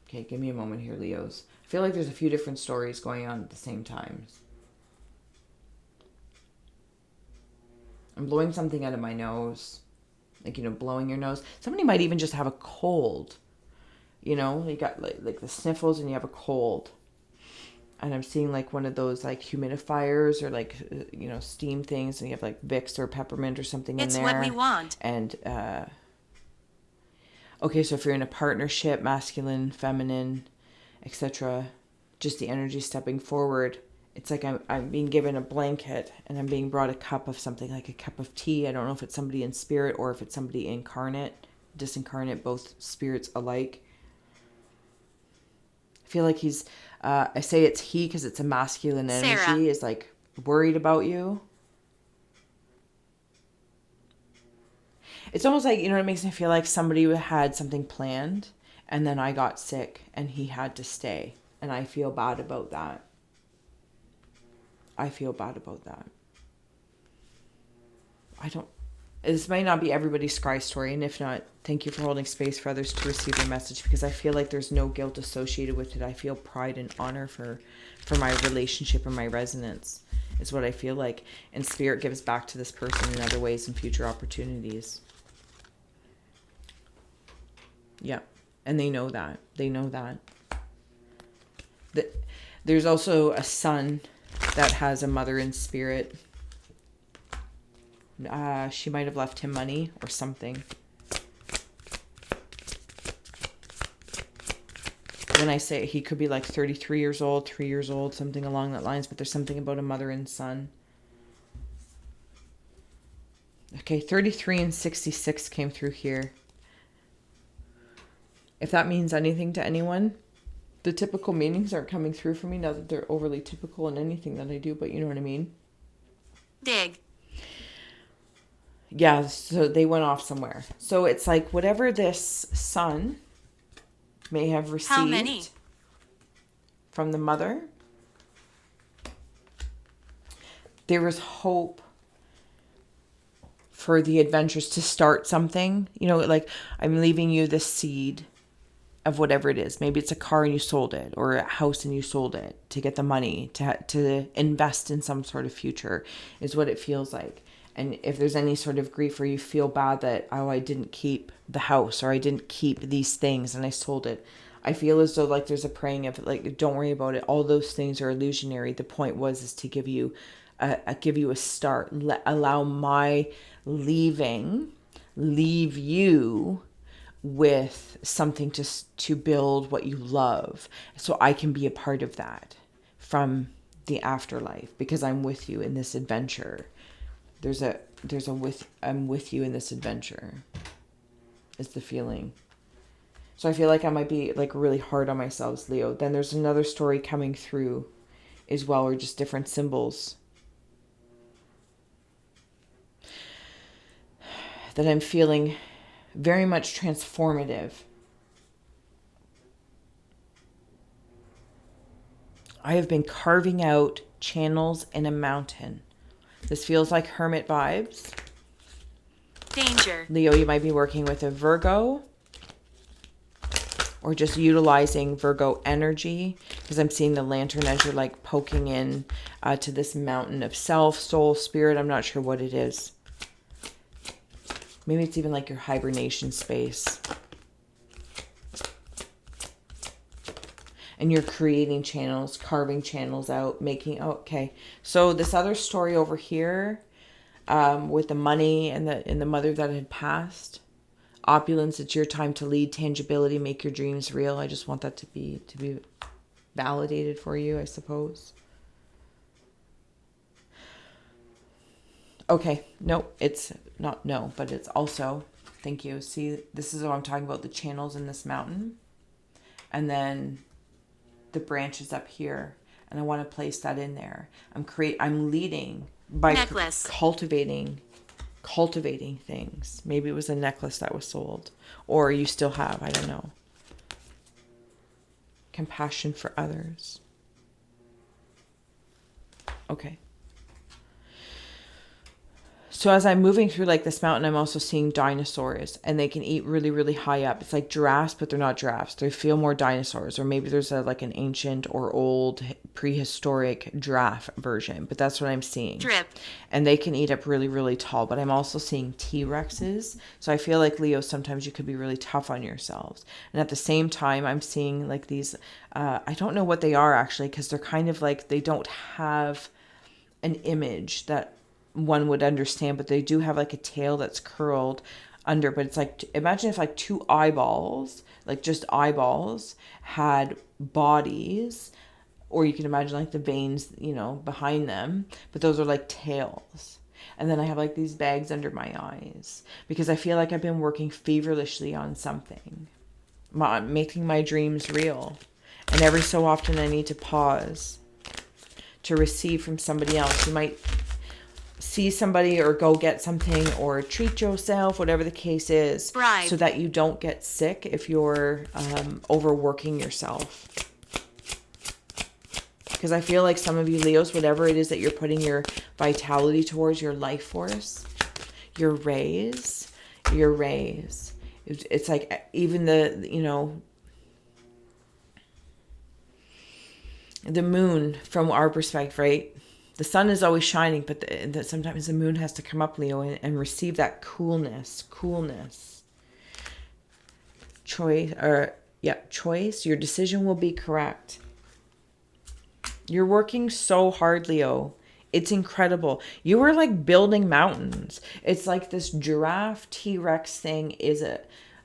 S1: Okay, give me a moment here, Leos. I feel like there's a few different stories going on at the same time. I'm blowing something out of my nose. Like, blowing your nose. Somebody might even just have a cold. You got like the sniffles and you have a cold. And I'm seeing like one of those like humidifiers or like, steam things. And you have like Vicks or peppermint or something in there.
S2: It's what we want.
S1: And, okay, so if you're in a partnership, masculine, feminine, etc., just the energy stepping forward. It's like I'm being given a blanket and I'm being brought a cup of something, like a cup of tea. I don't know if it's somebody in spirit or if it's somebody incarnate, disincarnate, both spirits alike. I feel like he's, I say it's he because it's a masculine energy, Sarah. Is like worried about you. It's almost like, it makes me feel like somebody had something planned and then I got sick and he had to stay. And I feel bad about that. This might not be everybody's Scry story, and if not, thank you for holding space for others to receive your message, because I feel like there's no guilt associated with it. I feel pride and honor for my relationship and my resonance is what I feel like, and spirit gives back to this person in other ways and future opportunities. Yeah, and they know that. There's also a son that has a mother in spirit. She might have left him money or something. When I say he could be like 33 years old, 3 years old, something along that lines, but there's something about a mother and son. Okay, 33 and 66 came through here. If that means anything to anyone, the typical meanings aren't coming through for me, not that they're overly typical in anything that I do, but you know what I mean?
S2: Dig.
S1: Yeah, so they went off somewhere. So it's like whatever this son may have received
S2: How many?
S1: from the mother, there was hope for the adventures to start something. You know, like I'm leaving you this seed of whatever it is. Maybe it's a car and you sold it, or a house and you sold it to get the money to invest in some sort of future, is what it feels like. And if there's any sort of grief or you feel bad that, oh, I didn't keep the house or I didn't keep these things and I sold it, I feel as though like there's a praying of like, don't worry about it. All those things are illusionary. The point is to give you a start. Allow my leave you with something to build what you love, so I can be a part of that from the afterlife, because I'm with you in this adventure. I'm with you in this adventure is the feeling. So I feel like I might be like really hard on myself, Leo. Then there's another story coming through as well, or just different symbols that I'm feeling very much transformative. I have been carving out channels in a mountain. This feels like hermit vibes.
S2: Danger.
S1: Leo, you might be working with a Virgo, or just utilizing Virgo energy, because I'm seeing the lantern as you're like poking in to this mountain of self, soul, spirit. I'm not sure what it is. Maybe it's even like your hibernation space. And you're creating channels, carving channels out, making... Oh, okay. So this other story over here with the money and the mother that had passed. Opulence, it's your time to lead. Tangibility, make your dreams real. I just want that to be validated for you, I suppose. Okay, no, it's not no, but it's also, thank you. See, this is what I'm talking about, the channels in this mountain. And then the branches up here. And I want to place that in there. I'm leading by cultivating things. Maybe it was a necklace that was sold. Or you still have, I don't know. Compassion for others. Okay. So as I'm moving through like this mountain, I'm also seeing dinosaurs, and they can eat really, really high up. It's like giraffes, but they're not giraffes. They feel more dinosaurs, or maybe there's like an ancient or old prehistoric giraffe version, but that's what I'm seeing.
S2: Drip.
S1: And they can eat up really, really tall, but I'm also seeing T-Rexes. So I feel like, Leo, sometimes you could be really tough on yourselves. And at the same time, I'm seeing like these, I don't know what they are actually, because they're kind of like, they don't have an image that one would understand, but they do have like a tail that's curled under. But it's like, imagine if like two eyeballs, like just eyeballs, had bodies, or you can imagine like the veins, you know, behind them, but those are like tails. And then I have like these bags under my eyes, because I feel like I've been working feverishly on something, making my dreams real. And every so often I need to pause to receive from somebody else. You might see somebody or go get something or treat yourself, whatever the case is,
S2: Bribe.
S1: so that you don't get sick if you're overworking yourself. Because I feel like some of you Leos, whatever it is that you're putting your vitality towards, your life force, your rays, it's like even the, you know, the moon from our perspective, right? The sun is always shining, but sometimes the moon has to come up, Leo, and receive that coolness. Choice. Your decision will be correct. You're working so hard, Leo. It's incredible. You are like building mountains. It's like this giraffe T-Rex thing is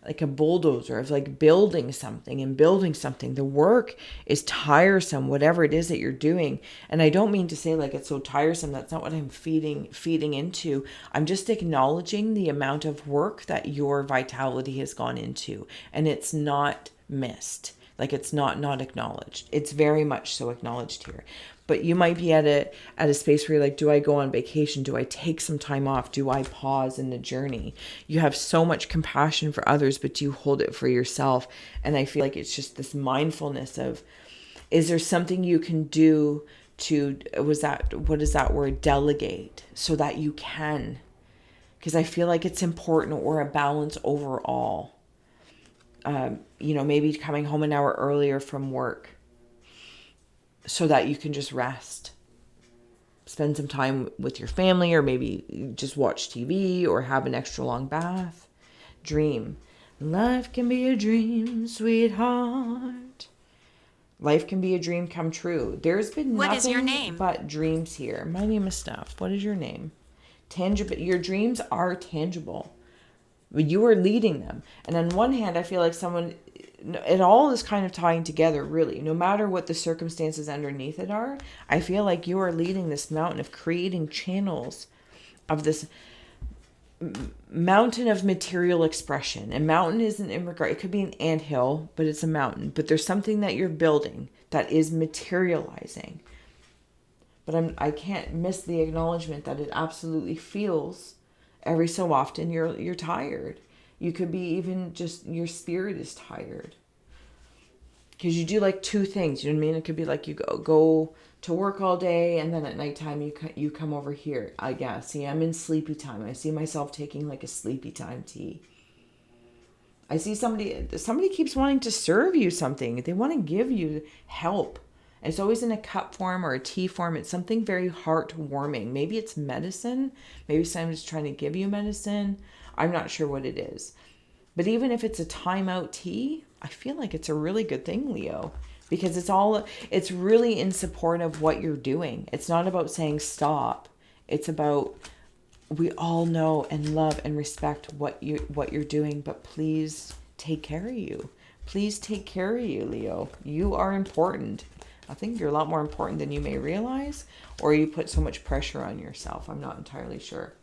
S1: like a bulldozer of like building something and building something. The work is tiresome, whatever it is that you're doing. And I don't mean to say like it's so tiresome. That's not what I'm feeding into. I'm just acknowledging the amount of work that your vitality has gone into, and it's not missed. Like it's not acknowledged. It's very much so acknowledged here. But you might be at a space where you're like, do I go on vacation? Do I take some time off? Do I pause in the journey? You have so much compassion for others, but you hold it for yourself. And I feel like it's just this mindfulness of, is there something you can do to, what is that word? Delegate, so that you can. Because I feel like it's important, or a balance overall. Maybe coming home an hour earlier from work, so that you can just rest, spend some time with your family, or maybe just watch TV or have an extra long bath. Dream. Life can be a dream, sweetheart. Life can be a dream come true. There's been
S2: What
S1: nothing
S2: is your name?
S1: but dreams here. My name is STEPH. What is your name? Tangible. Your dreams are tangible. You are leading them. And on one hand, I feel like it all is kind of tying together, really. No matter what the circumstances underneath it are, I feel like you are leading this mountain of creating channels of this mountain of material expression. And mountain isn't in regard, it could be an anthill, but it's a mountain. But there's something that you're building that is materializing. But I can't miss the acknowledgement that it absolutely feels every so often you're tired. You could be even just, your spirit is tired. Because you do like two things, you know what I mean? It could be like you go to work all day, and then at nighttime you come over here. I guess. See, I'm in sleepy time. I see myself taking like a sleepy time tea. I see somebody keeps wanting to serve you something. They want to give you help. It's always in a cup form or a tea form. It's something very heartwarming. Maybe it's medicine. Maybe someone's trying to give you medicine. I'm not sure what it is. But even if it's a timeout tea, I feel like it's a really good thing, Leo. Because it's really in support of what you're doing. It's not about saying stop. It's about, we all know and love and respect what you're doing. But please take care of you. Please take care of you, Leo. You are important. I think you're a lot more important than you may realize, or you put so much pressure on yourself. I'm not entirely sure.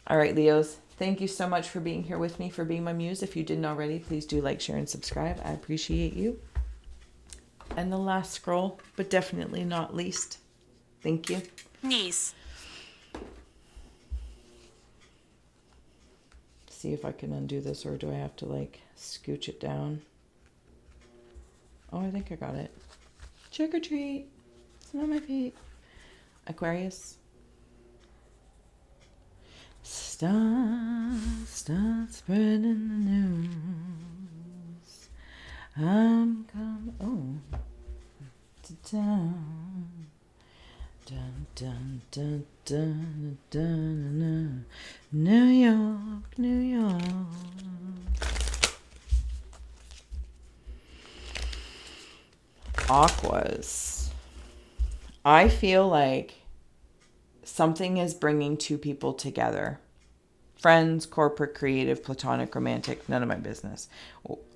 S1: All right, Leos, thank you so much for being here with me, for being my muse. If you didn't already, please do like, share, and subscribe. I appreciate you. And the last scroll, but definitely not least. Thank you.
S2: Niece.
S1: See if I can undo this, or do I have to like scooch it down? Oh, I think I got it. Trick or treat. It's not my feet. Aquarius. Start spreading the news. I'm coming to town. Dun, dun, dun, dun, dun, dun, dun. New York, New York. Aquas. I feel like something is bringing two people together. Friends, corporate, creative, platonic, romantic, none of my business.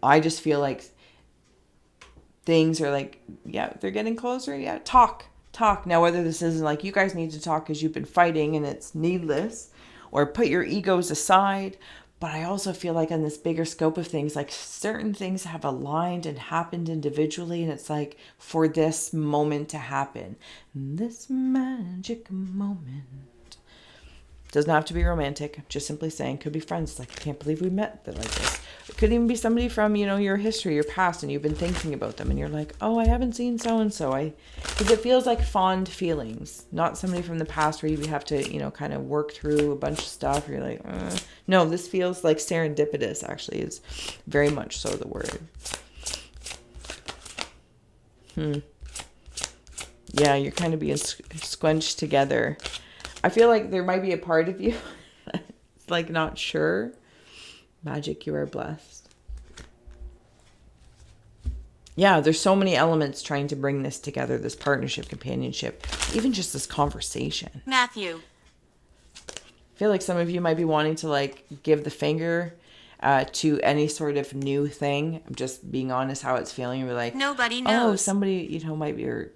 S1: I just feel like things are like, yeah, they're getting closer. Yeah, talk. Now, whether this isn't like you guys need to talk because you've been fighting and it's needless, or put your egos aside. But I also feel like on this bigger scope of things, like certain things have aligned and happened individually. And it's like, for this moment to happen, this magic moment. Doesn't have to be romantic. Just simply saying, could be friends. Like, I can't believe we met like this. It could even be somebody from, your history, your past, and you've been thinking about them. And you're like, oh, I haven't seen so-and-so. Because it feels like fond feelings. Not somebody from the past where you have to, kind of work through a bunch of stuff. You're like, No, this feels like serendipitous, actually, is very much so the word. Yeah, you're kind of being squenched together. I feel like there might be a part of you it's like not sure. Magic, you are blessed. Yeah, there's so many elements trying to bring this together, this partnership, companionship, even just this conversation.
S2: Matthew.
S1: I feel like some of you might be wanting to like give the finger to any sort of new thing. I'm just being honest how it's feeling. You're like,
S2: Nobody
S1: oh,
S2: knows.
S1: somebody, might be, or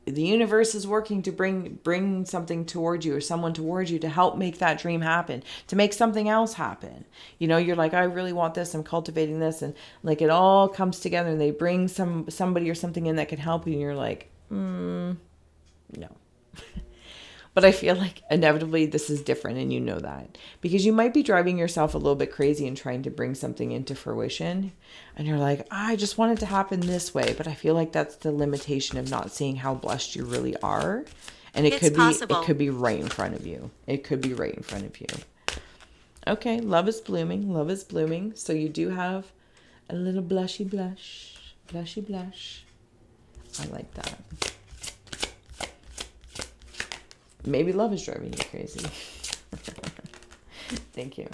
S1: the universe is working to bring something towards you or someone towards you to help make that dream happen, to make something else happen. You're like, I really want this. I'm cultivating this. And like it all comes together and they bring somebody or something in that can help you. And you're like, no. But I feel like inevitably this is different, and you know that. Because you might be driving yourself a little bit crazy and trying to bring something into fruition. And you're like, I just want it to happen this way. But I feel like that's the limitation of not seeing how blessed you really are. And it could be right in front of you. It could be right in front of you. Okay, love is blooming. Love is blooming. So you do have a little blushy blush. Blushy blush. I like that. Maybe love is driving you crazy. Thank you.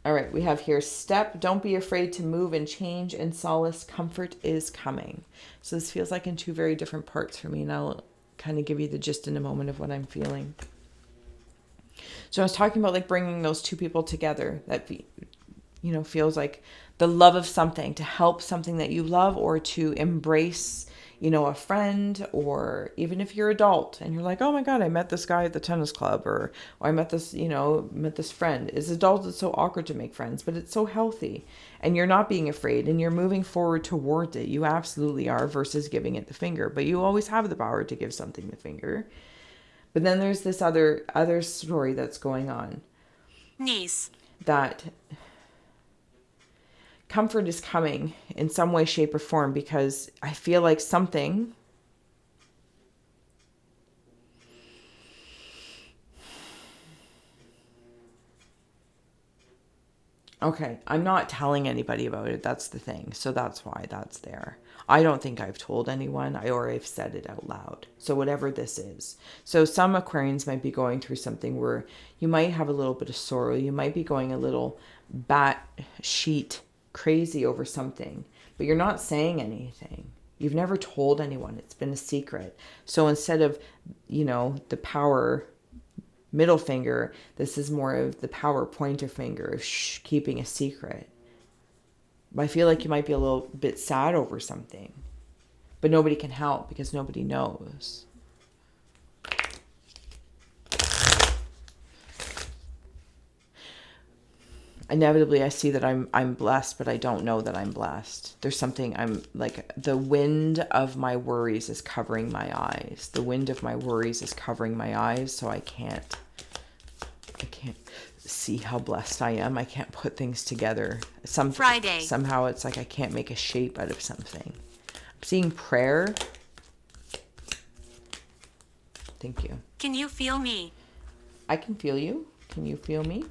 S1: All right, we have here STEPH. Don't be afraid to move and change and solace. Comfort is coming. So this feels like in two very different parts for me, and I'll kind of give you the gist in a moment of what I'm feeling. So I was talking about like bringing those two people together that, feels like the love of something, to help something that you love, or to embrace a friend, or even if you're adult and you're like, oh my God, I met this guy at the tennis club, or I met this, met this friend. As adults, it's so awkward to make friends, but it's so healthy, and you're not being afraid and you're moving forward towards it. You absolutely are, versus giving it the finger, but you always have the power to give something the finger. But then there's this other story that's going on.
S2: Niece.
S1: That comfort is coming in some way, shape, or form, because I feel like something okay, I'm not telling anybody about it. That's the thing. So that's why that's there. I don't think I've told anyone, or I've said it out loud. So whatever this is. So some Aquarians might be going through something where you might have a little bit of sorrow. You might be going a little batshit crazy over something, but you're not saying anything. You've never told anyone. It's been a secret. So instead of, the power middle finger, this is more of the power pointer finger, keeping a secret. I feel like you might be a little bit sad over something, but nobody can help because nobody knows. Inevitably, I see that I'm blessed, but I don't know that I'm blessed. There's something, I'm like, the wind of my worries is covering my eyes. The wind of my worries is covering my eyes, so I can't see how blessed I am. I can't put things together.
S2: Friday.
S1: Somehow it's like I can't make a shape out of something. I'm seeing prayer. Thank you.
S2: Can you feel me?
S1: I can feel you. Can you feel me?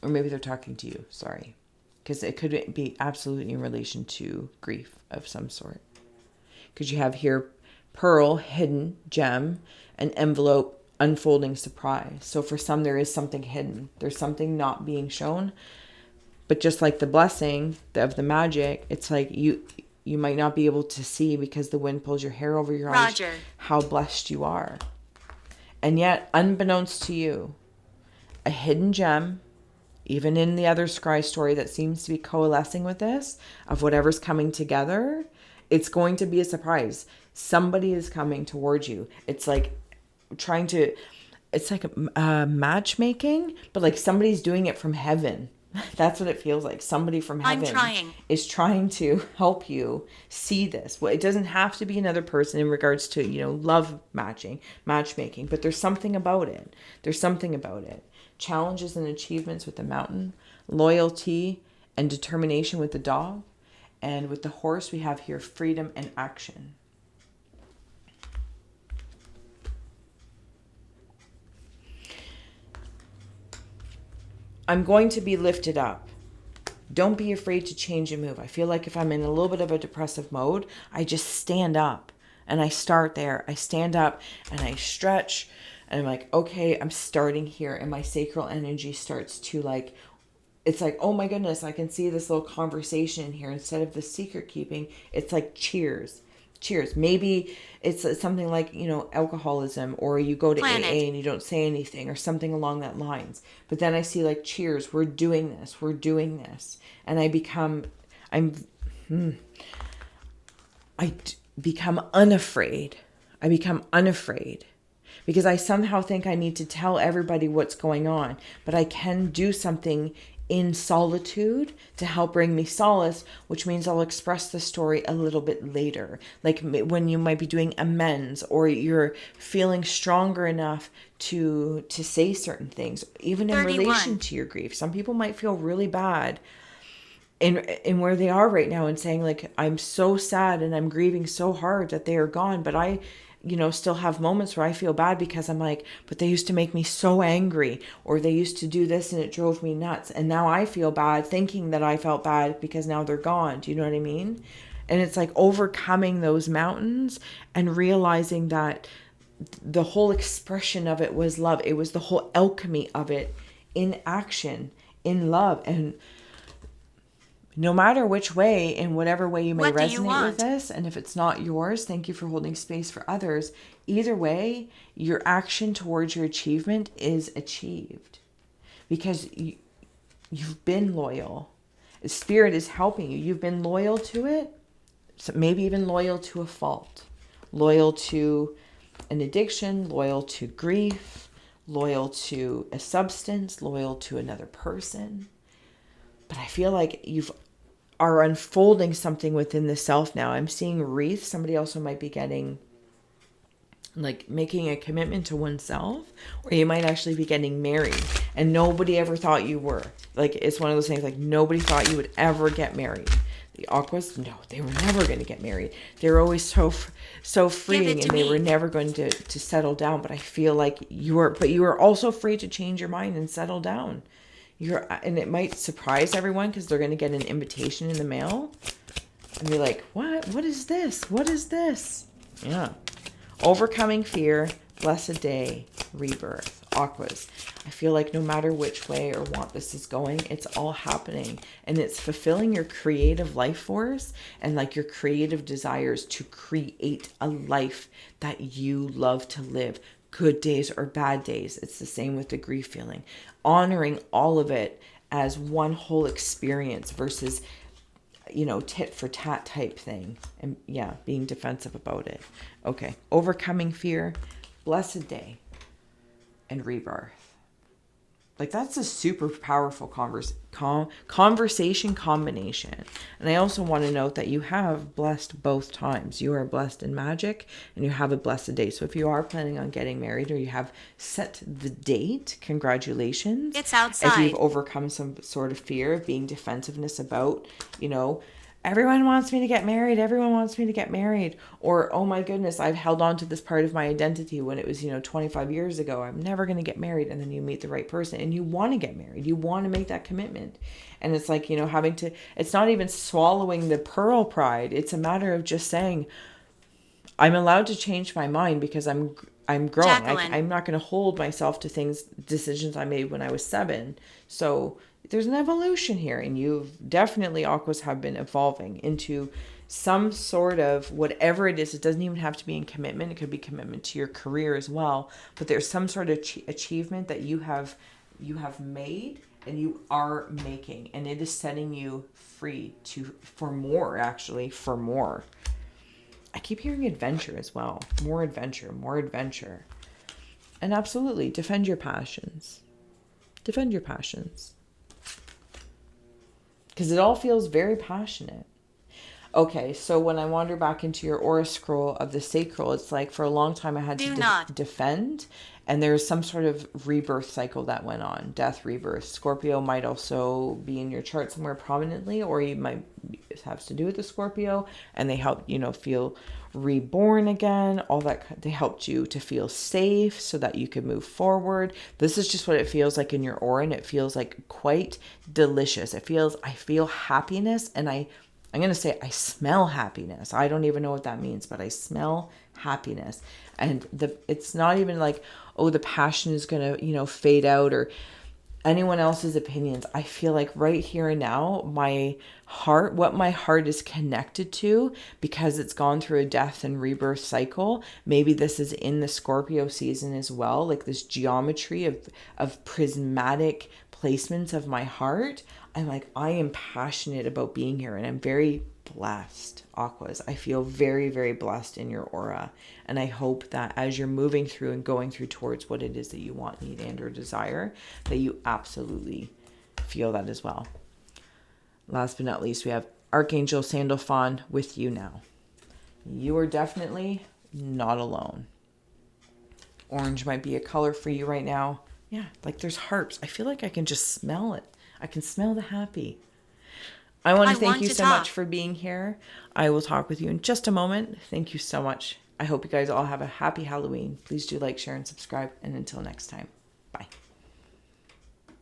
S1: Or maybe they're talking to you. Sorry. Because it could be absolutely in relation to grief of some sort. Because you have here pearl, hidden, gem, an envelope, unfolding surprise. So for some, there is something hidden. There's something not being shown. But just like the blessing of the magic, it's like you might not be able to see because the wind pulls your hair over your eyes.
S2: Roger.
S1: How blessed you are. And yet, unbeknownst to you, a hidden gem, even in the other Scry story that seems to be coalescing with this, of whatever's coming together, it's going to be a surprise. Somebody is coming towards you. It's like it's like matchmaking, but like somebody's doing it from heaven. That's what it feels like. Somebody from heaven is trying to help you see this. Well, it doesn't have to be another person in regards to, love matchmaking, but there's something about it. There's something about it. Challenges and achievements with the mountain, loyalty and determination with the dog, and with the horse we have here freedom and action. I'm going to be lifted up. Don't be afraid to change and move. I feel like if I'm in a little bit of a depressive mode, I just stand up and I start there. I stand up and I stretch and I'm like, okay, I'm starting here. And my sacral energy starts to it's like, oh my goodness, I can see this little conversation here. Instead of the secret keeping, it's like cheers. Cheers. Maybe it's something like, alcoholism, or you go to
S2: Planet.
S1: AA and you don't say anything, or something along that lines. But then I see like, cheers, we're doing this. And I become unafraid. I become unafraid because I somehow think I need to tell everybody what's going on, but I can do something in solitude to help bring me solace, which means I'll express the story a little bit later. Like when you might be doing amends, or you're feeling stronger enough to say certain things, even in
S2: 31.
S1: relation to your grief. Some people might feel really bad in where they are right now and saying like, I'm so sad and I'm grieving so hard that they are gone, but I still have moments where I feel bad because I'm like, but they used to make me so angry, or they used to do this and it drove me nuts, and now I feel bad thinking that I felt bad because now they're gone. Do you know what I mean? And it's like overcoming those mountains and realizing that the whole expression of it was love. It was the whole alchemy of it in action, in love. And no matter which way, in whatever way you may resonate with this, and if it's not yours, thank you for holding space for others. Either way, your action towards your achievement is achieved because you've been loyal. Spirit is helping you. You've been loyal to it, so maybe even loyal to a fault, loyal to an addiction, loyal to grief, loyal to a substance, loyal to another person. But I feel like are unfolding something within the self now. I'm seeing wreaths. Somebody also might be getting, like, making a commitment to oneself, or you might actually be getting married and nobody ever thought you were. Like, it's one of those things, like, nobody thought you would ever get married. The Aquas, no, they were never going to get married. They were always so freeing, and they were never going to settle down. But I feel like you were also free to change your mind and settle down. And it might surprise everyone because they're going to get an invitation in the mail and be like, what is this? What is this? Yeah. Overcoming fear, blessed day, rebirth, Aquas. I feel like no matter which way or what this is going, it's all happening, and it's fulfilling your creative life force and like your creative desires to create a life that you love to live. Good days or bad days. It's the same with the grief feeling. Honoring all of it as one whole experience versus, tit for tat type thing. And yeah, being defensive about it. Okay. Overcoming fear, blessed day, and rebirth. Like, that's a super powerful conversation combination. And I also want to note that you have blessed both times. You are blessed in magic and you have a blessed day. So if you are planning on getting married, or you have set the date, congratulations.
S2: It's outside.
S1: If you've overcome some sort of fear of being defensiveness about, everyone wants me to get married. Everyone wants me to get married. Or, oh my goodness, I've held on to this part of my identity when it was, 25 years ago. I'm never going to get married. And then you meet the right person and you want to get married. You want to make that commitment. And it's like, it's not even swallowing the pearl pride. It's a matter of just saying, I'm allowed to change my mind because I'm growing. I'm not going to hold myself to decisions I made when I was 7. So there's an evolution here, and you've definitely, Aquas, have been evolving into some sort of whatever it is. It doesn't even have to be in commitment. It could be commitment to your career as well. But there's some sort of achievement that you have made and you are making, and it is setting you free for more. I keep hearing adventure as well. More adventure. And absolutely, defend your passions. Because it all feels very passionate. Okay, so when I wander back into your aura scroll of the sacral, it's like for a long time I had to defend. And there's some sort of rebirth cycle that went on. Death, rebirth. Scorpio might also be in your chart somewhere prominently, or you might have to do with the Scorpio. And they help, feel reborn again. All that. They helped you to feel safe so that you could move forward. This is just what it feels like in your aura. And it feels like quite delicious. I feel happiness. And I'm going to say I smell happiness. I don't even know what that means, but I smell happiness. And it's not even like, oh, the passion is going to, fade out, or anyone else's opinions. I feel like right here and now, my heart, what my heart is connected to, because it's gone through a death and rebirth cycle. Maybe this is in the Scorpio season as well, like this geometry of prismatic placements of my heart. I'm like, I am passionate about being here, and I'm very blessed, Aquas. I feel very, very blessed in your aura. And I hope that as you're moving through and going through towards what it is that you want, need, and or desire, that you absolutely feel that as well. Last but not least, we have Archangel Sandalphon with you now. You are definitely not alone. Orange might be a color for you right now. Yeah, like there's harps. I feel like I can just smell it. I can smell the happy. I want to thank you so much for being here. I will talk with you in just a moment. Thank you so much. I hope you guys all have a happy Halloween. Please do like, share, and subscribe. And until next time, bye.